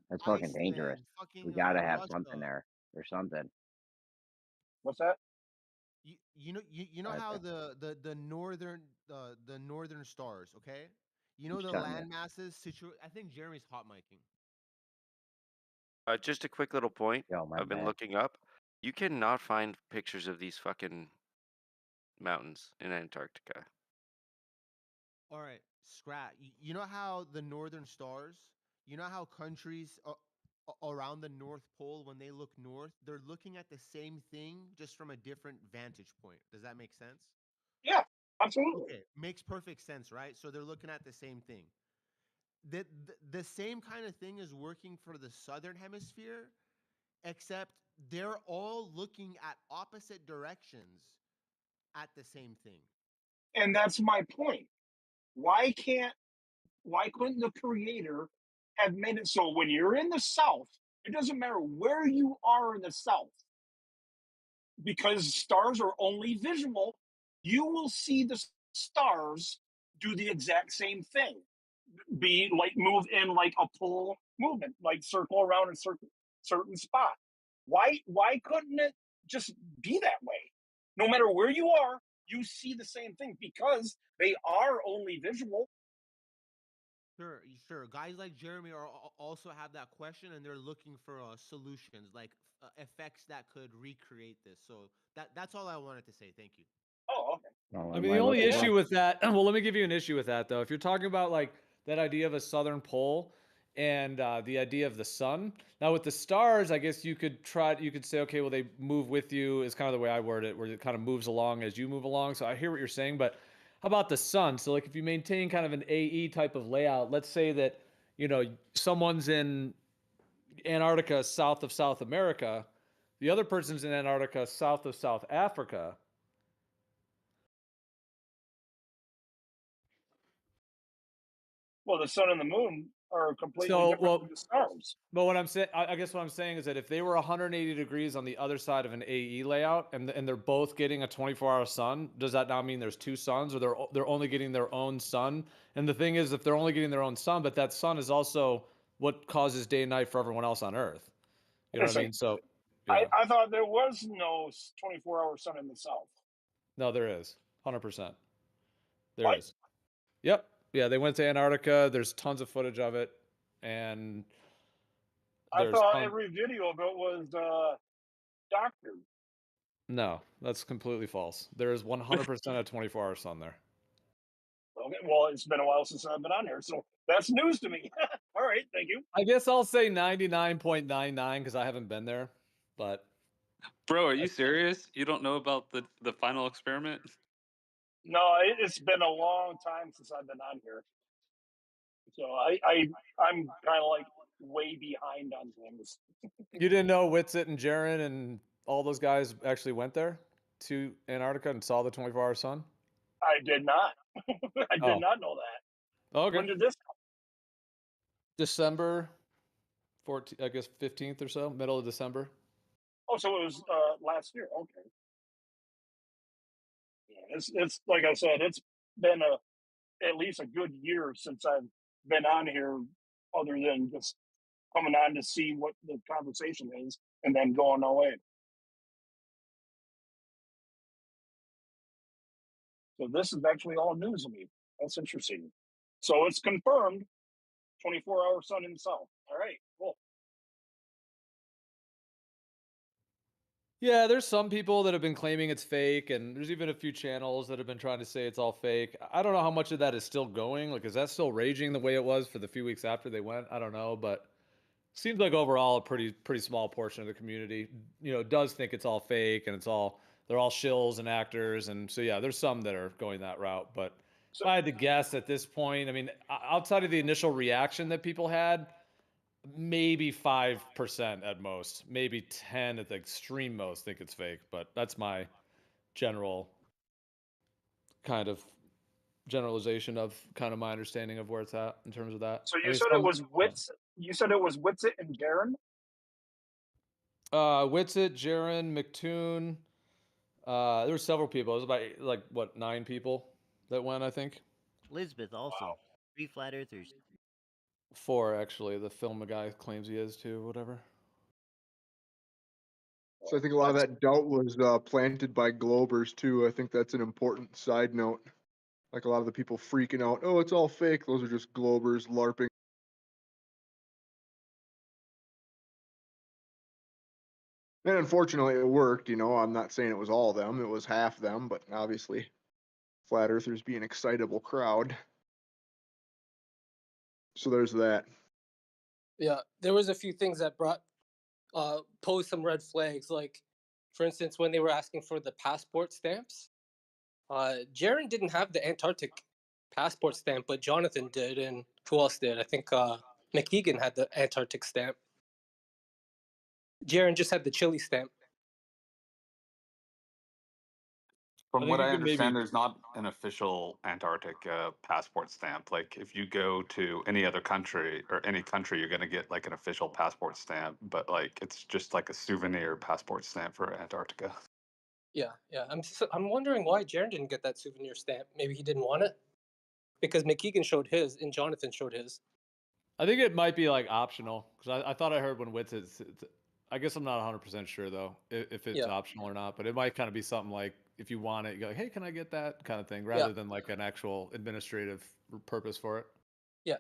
Speaker 19: That's fucking dangerous.
Speaker 17: Iceland,
Speaker 19: We
Speaker 17: fucking
Speaker 19: gotta have something
Speaker 17: Russia.
Speaker 19: there or something.
Speaker 6: What's that?
Speaker 17: You know
Speaker 19: I,
Speaker 17: how the northern stars, okay? You
Speaker 19: I'm
Speaker 17: know
Speaker 19: just
Speaker 17: the
Speaker 19: telling you.
Speaker 17: land masses situ I think Jeremy's hot micing.
Speaker 22: Just a quick little point.
Speaker 19: Yo, my
Speaker 22: I've been
Speaker 19: bad.
Speaker 22: looking up. You cannot find pictures of these fucking mountains in Antarctica.
Speaker 17: All right, Scrat. You know how the northern stars, you know how countries around the North Pole, when they look north, they're looking at the same thing just from a different vantage point. Does that make sense?
Speaker 6: Yeah, absolutely.
Speaker 17: Okay, makes perfect sense, right? So they're looking at the same thing. The same kind of thing is working for the southern hemisphere, except they're all looking at opposite directions at the same thing.
Speaker 6: And that's my point. Why can't why couldn't the creator have made it so when you're in the south, it doesn't matter where you are in the south, because stars are only visual, you will see the stars do the exact same thing. Be like move in like a pole movement, like circle around a certain spot. Why couldn't it just be that way? No matter where you are, you see the same thing because they are only visual.
Speaker 17: Sure. Guys like Jeremy are also have that question, and they're looking for solutions, like effects that could recreate this. So that's all I wanted to say. Thank you.
Speaker 6: Oh, okay.
Speaker 19: Oh,
Speaker 11: I
Speaker 19: am
Speaker 11: mean,
Speaker 19: I
Speaker 11: the only
Speaker 19: looking
Speaker 6: Yeah.
Speaker 11: issue
Speaker 19: good?
Speaker 11: with that, well, let me give you an issue with that though. If you're talking about like that idea of a southern pole and the idea of the sun, now with the stars, I guess you could say, okay, well, they move with you is kind of the way I word it, where it kind of moves along as you move along. So I hear what you're saying, but how about the sun? So like if you maintain kind of an AE type of layout, let's say that, someone's in Antarctica south of South America, the other person's in Antarctica south of South Africa.
Speaker 6: Well, the sun and the moon are completely
Speaker 11: So,
Speaker 6: different than
Speaker 11: well,
Speaker 6: the stars.
Speaker 11: but what I'm saying, I guess what I'm saying is that if they were 180 degrees on the other side of an AE layout, and they're both getting a 24-hour sun, does that now mean there's two suns, or they're only getting their own sun? And the thing is, if they're only getting their own sun, but that sun is also what causes day and night for everyone else on Earth. You know what
Speaker 6: It's
Speaker 11: I
Speaker 6: like
Speaker 11: mean? So, Yeah.
Speaker 6: I thought there was no 24-hour sun in the south.
Speaker 11: No, there is. 100%. There
Speaker 6: What?
Speaker 11: is. Yep. Yeah, they went to Antarctica. There's tons of footage of it, and
Speaker 6: I
Speaker 11: there's
Speaker 6: thought every video of it was doctored.
Speaker 11: no, that's completely false. There is 100% a 24-hour sun there.
Speaker 6: Okay, well, it's been a while since I've been on here, so that's news to me. All right, thank you.
Speaker 11: I guess I'll say 99.99 because I haven't been there, but
Speaker 13: Bro, are you serious? You don't know about the final experiment?
Speaker 6: No, it's been a long time since I've been on here, so I'm kind of like way behind on things.
Speaker 11: you didn't know Whitsitt and Jaron and all those guys actually went there to Antarctica and saw the 24-hour sun?
Speaker 6: I did not. I did
Speaker 11: Oh.
Speaker 6: not know that.
Speaker 11: Okay.
Speaker 6: When did this come?
Speaker 11: December 14th, I guess 15th or so, middle of December.
Speaker 6: Oh, so it was last year. Okay. Yeah, it's like I said, it's been at least a good year since I've been on here, other than just coming on to see what the conversation is and then going away. So this is actually all news to me. That's interesting. So it's confirmed 24-hour sun in the south. All right, cool.
Speaker 11: Yeah, there's some people that have been claiming it's fake, and there's even a few channels that have been trying to say it's all fake. I don't know how much of that is still going. Like, is that still raging the way it was for the few weeks after they went? I don't know, but seems like overall a pretty small portion of the community, does think it's all fake and they're all shills and actors, and so yeah, there's some that are going that route. But if I had to guess at this point, I mean, outside of the initial reaction that people had, maybe 5% at most, maybe 10 at the extreme most think it's fake, but that's my general kind of generalization of kind of my understanding of where it's at in terms of that.
Speaker 6: So
Speaker 11: I
Speaker 6: you
Speaker 11: mean,
Speaker 6: said it was Wits. You said it was Witsit and Darren.
Speaker 11: Whitsitt, Jaron, McToon. There were several people. It was about like what 9 people that went, I think.
Speaker 9: Elizabeth also. 3 flat earthers.
Speaker 11: 4 actually. The film guy claims he is too. Whatever.
Speaker 1: So I think a lot of that doubt was planted by Globers too. I think that's an important side note. Like a lot of the people freaking out, oh, it's all fake. Those are just Globers LARPing. And unfortunately, it worked. I'm not saying it was all of them. It was half them, but obviously, flat earthers be an excitable crowd. So there's that.
Speaker 18: Yeah, there was a few things that posed some red flags. Like, for instance, when they were asking for the passport stamps, Jaren didn't have the Antarctic passport stamp, but Jonathan did, and who else did? I think McKeegan had the Antarctic stamp. Jaren just had the Chile stamp.
Speaker 13: From
Speaker 11: think
Speaker 13: what
Speaker 11: you
Speaker 13: I
Speaker 11: could maybe-
Speaker 13: understand, there's not an official Antarctic passport stamp. Like if you go to any other country or any country, you're gonna get like an official passport stamp, but like it's just like a souvenir passport stamp for Antarctica.
Speaker 18: Yeah. I'm wondering why Jaren didn't get that souvenir stamp. Maybe he didn't want it because McKeegan showed his and Jonathan showed his.
Speaker 11: I think it might be like optional because I thought I heard when Wits is. I guess I'm not 100% sure though if it's optional or not, but it might kind of be something like if you want it, you go like, hey, can I get that kind of thing, rather than like an actual administrative purpose for it.
Speaker 18: Yeah.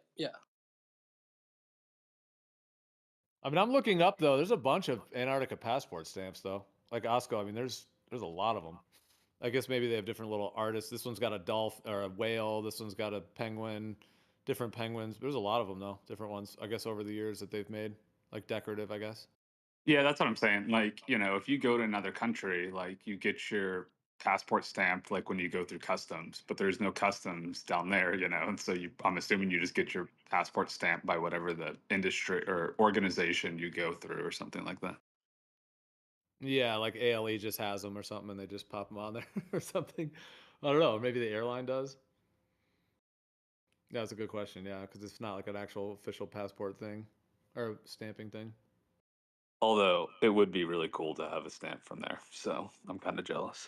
Speaker 11: I mean, I'm looking up though. There's a bunch of Antarctica passport stamps though, like Osco. I mean, there's a lot of them. I guess maybe they have different little artists. This one's got a dolphin or a whale. This one's got a penguin. Different penguins. There's a lot of them though, different ones. I guess over the years that they've made, like decorative. I guess.
Speaker 13: Yeah, that's what I'm saying. Like, if you go to another country, like you get your passport stamped like when you go through customs, but there's no customs down there, and so I'm assuming you just get your passport stamped by whatever the industry or organization you go through or something like that.
Speaker 11: Yeah, like ALE just has them or something, and they just pop them on there or something. I don't know. Maybe the airline does. That's a good question. Yeah, because it's not like an actual official passport thing or stamping thing.
Speaker 13: Although it would be really cool to have a stamp from there. So I'm kind of jealous.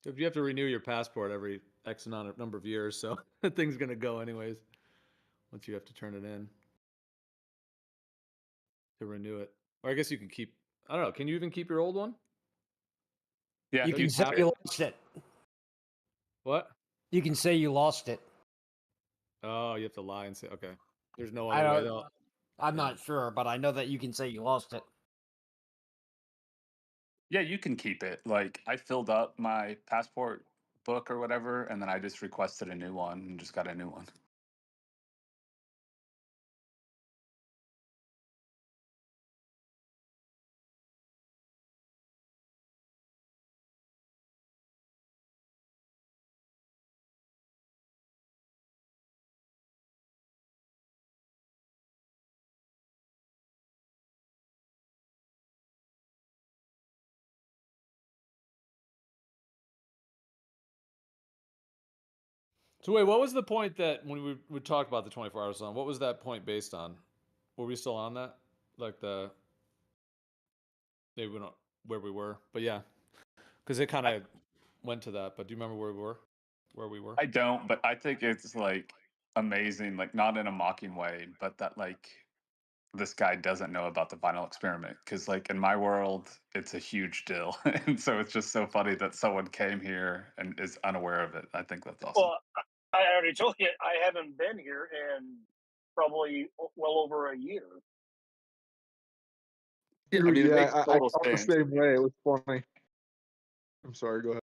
Speaker 11: If you have to renew your passport every X number of years, so the thing's gonna go anyways. Once you have to turn it in to renew it, or I guess you can keep. I don't know. Can you even keep your old one?
Speaker 13: Yeah,
Speaker 16: You
Speaker 11: Don't
Speaker 16: can
Speaker 11: you
Speaker 16: say
Speaker 11: have
Speaker 16: you
Speaker 11: it?
Speaker 16: lost it.
Speaker 11: What?
Speaker 16: You can say you lost it.
Speaker 11: Oh, you have to lie and say, okay. There's no
Speaker 16: I
Speaker 11: other way
Speaker 16: don't.
Speaker 11: though.
Speaker 16: I'm
Speaker 11: Yeah.
Speaker 16: not sure, but I know that you can say you lost it.
Speaker 13: Yeah, you can keep it. Like I filled up my passport book or whatever, and then I just requested a new one and just got a new one.
Speaker 11: So wait, what was the point that when we talked about the 24-hour zone? What was that point based on? Were we still on that? Like the maybe we don't where we were, but yeah, because it kind of went to that. But do you remember where we were? Where we were?
Speaker 13: I don't, but I think it's like amazing, like not in a mocking way, but that like this guy doesn't know about the final experiment because like in my world it's a huge deal. And so it's just so funny that someone came here and is unaware of it. I think that's awesome.
Speaker 6: Well, I already told you I haven't been here in probably well over a year.
Speaker 13: Yeah, I
Speaker 1: Dude,
Speaker 13: mean it
Speaker 1: yeah,
Speaker 13: makes
Speaker 1: I
Speaker 13: total
Speaker 1: felt the
Speaker 13: sense.
Speaker 1: same way. It was funny. I'm sorry. Go ahead.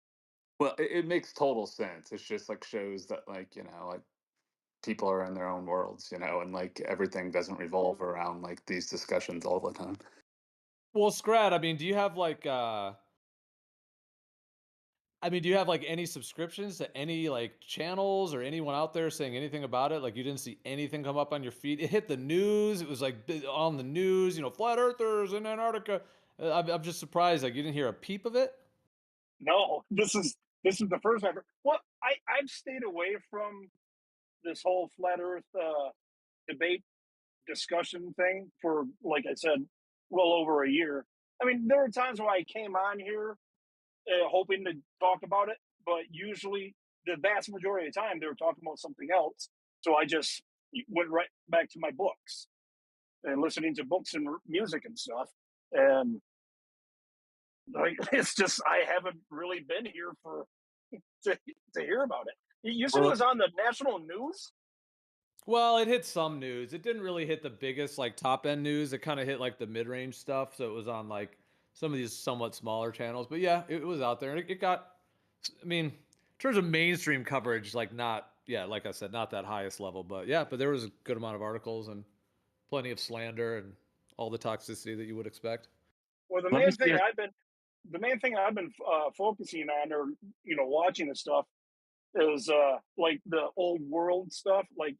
Speaker 13: Well, it makes total sense. It's just like shows that like, like people are in their own worlds, and like everything doesn't revolve around like these discussions all the time.
Speaker 11: Well, Scrat, I mean, do you have like do you have like any subscriptions to any like channels or anyone out there saying anything about it? Like you didn't see anything come up on your feed. It hit the news. It was like on the news, flat earthers in Antarctica. I'm just surprised. Like you didn't hear a peep of it.
Speaker 6: No, this is the first ever. Well, I've stayed away from this whole flat Earth debate discussion thing for, like I said, well over a year. I mean, there were times where I came on here hoping to talk about it, but usually the vast majority of the time they were talking about something else. So I just went right back to my books and listening to books and music and stuff. And like, it's just I haven't really been here for to hear about it. You said it
Speaker 1: Well,
Speaker 6: was on the national news.
Speaker 11: Well, it hit some news. It didn't really hit the biggest like top end news. It kind of hit like the mid range stuff. So it was on like some of these somewhat smaller channels. But yeah, it was out there. And it got, I mean, in terms of mainstream coverage, like not, yeah, like I said, not that highest level. But yeah, but there was a good amount of articles and plenty of slander and all the toxicity that you would expect.
Speaker 6: Well,
Speaker 13: Let me see if
Speaker 6: the main thing I've been focusing on, or watching the stuff, is like the old world stuff, like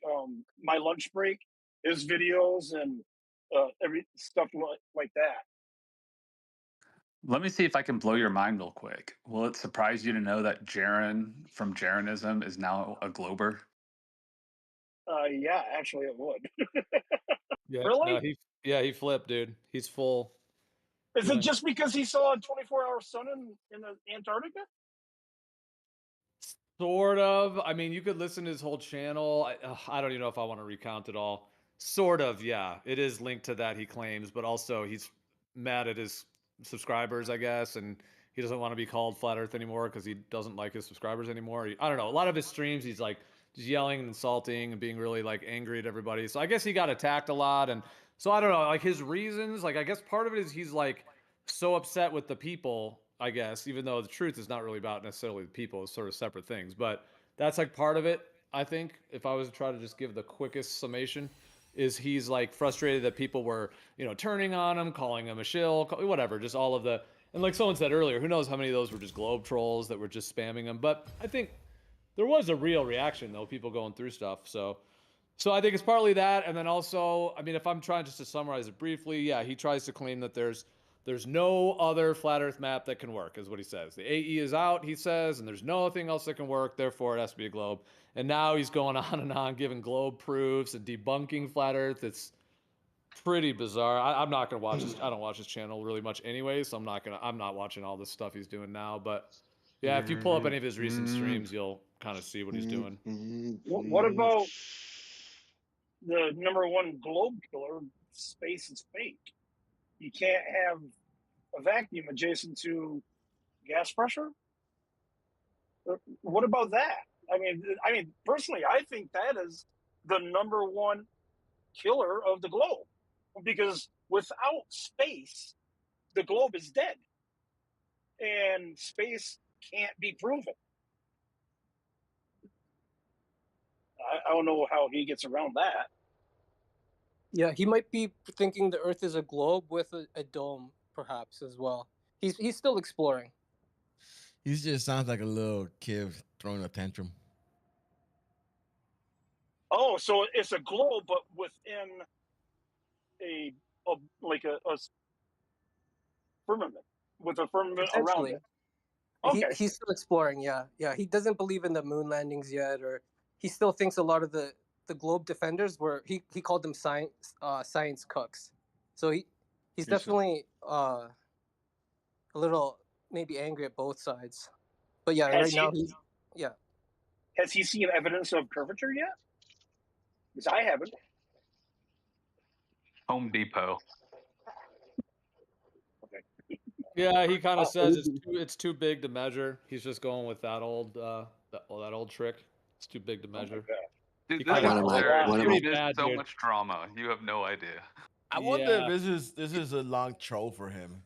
Speaker 6: my lunch break, his videos, and every stuff like that.
Speaker 13: let me see if I can blow your mind real quick. Will it surprise you to know that Jaren from Jarenism is now a Glober?
Speaker 6: Yeah, actually, it would.
Speaker 11: Yeah, no,
Speaker 6: Really?
Speaker 11: he flipped, dude. He's full.
Speaker 6: Is it
Speaker 11: Yeah.
Speaker 6: just because he saw a 24-hour sun in Antarctica?
Speaker 11: Sort of. I mean, you could listen to his whole channel. I don't even know if I want to recount it all. Sort of, yeah. It is linked to that, he claims, but also he's mad at his subscribers, I guess, and he doesn't want to be called Flat Earth anymore because he doesn't like his subscribers anymore. I don't know. A lot of his streams, he's like just yelling and insulting and being really like angry at everybody. So I guess he got attacked a lot, and so I don't know. Like his reasons, like I guess part of it is he's like so upset with the people, I guess, even though the truth is not really about necessarily the people, it's sort of separate things. But that's like part of it, I think, if I was to try to just give the quickest summation, is he's like frustrated that people were, turning on him, calling him a shill, whatever, just all of the, and like someone said earlier, who knows how many of those were just globe trolls that were just spamming him. But I think there was a real reaction though, people going through stuff. So I think it's partly that, and then also, I mean, if I'm trying just to summarize it briefly, yeah, he tries to claim that there's no other flat Earth map that can work, is what he says. The AE is out, he says, and there's nothing else that can work. Therefore, it has to be a globe. And now he's going on and on, giving globe proofs and debunking flat Earth. It's pretty bizarre. I'm not gonna watch this. I don't watch his channel really much anyway, so I'm not watching all this stuff he's doing now. But yeah, if you pull up any of his recent streams, you'll kind of see what he's doing.
Speaker 6: What about the number one globe killer? Space is fake. You can't have a vacuum adjacent to gas pressure? What about that? I mean, personally, I think that is the number one killer of the globe, because without space, the globe is dead, and space can't be proven. I don't know how he gets around that.
Speaker 18: Yeah, he might be thinking the Earth is a globe with a dome, perhaps as well. He's still exploring.
Speaker 8: He just sounds like a little kid throwing a tantrum.
Speaker 6: Oh, so it's a globe, but within a firmament, with a firmament around it. Okay.
Speaker 18: He's still exploring. Yeah, he doesn't believe in the moon landings yet, or he still thinks a lot of the globe defenders were he called them science cucks. So he's definitely a little maybe angry at both sides. But yeah, right now he's
Speaker 6: Has he seen evidence of curvature yet? Because I haven't.
Speaker 13: Home Depot.
Speaker 11: Yeah, he kind of says
Speaker 6: Oh,
Speaker 11: it's too big to measure. He's just going with that old that old trick. It's too big to measure.
Speaker 13: Dude,
Speaker 11: He
Speaker 13: this
Speaker 11: kinda-
Speaker 13: is
Speaker 11: pretty
Speaker 13: there's
Speaker 11: bad,
Speaker 13: so
Speaker 11: dude.
Speaker 13: much drama. You have no idea.
Speaker 8: I wonder if this is a long troll for him.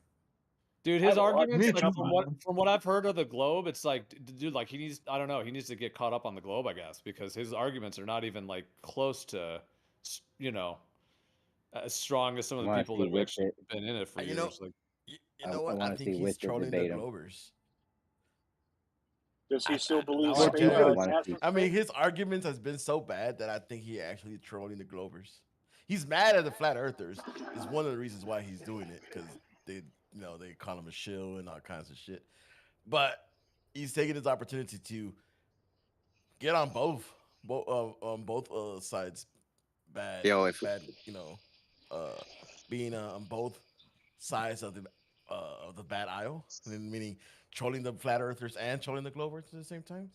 Speaker 11: Dude, his arguments,
Speaker 8: Me
Speaker 11: like,
Speaker 8: too,
Speaker 11: from what I've heard of the globe, it's like, dude, like he needs, I don't know, he needs to get caught up on the globe, I guess, because his arguments are not even like close to, you know, as strong as some of the
Speaker 19: wanna
Speaker 11: people
Speaker 19: see
Speaker 11: that have
Speaker 19: with
Speaker 11: actually
Speaker 19: it.
Speaker 11: been in it for
Speaker 8: You know,
Speaker 11: years. Like,
Speaker 8: you know
Speaker 19: I
Speaker 8: what? I
Speaker 19: wanna
Speaker 8: think
Speaker 19: see
Speaker 8: he's
Speaker 19: with it
Speaker 8: trolling the
Speaker 19: debate him.
Speaker 8: Glovers.
Speaker 6: Does he still believe
Speaker 8: I,
Speaker 6: space
Speaker 8: I,
Speaker 6: is NASA?
Speaker 8: I mean, his arguments has been so bad that I think he actually trolling the Glovers. He's mad at the flat earthers. Is one of the reasons why he's doing it, because they, they call him a shill and all kinds of shit. But he's taking his opportunity to get on both sides bad,
Speaker 15: Yo, if
Speaker 8: bad, being on both sides of the bad aisle, meaning trolling the flat earthers and trolling the Glovers at the same time.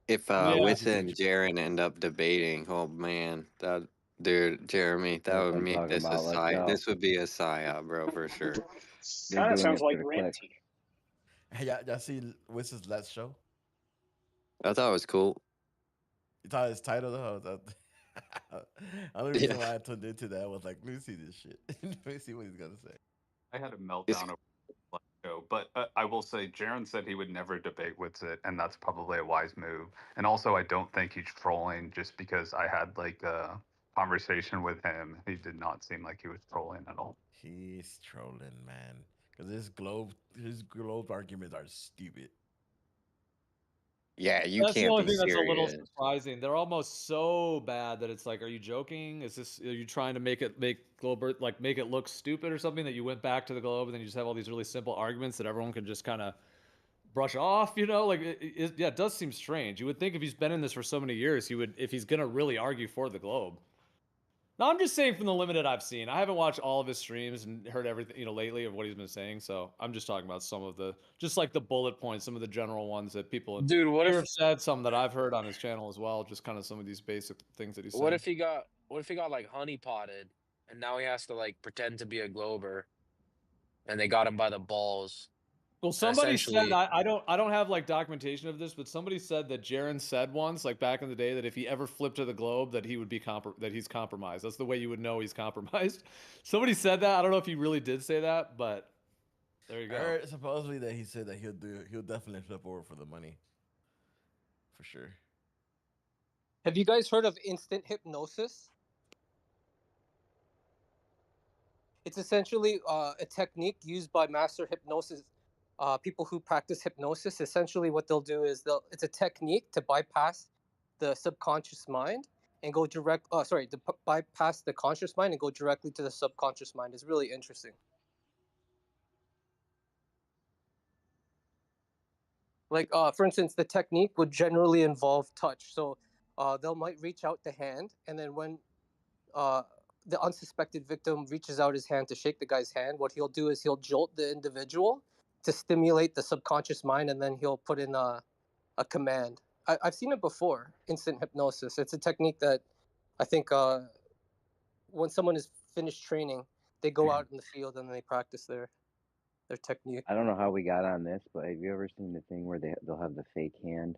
Speaker 15: if
Speaker 8: Yeah.
Speaker 15: Wissa and Jaren end up debating, oh man, that dude, Jeremy, that
Speaker 19: That's
Speaker 15: would
Speaker 19: what I'm
Speaker 15: make
Speaker 19: talking
Speaker 15: this a
Speaker 19: about. Let's
Speaker 15: psy.
Speaker 19: go.
Speaker 15: This would be a psyop, bro, for sure.
Speaker 19: They're
Speaker 6: Kind of
Speaker 19: doing
Speaker 6: sounds
Speaker 19: it for
Speaker 6: like
Speaker 19: the click.
Speaker 6: Ranty.
Speaker 8: Hey, y'all see Wissa's Let's Show?
Speaker 15: I thought it was cool.
Speaker 8: You thought his title though? Only reason why I tuned into that was like, let me see this shit. Let me see what he's gonna say.
Speaker 13: I had a meltdown over the show, but I will say, Jaron said he would never debate Witsit, and that's probably a wise move. And also, I don't think he's trolling just because I had like a conversation with him. He did not seem like he was trolling at all.
Speaker 8: He's trolling, man, because his globe arguments are stupid.
Speaker 15: Yeah, you
Speaker 11: that's the
Speaker 15: can't
Speaker 11: only
Speaker 15: be
Speaker 11: thing that's a little
Speaker 15: serious.
Speaker 11: surprising. They're almost so bad that it's like, are you joking? Are you trying to make globe like make it look stupid or something, that you went back to the globe and then you just have all these really simple arguments that everyone can just kind of brush off, like it does seem strange. You would think if he's been in this for so many years, he would, if he's gonna really argue for the globe. No, I'm just saying from the limited I've seen. I haven't watched all of his streams and heard everything, lately of what he's been saying. So I'm just talking about some of just like the bullet points, some of the general ones that people
Speaker 12: Dude, what
Speaker 11: here
Speaker 12: if
Speaker 11: have said, some that I've heard on his channel as well. Just kind of some of these basic things that he's saying.
Speaker 12: what if he got like honey potted and now he has to like pretend to be a Glober and they got him by the balls?
Speaker 11: Well,
Speaker 12: And
Speaker 11: somebody said,
Speaker 12: essentially,
Speaker 11: I don't have like documentation of this, but somebody said that Jaren said once, like back in the day, that if he ever flipped to the globe, that he would be that he's compromised. That's the way you would know he's compromised. Somebody said that. I don't know if he really did say that, but there you go.
Speaker 8: I heard supposedly that he said that he'll definitely flip over for the money, for sure.
Speaker 18: Have you guys heard of instant hypnosis? It's essentially a technique used by master hypnosis people who practice hypnosis. Essentially, what they'll do is it's a technique to bypass the subconscious mind and go bypass the conscious mind and go directly to the subconscious mind. It's really interesting. Like, for instance, the technique would generally involve touch. So they might reach out the hand, and then when the unsuspected victim reaches out his hand to shake the guy's hand, what he'll do is he'll jolt the individual to stimulate the subconscious mind, and then he'll put in a command. I've seen it before, instant hypnosis. It's a technique that I think when someone is finished training, They go out in the field and they practice their technique.
Speaker 19: I don't know how we got on this, but have you ever seen the thing where they'll have the fake hand,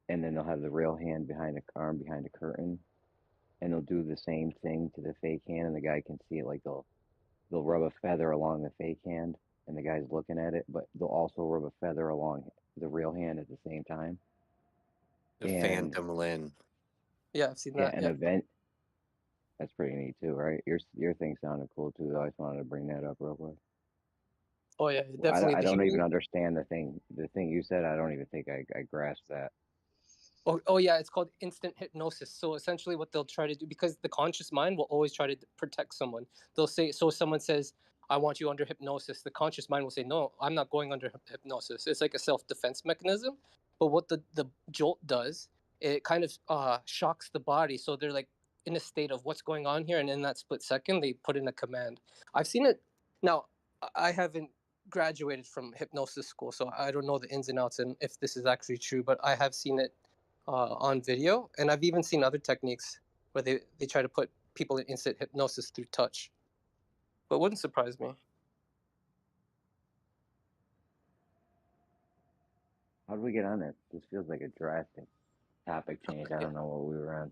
Speaker 19: and then they'll have the real hand behind a arm behind a curtain, and they'll do the same thing to the fake hand, and the guy can see it. Like they'll rub a feather along the fake hand, and the guy's looking at it, but they'll also rub a feather along the real hand at the same time.
Speaker 15: The
Speaker 19: And
Speaker 15: Phantom Limb.
Speaker 18: Yeah, I've seen
Speaker 19: yeah,
Speaker 18: that.
Speaker 19: an
Speaker 18: Yeah.
Speaker 19: event. That's pretty neat too, right? Your thing sounded cool too, though. I just wanted to bring that up real quick.
Speaker 18: Oh yeah,
Speaker 19: Well,
Speaker 18: definitely.
Speaker 19: I
Speaker 18: The
Speaker 19: don't even
Speaker 18: Huey.
Speaker 19: understand the thing. The thing you said, I don't even think I grasped that.
Speaker 18: Oh yeah, it's called instant hypnosis. So essentially, what they'll try to do, because the conscious mind will always try to protect someone. They'll say, so if someone says, "I want you under hypnosis," the conscious mind will say, "No, I'm not going under hypnosis." It's like a self-defense mechanism. But what the jolt does, it kind of shocks the body, so they're like in a state of what's going on here, and in that split second, they put in a command. I've seen it. Now, I haven't graduated from hypnosis school, so I don't know the ins and outs and if this is actually true, but I have seen it on video, and I've even seen other techniques where they try to put people in instant hypnosis through touch. But it wouldn't surprise me.
Speaker 19: How did we get on it? This feels like a drastic topic change. I don't know what we were on.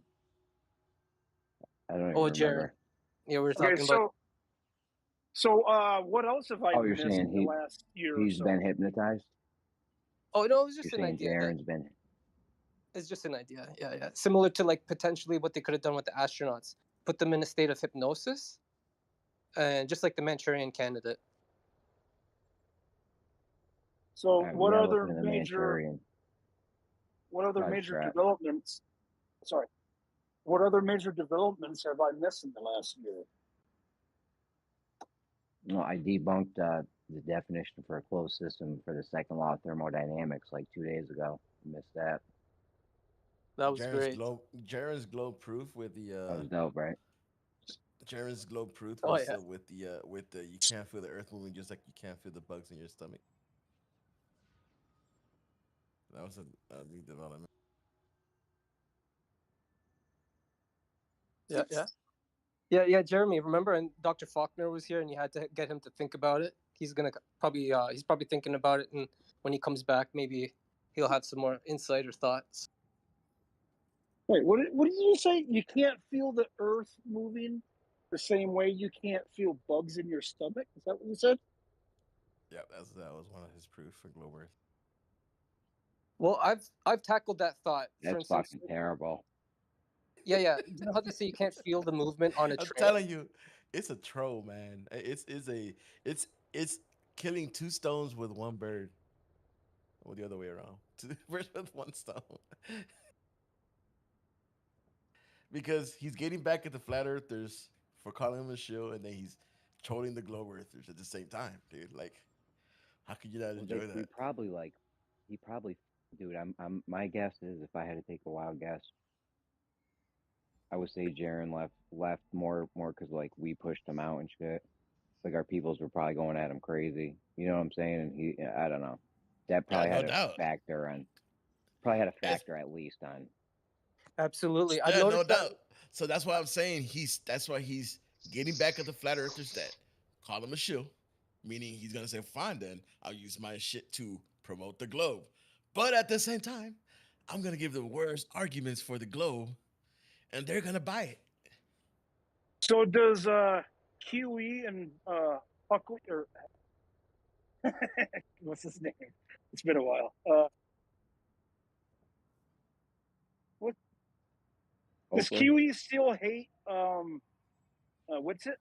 Speaker 19: I don't even
Speaker 18: Oh, Jared.
Speaker 19: remember.
Speaker 18: Yeah, we were
Speaker 6: Okay,
Speaker 18: talking about.
Speaker 6: so what else have I
Speaker 19: Oh, you're
Speaker 6: missed
Speaker 19: saying
Speaker 6: in the last year or
Speaker 19: he's
Speaker 6: so?
Speaker 19: been hypnotized?
Speaker 18: Oh no, it was
Speaker 19: You're
Speaker 18: just an
Speaker 19: saying
Speaker 18: idea.
Speaker 19: Jaren's been.
Speaker 18: It's just an idea. Yeah, yeah. Similar to like potentially what they could have done with the astronauts, put them in a state of hypnosis, and just like the Manchurian Candidate.
Speaker 6: So
Speaker 19: All right, we
Speaker 6: what
Speaker 19: gotta
Speaker 6: other
Speaker 19: look into the
Speaker 6: major
Speaker 19: Manchurian.
Speaker 6: major
Speaker 19: Strap.
Speaker 6: developments? Sorry, what other major developments have I missed in the last year?
Speaker 19: No, I debunked the definition for a closed system for the second law of thermodynamics like 2 days ago. You missed that.
Speaker 18: That was great.
Speaker 8: Jaren's globe proof with the
Speaker 19: That was dope, right?
Speaker 8: Jaren's globe proof
Speaker 18: Oh,
Speaker 8: was
Speaker 18: yeah.
Speaker 8: with the you can't feel the earth moving just like you can't feel the bugs in your stomach. That was a new development.
Speaker 18: Yeah, yeah. Yeah, Jeremy, remember, and Dr. Faulkner was here, and you had to get him to think about it. He's probably thinking about it, and when he comes back, maybe he'll have some more insight or thoughts.
Speaker 6: Wait, what did you say? You can't feel the earth moving the same way you can't feel bugs in your stomach? Is that what you said?
Speaker 8: Yeah, that was one of his proofs for globe earth.
Speaker 18: Well, I've tackled that thought. For
Speaker 19: That's
Speaker 18: instance,
Speaker 19: fucking terrible.
Speaker 18: yeah. You know how they say you can't feel the movement on a
Speaker 8: I'm
Speaker 18: train?
Speaker 8: telling you, it's a troll, man. It's killing two stones with one bird. Or the other way around. Two birds with one stone. Because he's getting back at the flat earthers for calling him a shill, and then he's trolling the globe earthers at the same time, dude. Like, how could you not enjoy that?
Speaker 19: He probably, dude. My guess is, if I had to take a wild guess, I would say Jaren left more because like we pushed him out and shit. Like our peoples were probably going at him crazy. You know what I'm saying? And I don't know. That probably
Speaker 8: no
Speaker 19: had a
Speaker 8: doubt.
Speaker 19: factor on. Probably had a factor at least on.
Speaker 18: Absolutely, I've
Speaker 8: Yeah, no
Speaker 18: noticed that.
Speaker 8: doubt. So that's why I'm saying that's why he's getting back at the flat earthers that call him a shill, meaning he's gonna say, fine, then I'll use my shit to promote the globe. But at the same time, I'm gonna give the worst arguments for the globe, and they're gonna buy it.
Speaker 6: So does Kiwi and Huckley, or what's his name? It's been a while. What does
Speaker 19: Oakland?
Speaker 6: Kiwi still hate what's it?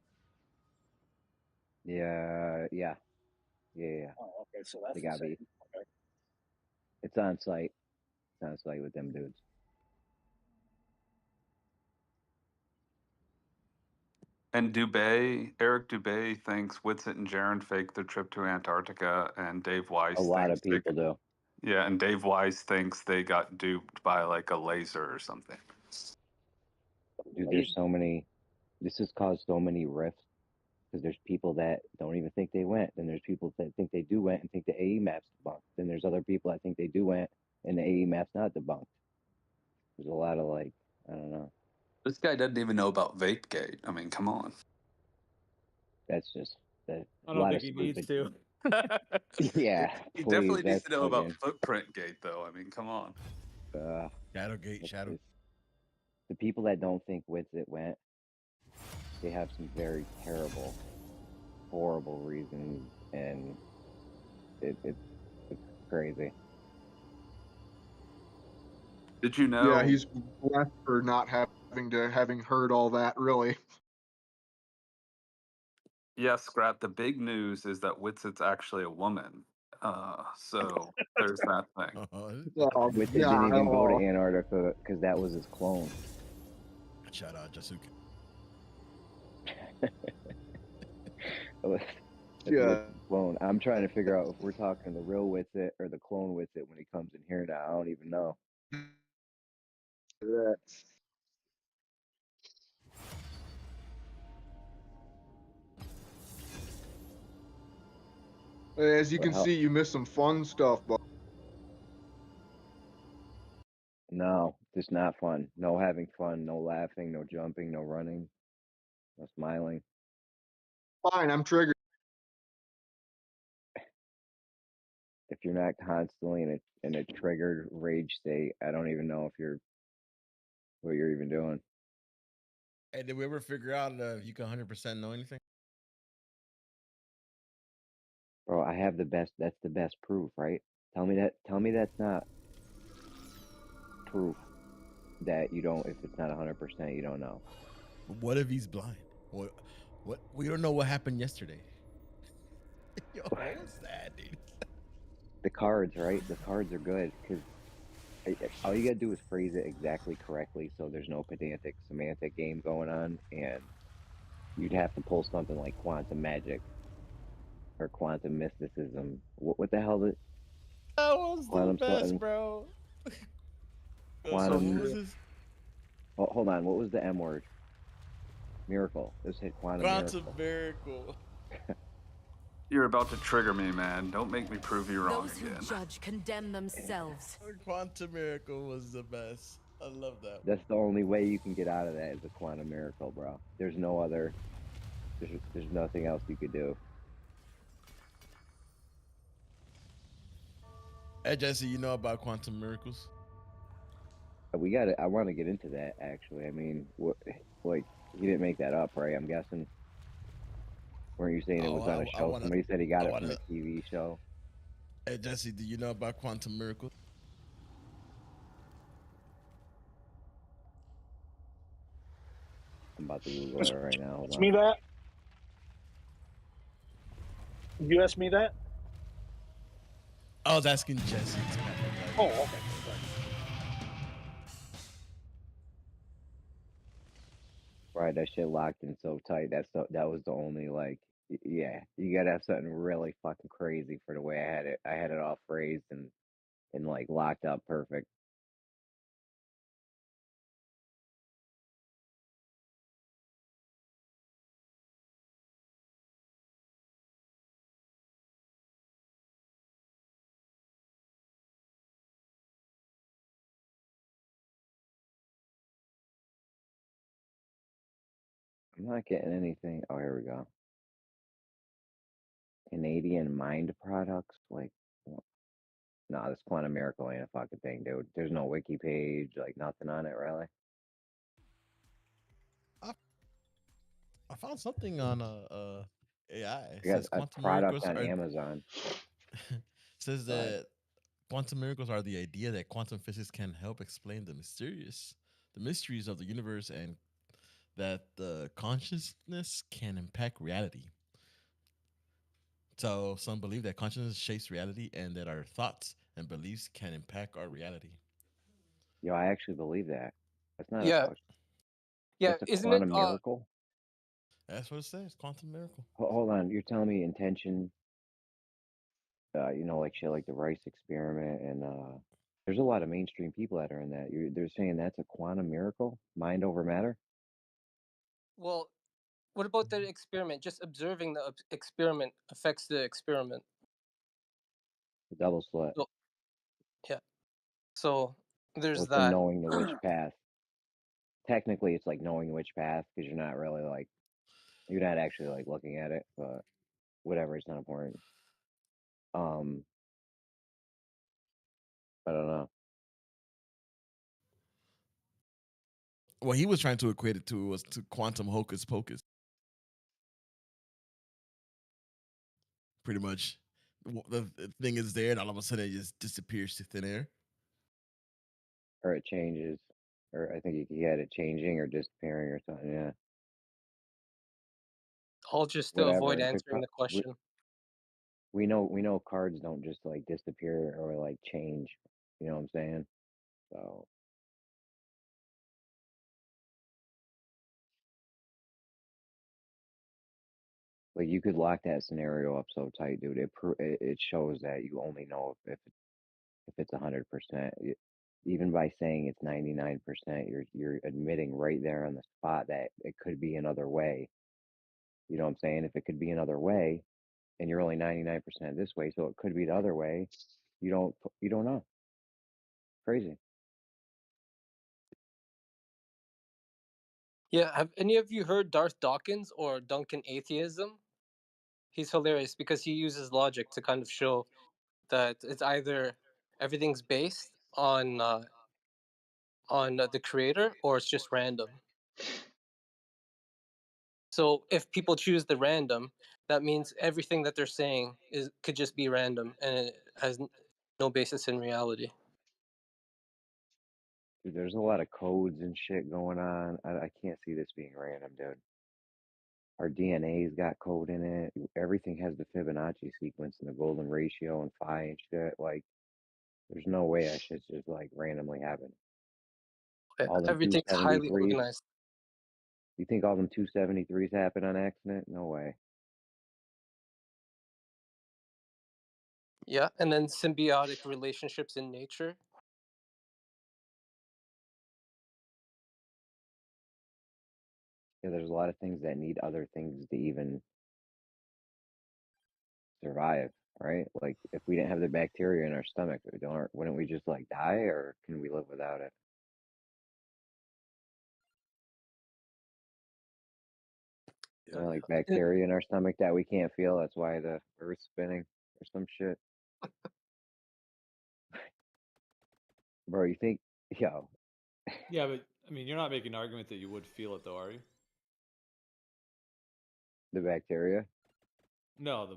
Speaker 19: Yeah.
Speaker 6: Oh, okay, so that's
Speaker 19: They
Speaker 6: the
Speaker 19: gotta
Speaker 6: same.
Speaker 19: be.
Speaker 6: Okay.
Speaker 19: It's on site. It's on site with them dudes.
Speaker 13: And Eric Dubay thinks Whitsitt and Jaren faked their trip to Antarctica, and Dave Weiss
Speaker 19: A lot
Speaker 13: thinks
Speaker 19: of people do.
Speaker 13: yeah, and Dave Weiss thinks they got duped by like a laser or something.
Speaker 19: Dude, there's so many. This has caused so many rifts because there's people that don't even think they went. Then there's people that think they do went and think the AE map's debunked. Then there's other people that think they do went and the AE map's not debunked. There's a lot of like, I don't know.
Speaker 13: This guy doesn't even know about VapeGate. I mean, come on.
Speaker 19: That's just that
Speaker 20: I
Speaker 19: a
Speaker 20: don't
Speaker 19: lot
Speaker 20: think
Speaker 19: of
Speaker 20: he needs
Speaker 19: stupid.
Speaker 20: to.
Speaker 19: Yeah,
Speaker 13: He
Speaker 19: please.
Speaker 13: definitely needs
Speaker 19: That's
Speaker 13: to know about
Speaker 19: fucking.
Speaker 13: footprint gate, though. I mean, come on.
Speaker 8: Shadowgate,
Speaker 19: That's
Speaker 8: Shadow.
Speaker 19: just, the people that don't think Witsit went, they have some very terrible, horrible reasons, and it's crazy.
Speaker 13: Did you know?
Speaker 1: Yeah, he's blessed for not having heard all that. Really.
Speaker 13: Yes, Scrat. The big news is that Witsit's actually a woman. So there's that thing.
Speaker 1: Oh,
Speaker 19: Witsit
Speaker 1: yeah,
Speaker 19: didn't even go to
Speaker 1: oh.
Speaker 19: Antarctica because that was his clone.
Speaker 8: Shout out Jasuke.
Speaker 19: That's
Speaker 1: Yeah.
Speaker 19: Witsit's clone. I'm trying to figure out if we're talking the real Witsit or the clone Witsit when he comes in here now. I don't even know.
Speaker 1: That's As you
Speaker 19: But
Speaker 1: can
Speaker 19: how?
Speaker 1: see, you missed some fun stuff, but
Speaker 19: No, just not fun. No having fun. No laughing. No jumping. No running. No smiling.
Speaker 1: fine, I'm triggered.
Speaker 19: If you're not constantly in a triggered rage state, I don't even know if what you're even doing.
Speaker 8: Hey, did we ever figure out if you can 100% know anything?
Speaker 19: Bro, I have the best. That's the best proof, right? Tell me that's not proof that you don't. If it's not 100%, you don't know.
Speaker 8: What if he's blind? What? We don't know what happened yesterday. Yo, what was that, dude?
Speaker 19: The cards, right? The cards are good because all you gotta do is phrase it exactly correctly, so there's no pedantic semantic game going on, and you'd have to pull something like quantum magic or quantum mysticism. What the hell?
Speaker 8: That was the
Speaker 19: Quantum
Speaker 8: best,
Speaker 19: something?
Speaker 8: bro. So what
Speaker 19: Quantum.
Speaker 8: was this?
Speaker 19: Hold on. What was the M word? Miracle. It said quantum
Speaker 8: Quantum
Speaker 19: miracle.
Speaker 8: miracle.
Speaker 13: You're about to trigger me, man. Don't make me prove you wrong
Speaker 2: Those who
Speaker 13: again.
Speaker 2: judge condemn themselves.
Speaker 8: Quantum miracle was the best. I love that.
Speaker 19: That's the only way you can get out of that is a quantum miracle, bro. There's no other. There's nothing else you could do.
Speaker 8: Hey Jesse, you know about quantum miracles?
Speaker 19: We got to. I want to get into that actually. I mean, what? Like, he didn't make that up, right? I'm guessing. Weren't you saying it was on a
Speaker 8: I
Speaker 19: show?
Speaker 8: wanna.
Speaker 19: Somebody said he got
Speaker 8: I
Speaker 19: it from
Speaker 8: wanna.
Speaker 19: a TV show.
Speaker 8: Hey Jesse, do you know about quantum miracles?
Speaker 19: I'm about to Google it right now. Hold
Speaker 6: Ask
Speaker 19: on.
Speaker 6: me that. You asked me that.
Speaker 8: I was asking Jesse.
Speaker 6: Oh, okay.
Speaker 19: Right, that shit locked in so tight. That was the only like, yeah. You gotta have something really fucking crazy for the way I had it. I had it all phrased and like locked up perfect. I'm not getting anything. Oh, here we go. Canadian Mind Products. Like, nah, this Quantum Miracle ain't a fucking thing, dude. There's no wiki page, like nothing on it, really.
Speaker 8: I found something on AI. It
Speaker 19: I got
Speaker 8: says
Speaker 19: a
Speaker 8: quantum
Speaker 19: product
Speaker 8: miracles
Speaker 19: on
Speaker 8: are
Speaker 19: Amazon.
Speaker 8: says
Speaker 19: Go ahead.
Speaker 8: that quantum miracles are the idea that quantum physics can help explain the mysteries of the universe, and that the consciousness can impact reality. So some believe that consciousness shapes reality and that our thoughts and beliefs can impact our reality.
Speaker 19: Yo, I actually believe that. That's not
Speaker 18: Yeah, yeah.
Speaker 19: that's a
Speaker 18: Isn't it?
Speaker 19: quantum miracle.
Speaker 8: That's what it says. Quantum miracle.
Speaker 19: Hold on, you're telling me intention, like shit like the Rice experiment, and there's a lot of mainstream people that are in that. They're saying that's a quantum miracle, mind over matter,
Speaker 18: Well, what about the experiment? Just observing the experiment affects the experiment.
Speaker 19: the double slit.
Speaker 18: So, yeah. So
Speaker 19: Well,
Speaker 18: there's
Speaker 19: it's the
Speaker 18: that.
Speaker 19: knowing the which path. Technically, it's like knowing which path because you're not really like You're not actually like looking at it, but whatever, it's not important. I don't know.
Speaker 8: What he was trying to equate it to was to quantum hocus pocus. Pretty much, the thing is there, and all of a sudden it just disappears to thin air.
Speaker 19: Or it changes, or I think he had it changing or disappearing or something. Yeah,
Speaker 18: All just to
Speaker 19: whatever.
Speaker 18: avoid answering the question.
Speaker 19: We know cards don't just like disappear or like change. You know what I'm saying? So like you could lock that scenario up so tight, dude. It shows that you only know if it's 100%. Even by saying it's 99%, you're admitting right there on the spot that it could be another way. You know what I'm saying? If it could be another way, and you're only 99% this way, so it could be the other way. You don't know. Crazy.
Speaker 18: Yeah, have any of you heard Darth Dawkins or Duncan Atheism? He's hilarious because he uses logic to kind of show that it's either everything's based on the creator or it's just random. So if people choose the random, that means everything that they're saying could just be random and it has no basis in reality.
Speaker 19: Dude, there's a lot of codes and shit going on. I can't see this being random, dude. Our DNA's got code in it. Everything has the Fibonacci sequence and the golden ratio and phi and shit. Like, there's no way that shit's just like randomly happen. All them
Speaker 18: Everything's highly
Speaker 19: 273s.
Speaker 18: organized.
Speaker 19: You think all them 273s happen on accident? No way.
Speaker 18: Yeah, and then symbiotic relationships in nature.
Speaker 19: Yeah, there's a lot of things that need other things to even survive, right? Like if we didn't have the bacteria in our stomach, wouldn't we just like die, or can we live without it? Like bacteria in our stomach that we can't feel. That's why the Earth's spinning or some shit. Bro, you think, yo,
Speaker 11: Yeah, but I mean, you're not making an argument that you would feel it, though, are you?
Speaker 19: the bacteria?
Speaker 11: No,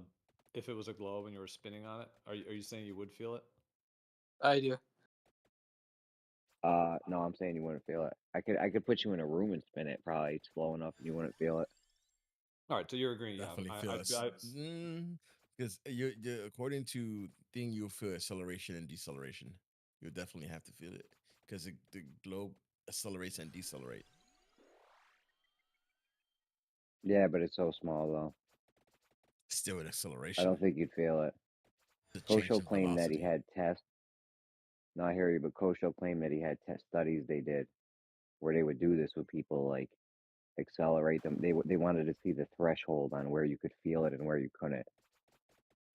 Speaker 11: if it was a globe and you were spinning on it, are you saying you would feel it?
Speaker 18: I do.
Speaker 19: No, I'm saying you wouldn't feel it. I could put you in a room and spin it. Probably it's slow enough and you wouldn't feel it.
Speaker 11: All right, so you're agreeing.
Speaker 8: Definitely
Speaker 11: Yeah,
Speaker 8: feel it. Because you're according to thing, you'll feel acceleration and deceleration. You'll definitely have to feel it because the globe accelerates and decelerate.
Speaker 19: Yeah, but it's so small though.
Speaker 8: Still an
Speaker 19: I
Speaker 8: acceleration.
Speaker 19: don't think you'd feel it.
Speaker 8: The change
Speaker 19: Kosho
Speaker 8: in
Speaker 19: claimed that he
Speaker 8: velocity.
Speaker 19: had tests. No, I hear you, but Kosho claimed that he had test studies they did where they would do this with people, like accelerate them. They wanted to see the threshold on where you could feel it and where you couldn't.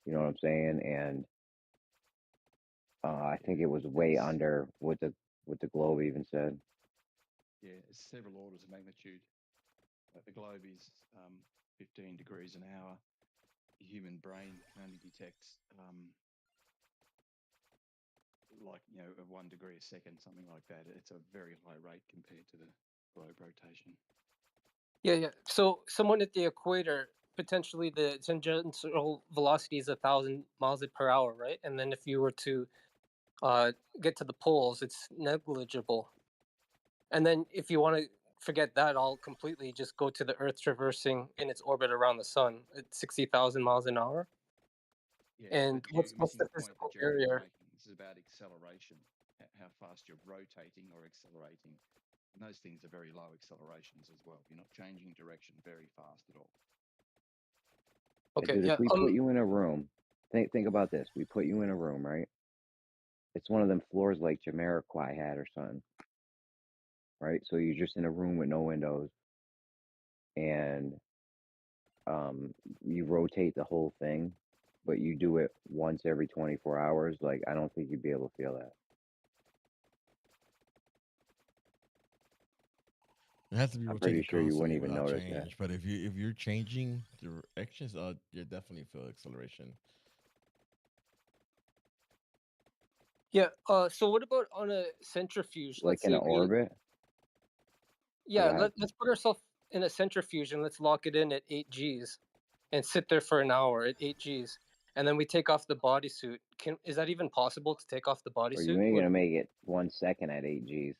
Speaker 19: You know what I'm saying? And I think it was way under what the globe even said.
Speaker 3: Yeah, it's several orders of magnitude. The globe is 15 degrees an hour. The human brain can only detect like, you know, 1 degree a second, something like that. It's a very high rate compared to the globe rotation.
Speaker 18: Yeah. So someone at the equator, potentially the tangential velocity is 1,000 miles per hour, right? And then if you were to get to the poles, it's negligible. And then if you want to forget that all completely, just go to the Earth traversing in its orbit around the sun at 60,000 miles an hour.
Speaker 3: Yeah,
Speaker 18: And
Speaker 3: but you're
Speaker 18: what's
Speaker 3: missing
Speaker 18: the
Speaker 3: the point
Speaker 18: physical
Speaker 3: that Jeremy's
Speaker 18: barrier?
Speaker 3: making. This is about acceleration, how fast you're rotating or accelerating. And those things are very low accelerations as well. You're not changing direction very fast at all.
Speaker 18: Okay,
Speaker 19: Dude,
Speaker 18: yeah.
Speaker 19: if we put you in a room, think about this. We put you in a room, right? It's one of them floors like Jamiroquai had or something, right? So you're just in a room with no windows, and you rotate the whole thing, but you do it once every 24 hours. Like, I don't think you'd be able to feel that.
Speaker 8: It has to be
Speaker 19: I'm pretty
Speaker 8: rotating
Speaker 19: sure you wouldn't
Speaker 8: constantly
Speaker 19: even
Speaker 8: without
Speaker 19: notice that.
Speaker 8: change. But if you're changing directions, you definitely feel acceleration.
Speaker 18: Yeah. So what about on a centrifuge?
Speaker 19: Like
Speaker 18: Let's
Speaker 19: in
Speaker 18: say
Speaker 19: an
Speaker 18: we
Speaker 19: orbit.
Speaker 18: yeah,
Speaker 19: Go
Speaker 18: let's put ourselves in a centrifuge and let's lock it in at 8 Gs and sit there for an hour at 8 Gs. And then we take off the bodysuit. Is that even possible to take off the
Speaker 19: Or you
Speaker 18: bodysuit?
Speaker 19: ain't gonna make it 1 second at 8 Gs.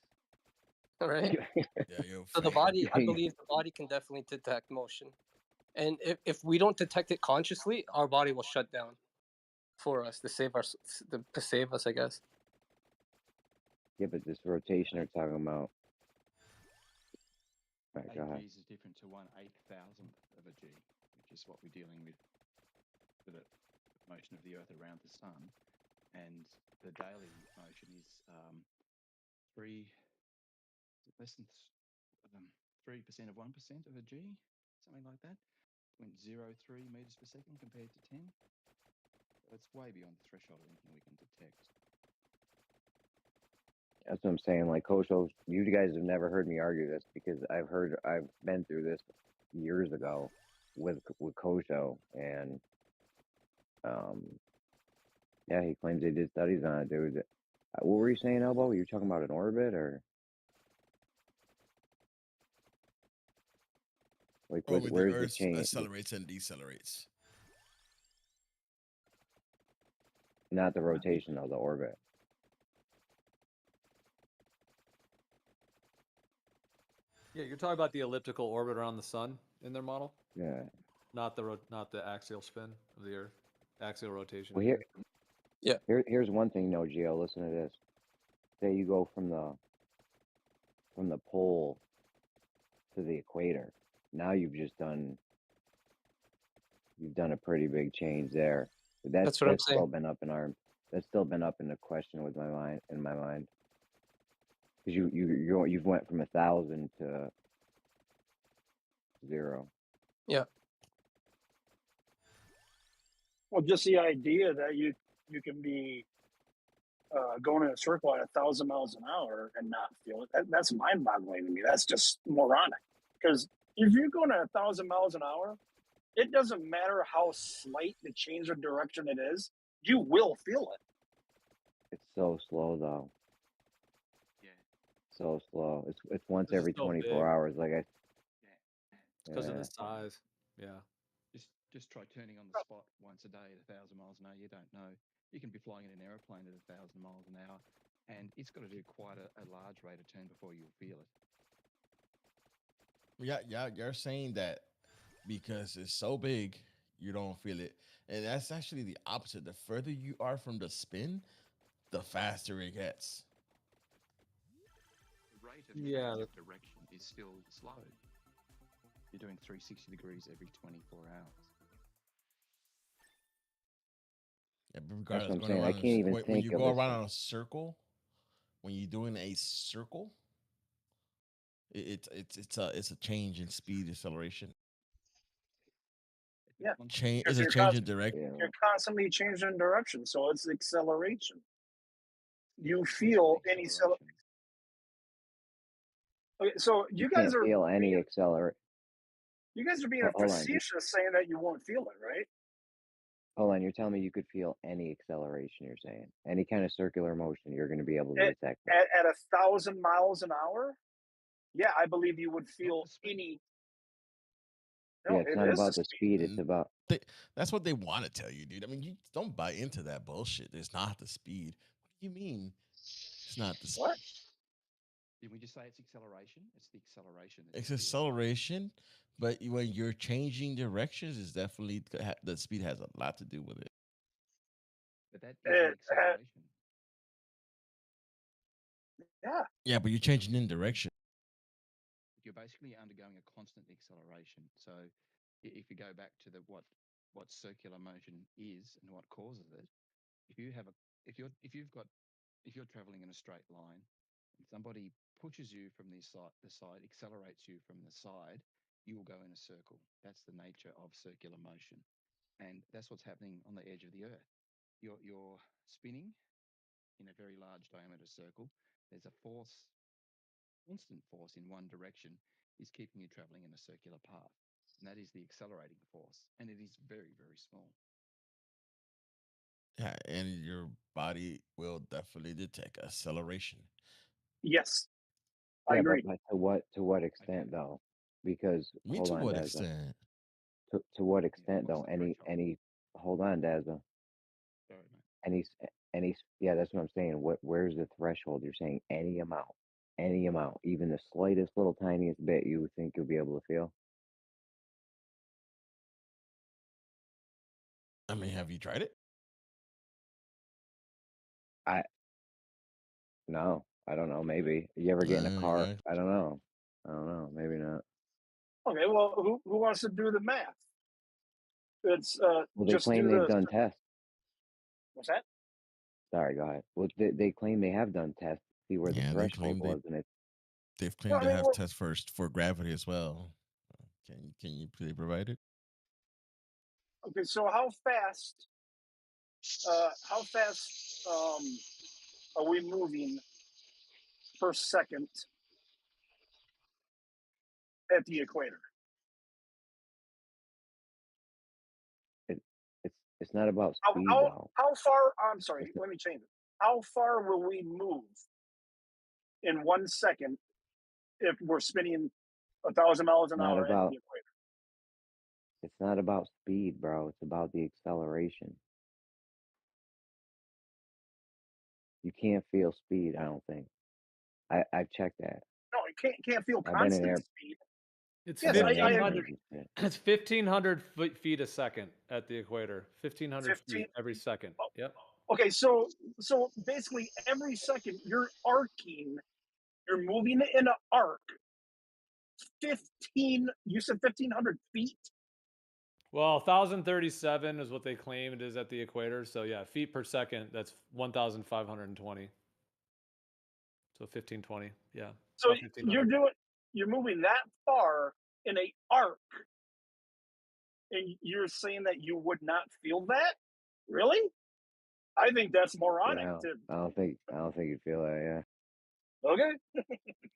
Speaker 18: All right.
Speaker 8: Yeah, you'll
Speaker 18: So the
Speaker 8: faint.
Speaker 18: body, I believe the body can definitely detect motion. And if we don't detect it consciously, our body will shut down for us to save to save us, I guess.
Speaker 19: Yeah, but this rotation they're talking about. All right, go
Speaker 3: 8
Speaker 19: ahead.
Speaker 3: Gs is different to 1/8,000th of a G, which is what we're dealing with for the motion of the Earth around the Sun. And the daily motion is less than 3% of 1% of a G, something like that. 0.03 meters per second compared to 10. So it's way beyond the threshold of anything we can detect.
Speaker 19: That's what I'm saying. Like Kosho, you guys have never heard me argue this because I've been through this years ago with Kosho, and yeah, he claims they did studies on it, dude. What were you saying, Elbow? You were talking about an orbit, or like
Speaker 8: Or with the
Speaker 19: where's the
Speaker 8: Earth
Speaker 19: change?
Speaker 8: accelerates and decelerates.
Speaker 19: Not the rotation though, the orbit.
Speaker 11: Yeah, you're talking about the elliptical orbit around the sun in their model,
Speaker 19: Yeah.
Speaker 11: not the axial spin of the Earth, axial rotation
Speaker 19: Well,
Speaker 11: of the Earth.
Speaker 18: Yeah.
Speaker 19: Here's one thing, no, Geo. Listen to this. Say you go from the pole to the equator. Now you've done a pretty big change there.
Speaker 18: That's what I'm
Speaker 19: That's
Speaker 18: saying.
Speaker 19: still been up in our that's still been up in the question with my mind because you've went from 1,000 to 0.
Speaker 18: Yeah.
Speaker 6: Well, just the idea that you can be going in a circle at 1,000 miles an hour and not feel it, that's mind-boggling to me. That's just moronic. Because if you're going at 1,000 miles an hour, it doesn't matter how slight the change of direction it is, you will feel it.
Speaker 19: It's so slow though.
Speaker 3: Yeah.
Speaker 19: So slow. It's once
Speaker 11: 'Cause it's
Speaker 19: every
Speaker 11: so
Speaker 19: 24
Speaker 11: big.
Speaker 19: hours. Like
Speaker 3: Yeah.
Speaker 11: It's because of
Speaker 19: yeah.
Speaker 11: the size. Yeah.
Speaker 3: Just try turning on the spot once a day at 1,000 miles an hour. You don't know. You can be flying in an aeroplane at 1,000 miles an hour, and it's got to do quite a large rate of turn before you'll feel it.
Speaker 8: Yeah, you're saying that because it's so big, you don't feel it, and that's actually the opposite. The further you are from the spin, the faster it gets.
Speaker 3: The rate of
Speaker 11: Yeah.
Speaker 3: change of direction is still slow. You're doing 360 degrees every 24 hours.
Speaker 8: Yeah, but
Speaker 19: That's
Speaker 8: regardless,
Speaker 19: what I'm
Speaker 8: going
Speaker 19: saying. I
Speaker 8: around
Speaker 19: can't even
Speaker 8: when
Speaker 19: think
Speaker 8: you
Speaker 19: of
Speaker 8: go
Speaker 19: this.
Speaker 8: around on a circle, when you're doing a circle, it's a change in speed acceleration.
Speaker 6: Yeah.
Speaker 8: Change
Speaker 6: Because
Speaker 8: is a change in direction.
Speaker 6: you're constantly changing direction, so it's acceleration. You feel any acceleration. Okay, so
Speaker 19: You can't feel any accelerate.
Speaker 6: you guys are being
Speaker 19: Hold on.
Speaker 6: facetious saying that you won't feel it, right?
Speaker 19: Hold on. You're telling me you could feel any acceleration. You're saying any kind of circular motion, you're going to be able to detect it.
Speaker 6: At 1,000 miles an hour, yeah, I believe you would feel any. No,
Speaker 19: Yeah, it's
Speaker 6: it
Speaker 19: not
Speaker 6: is
Speaker 19: about the speed. It's about
Speaker 8: That's what they want to tell you, dude. I mean, you don't buy into that bullshit. It's not the speed. What do you mean? It's not the speed.
Speaker 6: What?
Speaker 3: Did we just say it's acceleration? It's the acceleration.
Speaker 8: It's acceleration, but when you're changing directions, it's definitely the speed has a lot to do with it.
Speaker 3: But that is the acceleration.
Speaker 6: Yeah.
Speaker 8: Yeah, but you're changing in direction.
Speaker 3: You're basically undergoing a constant acceleration. So if you go back to what circular motion is and what causes it, if you're traveling in a straight line and somebody pushes you from the side, accelerates you from the side, you will go in a circle. That's the nature of circular motion. And that's what's happening on the edge of the Earth. You're spinning in a very large diameter circle. There's a constant force in one direction, is keeping you traveling in a circular path. And that is the accelerating force. And it is very, very small.
Speaker 8: Yeah, and your body will definitely detect acceleration.
Speaker 6: Yes, I
Speaker 19: Yeah,
Speaker 6: agree.
Speaker 19: but to what extent though? Because
Speaker 8: I mean,
Speaker 19: hold
Speaker 8: to
Speaker 19: on,
Speaker 8: what
Speaker 19: Dazza.
Speaker 8: extent?
Speaker 19: To what
Speaker 3: Yeah.
Speaker 19: extent
Speaker 3: What's
Speaker 19: though?
Speaker 3: the threshold?
Speaker 19: Any hold on, Dazza.
Speaker 3: Sorry, mate.
Speaker 19: Yeah, that's what I'm saying. Where's the threshold? You're saying any amount, even the slightest little tiniest bit, you would think you'll be able to feel.
Speaker 8: I mean, have you tried it?
Speaker 19: I No, I don't know. Maybe you ever get in a car?
Speaker 8: Right.
Speaker 19: I don't know. I don't know. Maybe not.
Speaker 6: Okay, well, who wants to do the math? It's
Speaker 19: Well, they
Speaker 6: just
Speaker 19: claim
Speaker 6: do
Speaker 19: they've
Speaker 6: the
Speaker 19: done tests.
Speaker 6: what's that?
Speaker 19: Sorry, go ahead. Well, they claim they have done tests to see where the
Speaker 8: Yeah,
Speaker 19: threshold was, and it's
Speaker 8: they've
Speaker 6: Well,
Speaker 8: claimed
Speaker 6: I
Speaker 8: to
Speaker 6: mean,
Speaker 8: have tests first for gravity as well. Can you please provide it?
Speaker 6: okay. So how fast are we moving per second at the equator?
Speaker 19: it, it's not about
Speaker 6: How
Speaker 19: speed
Speaker 6: how
Speaker 19: though.
Speaker 6: how far? I'm sorry.
Speaker 19: It's
Speaker 6: Let me change it. How far will we move in 1 second if we're spinning 1,000 miles an
Speaker 19: not
Speaker 6: hour at the
Speaker 19: about
Speaker 6: equator?
Speaker 19: it's not about speed, bro. It's about the acceleration. You can't feel speed. I don't think. I've checked that.
Speaker 6: No, you can't feel
Speaker 19: I've been in
Speaker 6: constant speed.
Speaker 11: It's
Speaker 19: I've
Speaker 6: Yes,
Speaker 19: been in
Speaker 6: I
Speaker 11: fifteen hundred.
Speaker 6: agree.
Speaker 19: airplanes and shit.
Speaker 11: It's 1,500 feet a second at the equator. 1,500
Speaker 6: 15.
Speaker 11: feet every second. Yep.
Speaker 6: Okay, so basically every second you're arcing, you're moving in an arc. 15. You said 1,500 feet.
Speaker 11: Well, 1,037 is what they claim it is at the equator. So yeah, feet per second. That's 1,520. So 1,520. Yeah,
Speaker 6: So
Speaker 11: about 1,500.
Speaker 6: you're moving that far in a arc, and you're saying that you would not feel that? Really? I think that's moronic.
Speaker 19: Yeah, I don't think you'd feel that.
Speaker 6: Okay.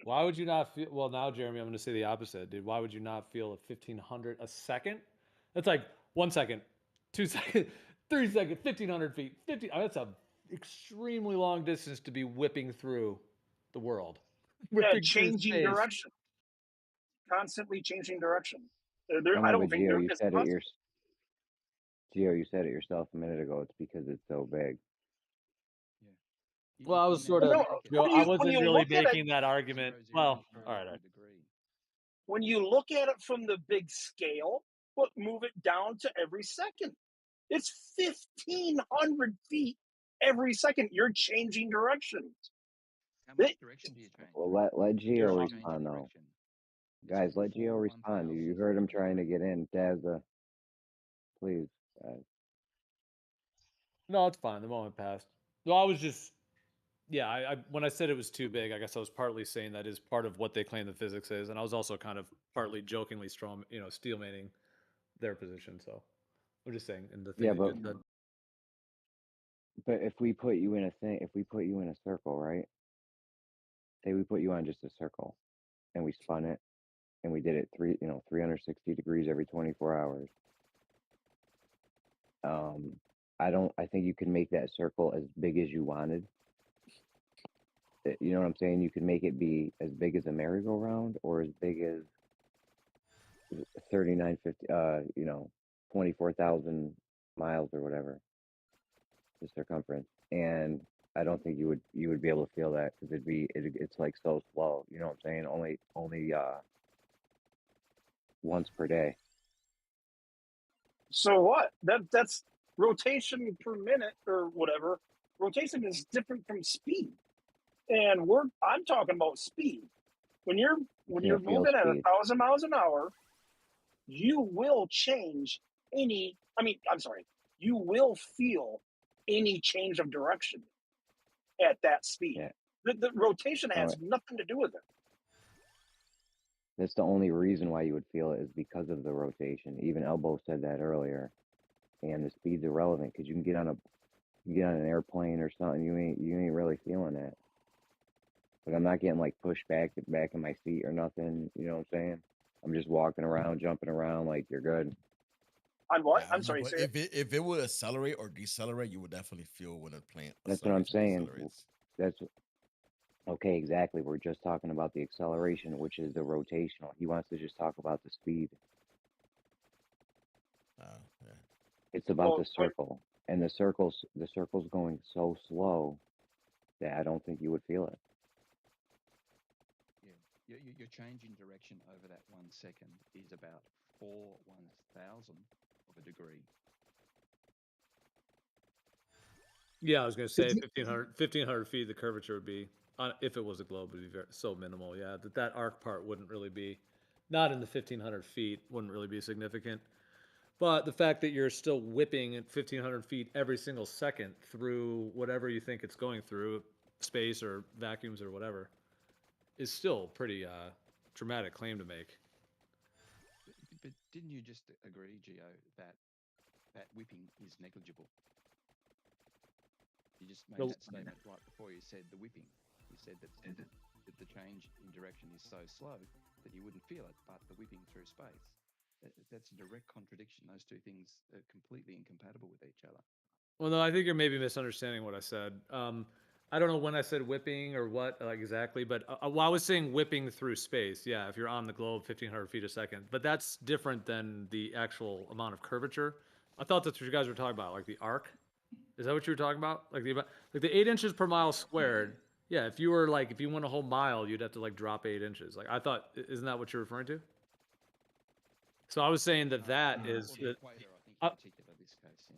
Speaker 11: Why would you not feel? Well, now Jeremy, I'm going to say the opposite, dude. Why would you not feel a 1,500 a second? That's like 1 second, 2 seconds, 3 seconds, 1,500 feet. 50. That's a extremely long distance to be whipping through the world,
Speaker 6: Yeah,
Speaker 11: whipping through
Speaker 6: changing
Speaker 11: space.
Speaker 6: direction, constantly changing direction.
Speaker 19: I
Speaker 6: I
Speaker 19: know,
Speaker 6: don't
Speaker 19: but
Speaker 6: think there is constant.
Speaker 19: Gio, you said it yourself a minute ago. It's because it's so big.
Speaker 11: Well, I was sort of,
Speaker 6: No,
Speaker 11: I
Speaker 6: when
Speaker 11: wasn't
Speaker 6: you
Speaker 11: really
Speaker 6: look at it,
Speaker 11: making that argument. Well, all right.
Speaker 6: when you look at it from the big scale, but move it down to every second. It's 1,500 feet every second. You're changing directions.
Speaker 3: How much direction do you change?
Speaker 19: Well, let
Speaker 6: You're
Speaker 19: Gio respond though. Guys, let Gio respond. You heard him trying to get in. Dazza, please, guys.
Speaker 11: No, it's fine. The moment passed. No, I was just, yeah. I when I said it was too big, I guess I was partly saying that is part of what they claim the physics is, and I was also kind of partly jokingly steelmaning their position. So I'm just saying, and the thing
Speaker 19: Yeah,
Speaker 11: that you said.
Speaker 19: but if we put you in if we put you in a circle, right? Say we put you on just a circle, and we spun it, and we did it 360 degrees every 24 hours. I think you can make that circle as big as you wanted. You know what I'm saying? You can make it be as big as a merry-go-round or as big as 3950, 24,000 miles or whatever, the circumference. And I don't think you would be able to feel that because it's like so slow. You know what I'm saying? Only once per day.
Speaker 6: So what? That's rotation per minute or whatever. Rotation is different from speed, and I'm talking about speed. When you're
Speaker 19: Can't feel
Speaker 6: moving at
Speaker 19: speed.
Speaker 6: 1,000 miles an hour, you will change any. I mean, I'm sorry. You will feel any change of direction at that speed.
Speaker 19: Yeah.
Speaker 6: The rotation
Speaker 19: All
Speaker 6: has
Speaker 19: right.
Speaker 6: nothing to do with it.
Speaker 19: That's the only reason why you would feel it is because of the rotation. Even Elbow said that earlier. And the speed's irrelevant because you can get on an airplane or something. You ain't really feeling that. Like I'm not getting like pushed back in my seat or nothing. You know what I'm saying? I'm just walking around, jumping around like you're good.
Speaker 6: On what?
Speaker 8: Yeah,
Speaker 6: I'm sorry.
Speaker 8: but
Speaker 6: Say it.
Speaker 8: if it would accelerate or decelerate, you would definitely feel when a plane
Speaker 19: That's what I'm
Speaker 8: accelerates or
Speaker 19: saying.
Speaker 8: decelerates.
Speaker 19: That's okay, exactly. We're just talking about the acceleration, which is the rotational. He wants to just talk about the speed.
Speaker 8: Yeah.
Speaker 19: It's about
Speaker 6: Well,
Speaker 19: the circle. And the circle's going so slow that I don't think you would feel it.
Speaker 3: Yeah, your change in direction over that 1 second is about 4/1000 of a degree.
Speaker 11: Yeah, I was gonna
Speaker 18: Did
Speaker 11: say
Speaker 18: you-
Speaker 11: 1,500 feet. The curvature would be, if it was a globe, would be so minimal. Yeah, that arc part wouldn't really be, not in the 1,500 feet, wouldn't really be significant. But the fact that you're still whipping at 1,500 feet every single second through whatever you think it's going through, space or vacuums or whatever, is still pretty dramatic claim to make.
Speaker 3: But didn't you just agree, Gio, that whipping is negligible? You just made that statement right before you said the whipping. You said that the change in direction is so slow that you wouldn't feel it, but the whipping through space. That's a direct contradiction. Those two things are completely incompatible with each other.
Speaker 11: Well, no, I think you're maybe misunderstanding what I said. I don't know when I said whipping or what exactly, but well, I was saying whipping through space. Yeah, if you're on the globe 1,500 feet a second, but that's different than the actual amount of curvature. I thought that's what you guys were talking about, like the arc. Is that what you were talking about? Like the 8 inches per mile squared. Yeah, if you went a whole mile, you'd have to like drop 8 inches. Like I thought, isn't that what you're referring to? So I was saying that is
Speaker 3: the equator, I think in particular, this case. Yeah.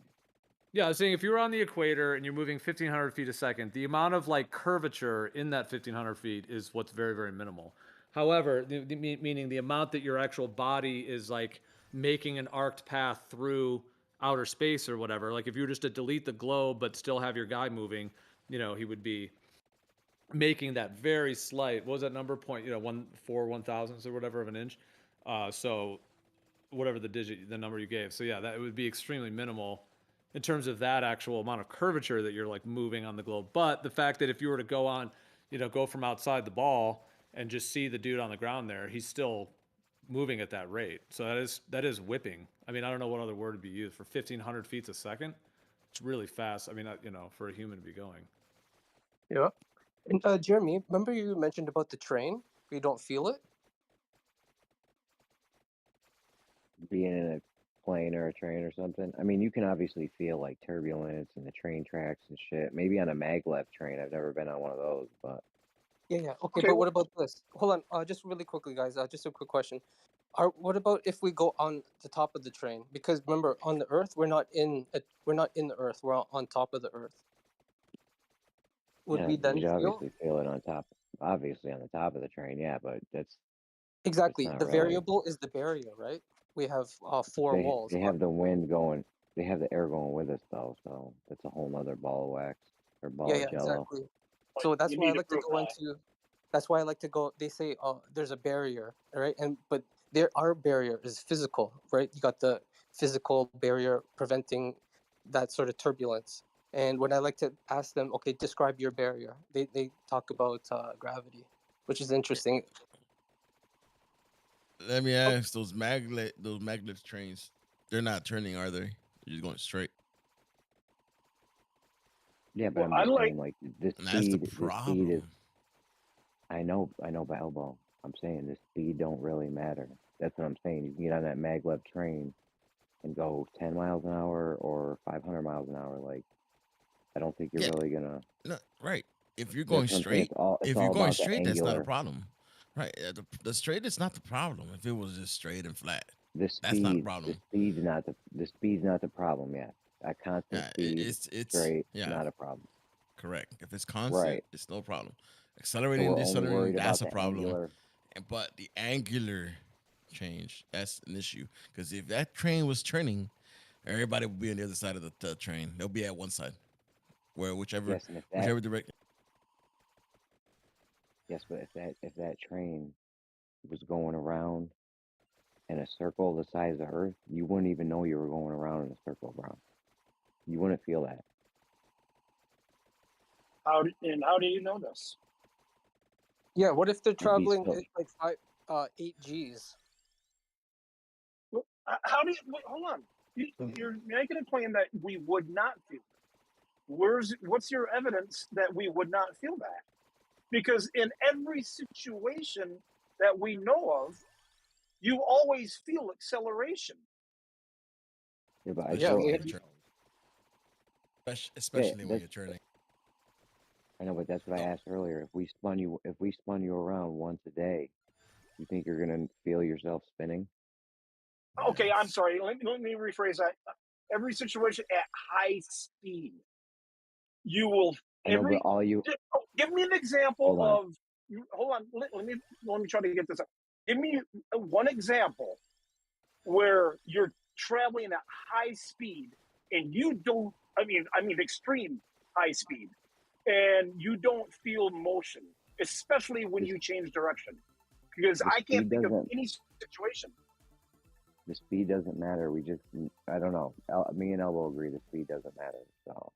Speaker 11: Yeah, I was saying if you're on the equator and you're moving 1,500 feet a second, the amount of like curvature in that 1,500 feet is what's very, very minimal. However, meaning the amount that your actual body is like making an arced path through outer space or whatever. Like if you were just to delete the globe but still have your guy moving, he would be making that very slight. What was that number? 1/1000 or whatever of an inch. So whatever the number you gave. So yeah, that would be extremely minimal in terms of that actual amount of curvature that you're like moving on the globe. But the fact that if you were to go from outside the ball and just see the dude on the ground there, he's still moving at that rate. So that is whipping. I mean, I don't know what other word would be used for 1,500 feet a second. It's really fast. I mean, for a human to be going.
Speaker 18: Yeah. And Jeremy, remember you mentioned about the train? You don't feel it?
Speaker 19: Being in a plane or a train or something. I mean, you can obviously feel like turbulence and the train tracks and shit. Maybe on a maglev train. I've never been on one of those, but
Speaker 18: Yeah. Okay, but what about this? Hold on, just really quickly, guys. Just a quick question. What about if we go on the top of the train? Because remember, on the Earth, we're not in the Earth. We're on top of the Earth. Would
Speaker 19: yeah,
Speaker 18: we then
Speaker 19: you'd
Speaker 18: feel?
Speaker 19: obviously feel it on top. Obviously on the top of the train, yeah, but that's
Speaker 18: Exactly.
Speaker 19: not
Speaker 18: The
Speaker 19: really.
Speaker 18: variable is the barrier, right? We have 4
Speaker 19: They
Speaker 18: walls.
Speaker 19: they have the wind going. They have the air going with us though, so that's a whole nother ball of wax or ball
Speaker 18: Yeah,
Speaker 19: of jello.
Speaker 18: exactly. So that's
Speaker 6: you
Speaker 18: why I
Speaker 6: need to
Speaker 18: like to
Speaker 6: prove
Speaker 18: go
Speaker 6: that.
Speaker 18: into. That's why I like to go. They say, there's a barrier, right? But our barrier is physical, right? You got the physical barrier preventing that sort of turbulence. And when I like to ask them, okay, describe your barrier, they talk about gravity, which is interesting.
Speaker 8: Let me ask those maglev trains. They're not turning, are they? They're just going straight.
Speaker 19: Yeah, but
Speaker 6: Well,
Speaker 19: I'm just saying, like the
Speaker 8: And that's the
Speaker 19: speed. The speed is.
Speaker 8: problem.
Speaker 19: I know, by elbow. I'm saying the speed don't really matter. That's what I'm saying. You can get on that maglev train and go 10 miles an hour or 500 miles an hour. Like, I don't think you're
Speaker 8: Yeah,
Speaker 19: really gonna.
Speaker 8: no, right. If you're going
Speaker 19: That's what I'm saying.
Speaker 8: straight,
Speaker 19: It's
Speaker 8: if
Speaker 19: all
Speaker 8: you're going
Speaker 19: about the
Speaker 8: straight, that's not a
Speaker 19: angular.
Speaker 8: problem, right? The straight is not the problem. If it was just straight and flat,
Speaker 19: The
Speaker 8: that's not a
Speaker 19: speed.
Speaker 8: problem.
Speaker 19: The speed's not the problem yet. At constant
Speaker 8: Yeah,
Speaker 19: speed,
Speaker 8: it's
Speaker 19: straight,
Speaker 8: yeah,
Speaker 19: not a problem.
Speaker 8: correct. If it's constant,
Speaker 19: Right.
Speaker 8: it's no problem.
Speaker 19: So
Speaker 8: Accelerating and
Speaker 19: we're only
Speaker 8: decelerating,
Speaker 19: worried
Speaker 8: that's
Speaker 19: about
Speaker 8: a
Speaker 19: the
Speaker 8: problem.
Speaker 19: angular.
Speaker 8: But the angular change, that's an issue. Because if that train was turning, everybody would be on the other side of the train. They'll be at one side, where whichever
Speaker 19: Yes, and
Speaker 8: whichever direction.
Speaker 19: but if that train was going around in a circle the size of the Earth, you wouldn't even know you were going around in a circle around. You wouldn't feel that.
Speaker 6: How do you know this?
Speaker 18: Yeah, what if they're
Speaker 19: You'd be
Speaker 18: traveling
Speaker 19: so.
Speaker 18: at like 8 Gs?
Speaker 6: Well, how do you wait, hold on? You're making a claim that we would not feel it. What's your evidence that we would not feel that? Because in every situation that we know of, you always feel acceleration.
Speaker 19: Yeah, but I
Speaker 8: Especially
Speaker 19: told.
Speaker 8: when
Speaker 18: we-
Speaker 8: you're turning.
Speaker 19: Yeah,
Speaker 8: Especially when
Speaker 19: that's.
Speaker 8: you're turning.
Speaker 19: I know, but that's what I
Speaker 8: No.
Speaker 19: asked earlier. If we spun you around once a day, you think you're gonna feel yourself spinning?
Speaker 6: Okay, I'm
Speaker 8: Yes.
Speaker 6: sorry. Let me rephrase that. Every situation at high speed, you will
Speaker 19: I know, but all you.
Speaker 6: give me an example
Speaker 19: Hold on.
Speaker 6: of. Hold on. Let me try to get this up. Give me one example where you're traveling at high speed and you don't. I mean extreme high speed, and you don't feel motion, especially when
Speaker 19: This
Speaker 6: you change direction. Because
Speaker 19: the
Speaker 6: I can't
Speaker 19: speed
Speaker 6: think of
Speaker 19: doesn't.
Speaker 6: any situation.
Speaker 19: The speed doesn't matter. We just. I don't know. Me and Elbow agree the speed doesn't matter. So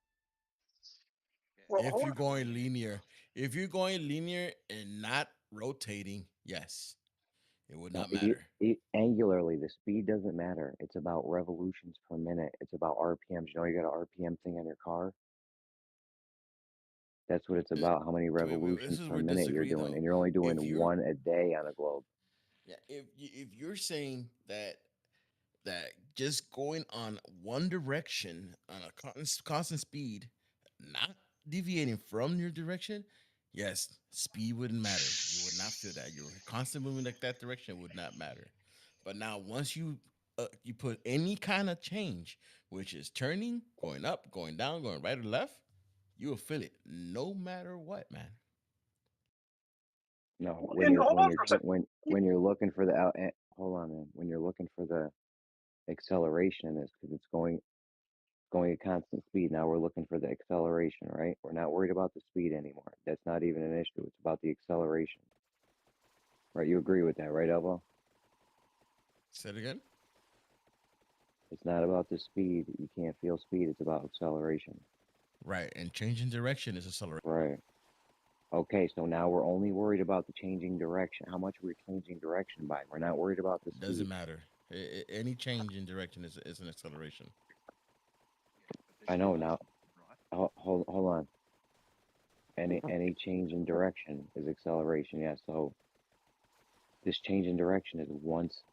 Speaker 6: Well,
Speaker 8: If
Speaker 6: hold
Speaker 8: you're
Speaker 6: on.
Speaker 8: going linear, and not rotating, yes, it would
Speaker 19: no,
Speaker 8: not matter.
Speaker 19: angularly, the speed doesn't matter. It's about revolutions per minute. It's about RPMs. You know, you got an RPM thing on your car. That's what it's about. How many
Speaker 8: Wait, this
Speaker 19: revolutions
Speaker 8: is
Speaker 19: per
Speaker 8: where we
Speaker 19: minute you're
Speaker 8: disagree
Speaker 19: doing,
Speaker 8: though.
Speaker 19: and you're only doing
Speaker 8: If you're
Speaker 19: one a day on a globe.
Speaker 8: Yeah, if you're saying that just going on one direction on a constant speed, not deviating from your direction, yes, speed wouldn't matter. You would not feel that. Your constant movement like that direction would not matter. But now once you put any kind of change, which is turning, going up, going down, going right or left, you will feel it no matter what, man.
Speaker 19: No,
Speaker 6: And hold on for a second.
Speaker 19: when you're looking for the hold on, man. When you're looking for the acceleration, is because it's going at constant speed. Now we're looking for the acceleration, right? We're not worried about the speed anymore. That's not even an issue. It's about the acceleration, right? You agree with that, right, Elbow?
Speaker 8: Say it again.
Speaker 19: It's not about the speed. You can't feel speed. It's about acceleration.
Speaker 8: Right, and changing direction is acceleration.
Speaker 19: Right. Okay, so now we're only worried about the changing direction. How much we're changing direction by. We're not worried about the
Speaker 8: Doesn't
Speaker 19: speed.
Speaker 8: matter. Any change in direction is an acceleration.
Speaker 19: I know now. Hold on. Any change in direction is acceleration. Yeah. So this change in direction is once.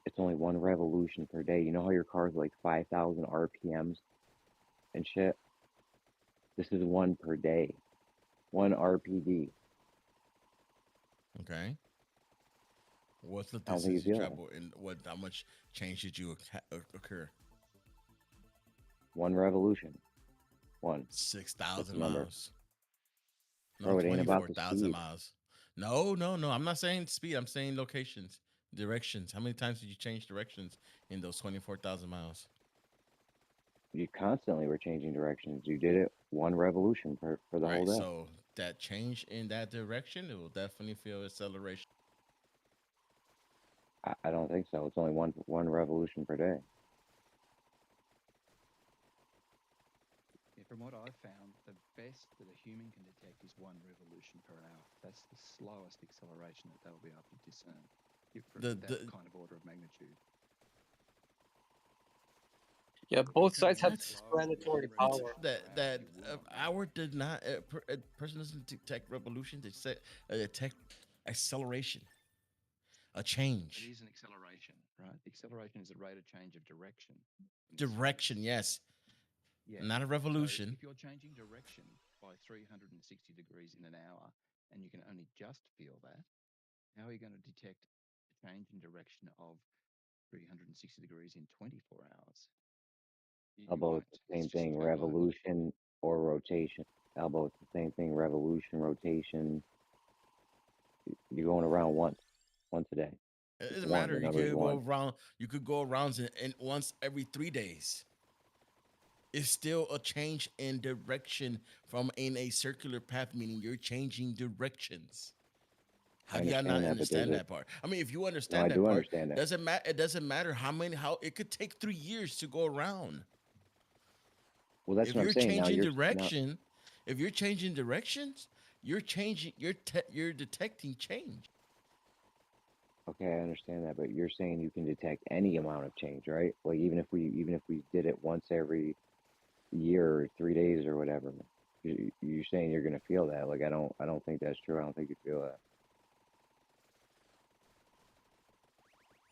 Speaker 19: It's only one revolution per day. You know how your car's like 5,000 RPMs and shit. This is one per day. One RPD.
Speaker 8: Okay. What's the
Speaker 19: I don't think you
Speaker 8: distance you
Speaker 19: feel that.
Speaker 8: travel, and how much change did you occur?
Speaker 19: One revolution. One.
Speaker 8: 6,000
Speaker 19: Remember.
Speaker 8: miles. No,
Speaker 19: Bro, it ain't about the
Speaker 8: 24,000
Speaker 19: speed.
Speaker 8: miles. No. I'm not saying speed. I'm saying locations, directions. How many times did you change directions in those 24,000 miles?
Speaker 19: You constantly were changing directions. You did it one revolution for the whole
Speaker 8: Right.
Speaker 19: day.
Speaker 8: So that change in that direction, it will definitely feel acceleration.
Speaker 19: I don't think so. It's only one revolution per day.
Speaker 3: Yeah, from what I've found, the best that a human can detect is 1 revolution per hour. That's the slowest acceleration that they'll be able to discern that kind of order of magnitude.
Speaker 18: Yeah, both sides have
Speaker 8: What?
Speaker 18: explanatory power.
Speaker 8: That hour did not. A person doesn't detect revolution. They say detect acceleration, a
Speaker 3: It
Speaker 8: change.
Speaker 3: is an acceleration, right? Acceleration is a rate of change of direction.
Speaker 8: Direction, yes.
Speaker 3: Yeah.
Speaker 8: Not a
Speaker 3: So
Speaker 8: revolution.
Speaker 3: if you're changing direction by 360 degrees in an hour and you can only just feel that, how are you going to detect a change in direction of 360 degrees in 24 hours?
Speaker 19: Elbow, it's the same thing. Revolution or rotation. Elbow, it's the same thing. Revolution, rotation. You're going around once a day.
Speaker 8: It
Speaker 19: It's
Speaker 8: doesn't
Speaker 19: one.
Speaker 8: matter.
Speaker 19: The
Speaker 8: You
Speaker 19: number is
Speaker 8: could
Speaker 19: one.
Speaker 8: go around. You could go around and once every 3 days. It's still a change in direction from in a circular path, meaning you're changing directions. How
Speaker 19: I
Speaker 8: do y'all not
Speaker 19: understand that, but there's
Speaker 8: understand
Speaker 19: a.
Speaker 8: that part? I mean, if you
Speaker 19: No, I
Speaker 8: understand that
Speaker 19: do
Speaker 8: part,
Speaker 19: understand that.
Speaker 8: doesn't matter. It doesn't matter how it could take 3 years to go around.
Speaker 19: Well, that's
Speaker 8: If
Speaker 19: what I'm
Speaker 8: you're
Speaker 19: saying. Now
Speaker 8: changing
Speaker 19: you're now.
Speaker 8: direction, if you're changing directions, you're changing. You're detecting change.
Speaker 19: Okay, I understand that, but you're saying you can detect any amount of change, right? Like even if we did it once every year or 3 days or whatever, you're saying you're gonna feel that. Like I don't think that's true. I don't think you feel that.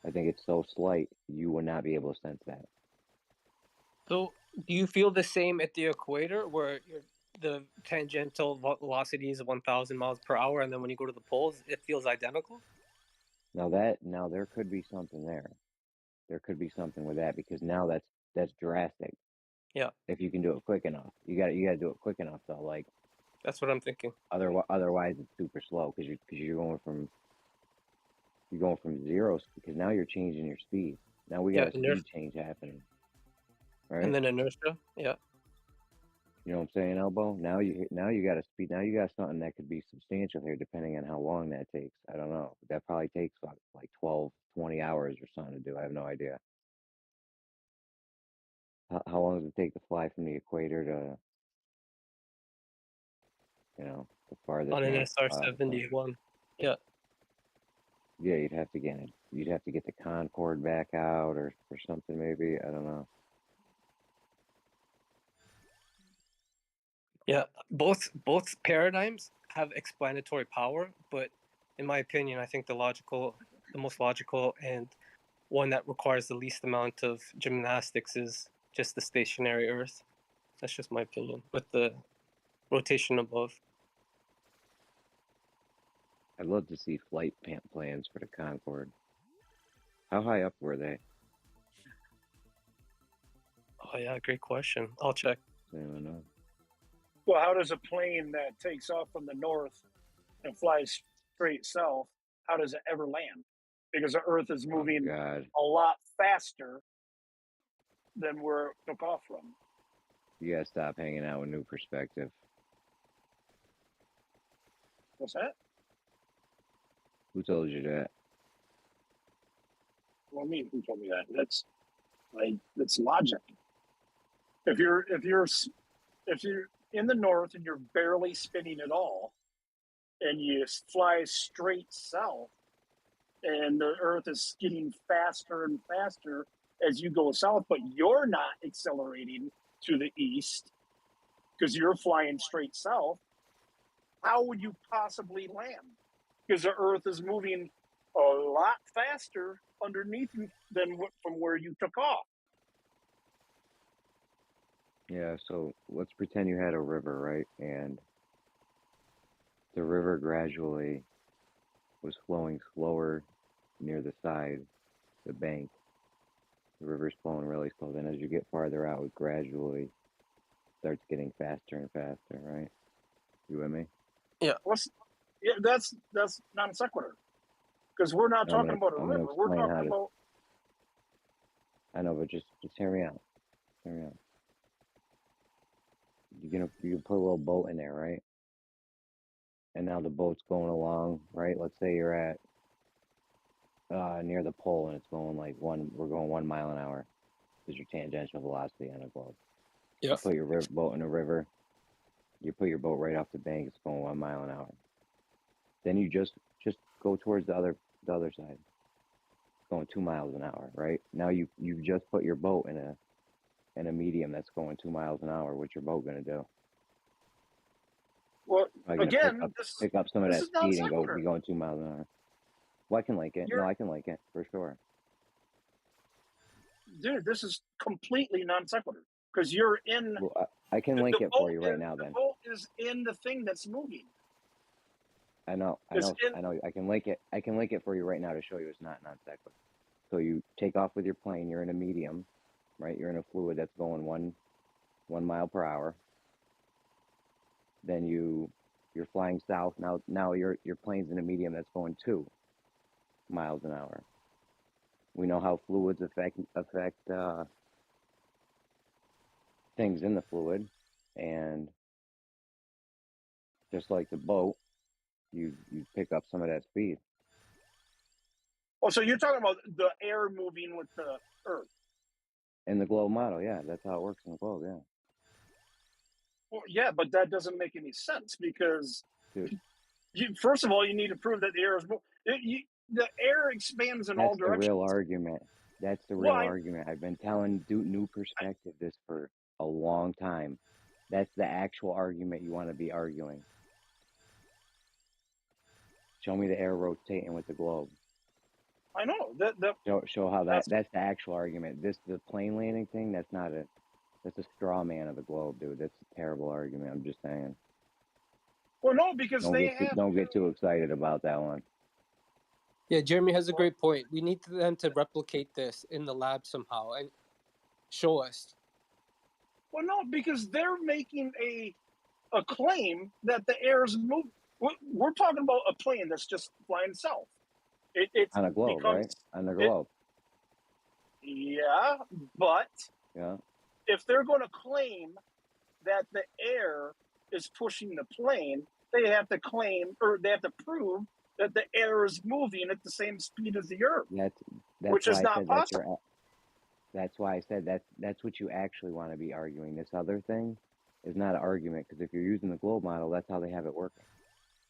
Speaker 19: I think it's so slight you would not be able to sense that.
Speaker 18: So, do you feel the same at the equator, where the tangential velocity is 1,000 miles per hour, and then when you go to the poles, it feels identical?
Speaker 19: Now there could be something there. There could be something with that because now that's drastic.
Speaker 18: Yeah,
Speaker 19: If you can do it quick enough, you got to do it quick enough though. Like
Speaker 18: that's what I'm thinking.
Speaker 19: otherwise it's super slow because you're going from zero because now you're changing your speed. Now we got a
Speaker 18: inertia,
Speaker 19: speed change happening, right?
Speaker 18: and then inertia. Yeah,
Speaker 19: You know what I'm saying, Elbow? Now you got a speed. Now you got something that could be substantial here, depending on how long that takes. I don't know. That probably takes like 12, 20 hours or something to do. I have no idea. How long does it take to fly from the equator to, the farthest
Speaker 18: on an
Speaker 19: north?
Speaker 18: SR-71. Yeah.
Speaker 19: Yeah, you'd have to get the Concorde back out or something maybe. I don't know.
Speaker 18: Yeah, both paradigms have explanatory power, but in my opinion, I think the most logical, and one that requires the least amount of gymnastics is just the stationary Earth. That's just my opinion, with the rotation above.
Speaker 19: I'd love to see flight plans for the Concorde. How high up were they?
Speaker 18: Oh yeah, great question. I'll check.
Speaker 19: I don't know.
Speaker 6: Well, how does a plane that takes off from the north and flies straight south, how does it ever land? Because the Earth is moving
Speaker 19: God.
Speaker 6: a lot faster than where it took off from.
Speaker 19: You gotta stop hanging out with New Perspective.
Speaker 6: What's that?
Speaker 19: Who told you that?
Speaker 6: Well, I mean, who told me that? That's logic. If you're in the north and you're barely spinning at all, and you fly straight south, and the Earth is getting faster and faster as you go south, but you're not accelerating to the east because you're flying straight south, how would you possibly land? Because the Earth is moving a lot faster underneath you than from where you took off.
Speaker 19: Yeah, so let's pretend you had a river, right? And the river gradually was flowing slower near the side, the bank. The river's flowing really slow. Then as you get farther out, it gradually starts getting faster and faster, right? You with me?
Speaker 18: Yeah.
Speaker 6: That's non sequitur. Because we're not talking about a river. We're talking about.
Speaker 19: I know, but just hear me out. Hear me out. You can put a little boat in there, right? And now the boat's going along, right? Let's say you're at near the pole and it's going we're going 1 mile an hour. Is your tangential velocity on a globe.
Speaker 18: Yeah.
Speaker 19: You put your boat in a river, you put your boat right off the bank, it's going 1 mile an hour. Then you just go towards the other side. It's going 2 miles an hour, right? Now you just put your boat in a medium that's going 2 miles an hour. What's your boat gonna do?
Speaker 6: Well, again,
Speaker 19: pick up some of that
Speaker 6: this is non
Speaker 19: speed and
Speaker 6: sequitur.
Speaker 19: be going 2 miles an hour. Well, I can link it. No, I can link it for sure.
Speaker 6: Dude, this is completely non sequitur because you're in.
Speaker 19: Well, I can link it for you right now. Then
Speaker 6: the boat is in the thing that's moving.
Speaker 19: I know. I can link it. I can link it for you right now to show you it's not non sequitur. So you take off with your plane. You're in a medium, right? You're in a fluid that's going 1 mile per hour. Then you're flying south. Now your plane's in a medium that's going 2 miles an hour. We know how fluids affect things in the fluid, and just like the boat, you pick up some of that speed.
Speaker 6: Oh, so you're talking about the air moving with the Earth?
Speaker 19: In the globe model, yeah, that's how it works in the globe, yeah.
Speaker 6: Well, yeah, but that doesn't make any sense because
Speaker 19: Dude,
Speaker 6: First of all, you need to prove that the air is the air expands in all
Speaker 19: that's the
Speaker 6: directions.
Speaker 19: real argument. That's the real argument. I've been telling New Perspective this for a long time. That's the actual argument you want to be arguing. Show me the air rotating with the globe.
Speaker 6: I know
Speaker 19: Show how that's the actual argument. The plane landing thing. That's a straw man of the globe, dude. That's a terrible argument. I'm just saying.
Speaker 6: Well, no, because
Speaker 19: don't get too excited about that one.
Speaker 18: Yeah, Jeremy has a great point. We need them to replicate this in the lab somehow and show us.
Speaker 6: Well, no, because they're making a claim that the air is moving. We're talking about a plane that's just flying south. It's
Speaker 19: on a globe, right? On the globe.
Speaker 6: Yeah, but
Speaker 19: yeah,
Speaker 6: if they're going to claim that the air is pushing the plane, they have to claim, or they have to prove that the air is moving at the same speed as the Earth. Which is not possible.
Speaker 19: That's why I said that's what you actually want to be arguing. This other thing is not an argument, because if you're using the globe model, that's how they have it working.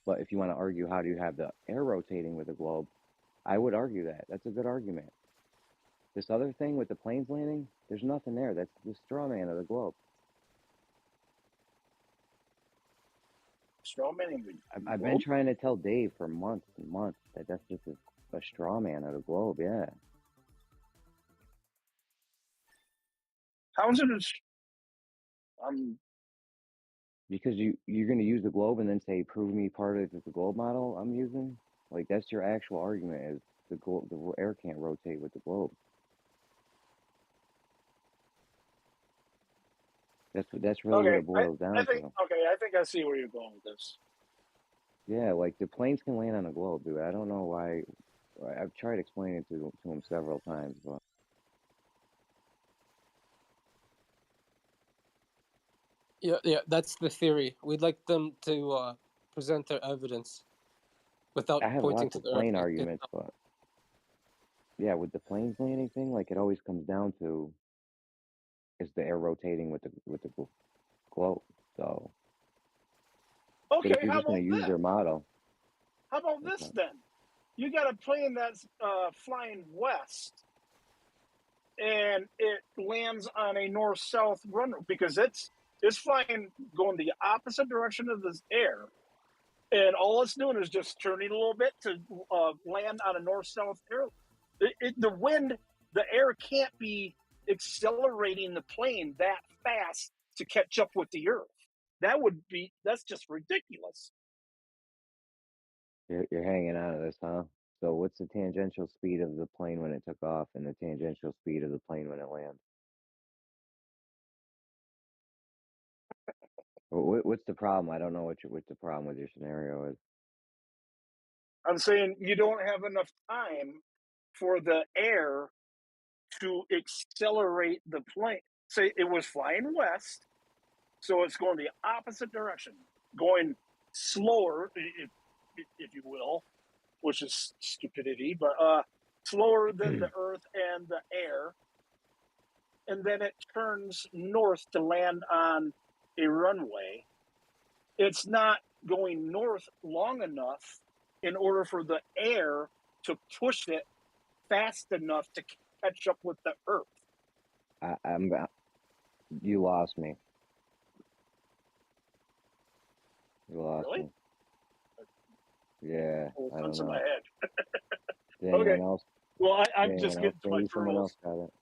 Speaker 19: But if you want to argue how do you have the air rotating with the globe, I would argue that. That's a good argument. This other thing with the planes landing, there's nothing there. That's the straw man of the globe.
Speaker 6: Straw man.
Speaker 19: I've been trying to tell Dave for months and months that that's just a straw man of the globe. Yeah.
Speaker 6: How is it?
Speaker 19: Because you're going to use the globe and then say, prove me part of the globe model I'm using. Like, that's your actual argument, is the air can't rotate with the globe. That's really what it boils down to.
Speaker 6: Okay, I think I see where you're going with this.
Speaker 19: Yeah, like the planes can land on a globe, dude. I don't know why. I've tried explaining it to him several times, but
Speaker 18: Yeah, that's the theory. We'd like them to present their evidence without
Speaker 19: I have
Speaker 18: pointing
Speaker 19: lots
Speaker 18: to
Speaker 19: of
Speaker 18: the
Speaker 19: plane
Speaker 18: Earth.
Speaker 19: arguments, but yeah, with the planes landing thing, like it always comes down to is the air rotating with the globe. So,
Speaker 6: Okay,
Speaker 19: but if you're
Speaker 6: how
Speaker 19: just going
Speaker 6: about
Speaker 19: to use
Speaker 6: this?
Speaker 19: their model,
Speaker 6: How about this then? You got a plane that's flying west, and it lands on a north-south runway because it's flying going the opposite direction of this air, and all it's doing is just turning a little bit to land on a north-south air. The wind, the air can't be accelerating the plane that fast to catch up with the Earth. That's just ridiculous.
Speaker 19: you're hanging on to this, huh? So, what's the tangential speed of the plane when it took off, and the tangential speed of the plane when it lands? What's the problem? I don't know what the problem with your scenario is.
Speaker 6: I'm saying you don't have enough time for the air to accelerate the plane. Say it was flying west, so it's going the opposite direction, going slower, if you will, which is stupidity, but slower than the Earth and the air. And then it turns north to land on a runway. It's not going north long enough in order for the air to push it fast enough to catch up with the Earth.
Speaker 19: You lost me. You lost
Speaker 6: Really?
Speaker 19: me. Yeah, I don't
Speaker 6: In my
Speaker 19: know.
Speaker 6: head.
Speaker 19: Anyone else?
Speaker 6: Well, I'm
Speaker 19: Anyone
Speaker 6: just
Speaker 19: else?
Speaker 6: getting to my
Speaker 19: Maybe someone
Speaker 6: terminals.
Speaker 19: else got it.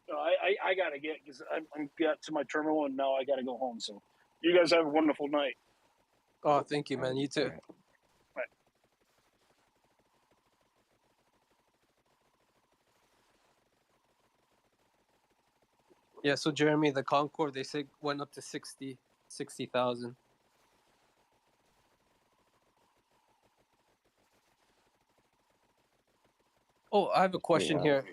Speaker 6: No, I got to get, because I'm got to my terminal and now I got to go home. So you guys have a wonderful night.
Speaker 18: Oh, thank you, man. You too.
Speaker 6: Bye.
Speaker 18: Yeah, so Jeremy, the Concorde, they say went up to 60,000. Oh, I have a question here.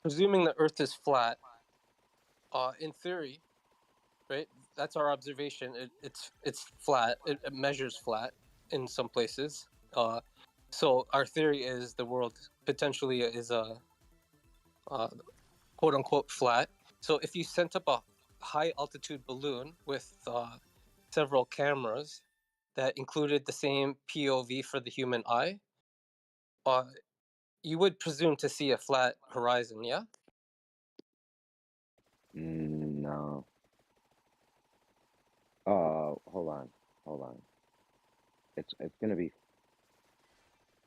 Speaker 18: Presuming the Earth is flat, in theory, right? That's our observation. It's flat. It measures flat in some places. So our theory is the world potentially is a quote unquote flat. So if you sent up a high altitude balloon with several cameras that included the same POV for the human eye, you would presume to see a flat horizon, yeah?
Speaker 19: No. Hold on. It's gonna be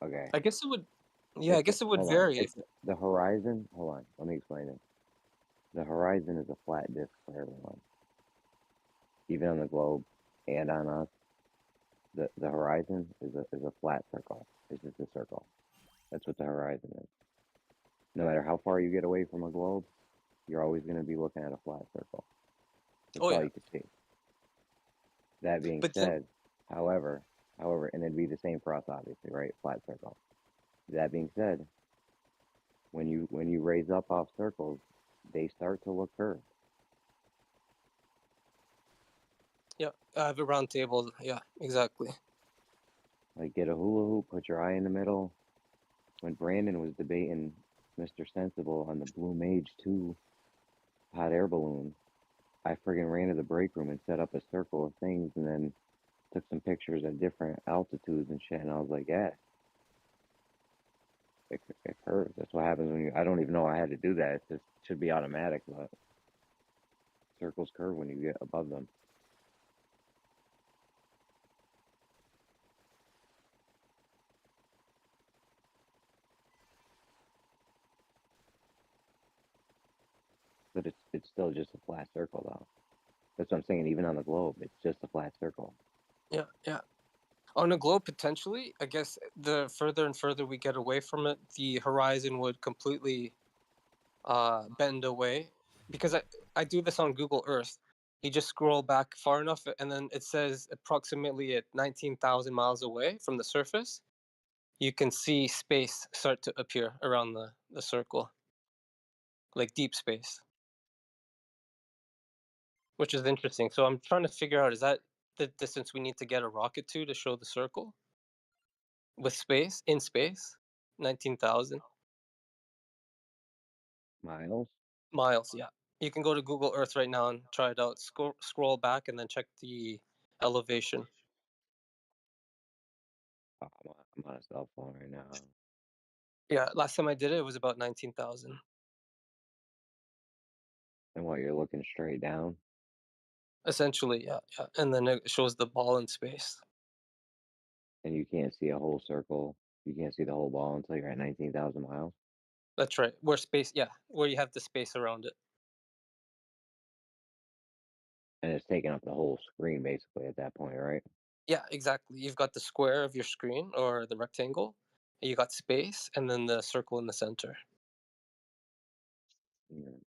Speaker 19: okay.
Speaker 18: I guess it would. Yeah, I guess it would
Speaker 19: Hold on.
Speaker 18: vary.
Speaker 19: It's the horizon. Hold on, let me explain it. The horizon is a flat disk for everyone, even on the globe and on us. The horizon is a flat circle. It's just a circle. That's what the horizon is. No matter how far you get away from a globe, you're always going to be looking at a flat circle. That's
Speaker 18: Oh
Speaker 19: all
Speaker 18: yeah.
Speaker 19: you can see. That being
Speaker 18: But then,
Speaker 19: said, however, and it'd be the same for us, obviously, right? Flat circle. That being said, when you raise up off circles, they start to look curved.
Speaker 18: yeah, I have a round table. Yeah, exactly.
Speaker 19: Like get a hula hoop, put your eye in the middle. When Brandon was debating Mr. Sensible on the Blue Mage 2 hot air balloon, I friggin' ran to the break room and set up a circle of things and then took some pictures at different altitudes and shit. And I was like, yeah, it curves. That's what happens when I don't even know I had to do that. It just should be automatic, but circles curve when you get above them. But it's still just a flat circle, though. That's what I'm saying. Even on the globe, it's just a flat circle.
Speaker 18: Yeah, yeah. On a globe, potentially, I guess the further and further we get away from it, the horizon would completely bend away. Because I do this on Google Earth. You just scroll back far enough, and then it says approximately at 19,000 miles away from the surface, you can see space start to appear around the circle, like deep space, which is interesting. So I'm trying to figure out, is that the distance we need to get a rocket to show the circle with space, in space? 19,000
Speaker 19: Miles?
Speaker 18: miles, yeah. You can go to Google Earth right now and try it out. Scroll back and then check the elevation.
Speaker 19: Oh, I'm on a cell phone right now.
Speaker 18: Yeah, last time I did it, it was about 19,000.
Speaker 19: And what, you're looking straight down?
Speaker 18: Essentially, yeah, yeah. And then it shows the ball in space.
Speaker 19: And you can't see a whole circle. You can't see the whole ball until you're at 19,000 miles.
Speaker 18: That's right. Where space, yeah, where you have the space around it.
Speaker 19: And it's taking up the whole screen basically at that point, right?
Speaker 18: Yeah, exactly. You've got the square of your screen or the rectangle. And you got space, and then the circle in the center.
Speaker 19: Mm.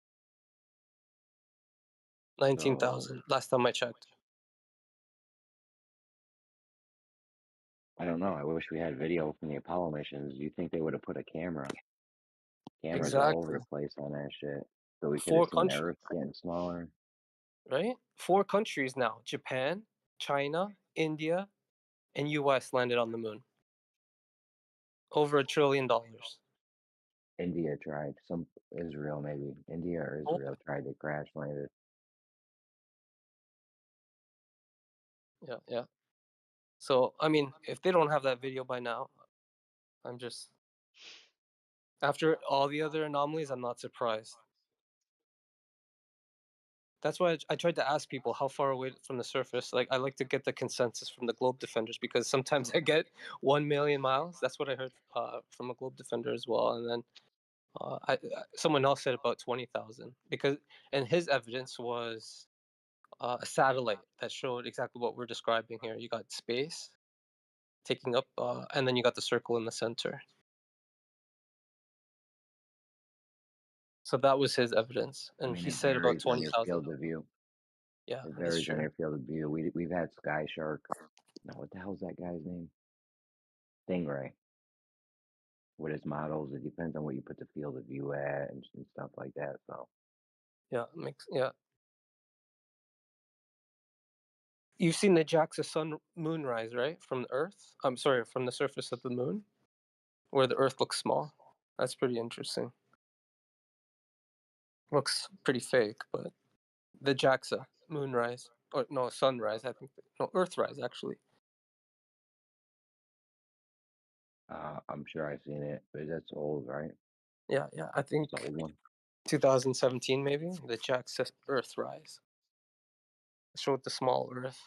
Speaker 18: 19,000. Last time I checked.
Speaker 19: I don't know. I wish we had video from the Apollo missions. You think they would have put a camera? Cameras are all over
Speaker 18: Exactly.
Speaker 19: the place on that shit. So we could have
Speaker 18: 4
Speaker 19: seen the
Speaker 18: countries,
Speaker 19: Earth getting smaller.
Speaker 18: right? 4 countries now: Japan, China, India, and US landed on the moon. Over $1 trillion.
Speaker 19: India tried. Some Israel maybe. India or
Speaker 18: Oh,
Speaker 19: Israel tried to crash land it.
Speaker 18: yeah, yeah. So, I mean, if they don't have that video by now, I'm just, after all the other anomalies, I'm not surprised. That's why I tried to ask people how far away from the surface. Like, I like to get the consensus from the globe defenders because sometimes I get 1 million miles. That's what I heard from a globe defender as well. And then someone else said about 20,000 because, and his evidence was a satellite that showed exactly what we're describing here. You got space taking up, and then you got the circle in the center. So that was his evidence,
Speaker 19: I
Speaker 18: and
Speaker 19: mean,
Speaker 18: he
Speaker 19: it
Speaker 18: said about
Speaker 19: varies on your
Speaker 18: 20,000.
Speaker 19: field of view.
Speaker 18: Yeah,
Speaker 19: It
Speaker 18: that's
Speaker 19: varies on
Speaker 18: true.
Speaker 19: your field of view. We've had Sky Shark. No, what the hell's that guy's name? Stingray. With his models, it depends on what you put the field of view at and stuff like that. So
Speaker 18: Yeah. You've seen the JAXA sun moonrise, right? From the Earth. I'm sorry, from the surface of the moon, where the Earth looks small. That's pretty interesting. Looks pretty fake, but the JAXA moonrise or no, sunrise. I think no, Earthrise actually.
Speaker 19: I'm sure I've seen it, but that's old, right?
Speaker 18: Yeah, yeah. I think
Speaker 19: It's an old one.
Speaker 18: 2017 maybe. The Jack says Earthrise. Showed the small Earth.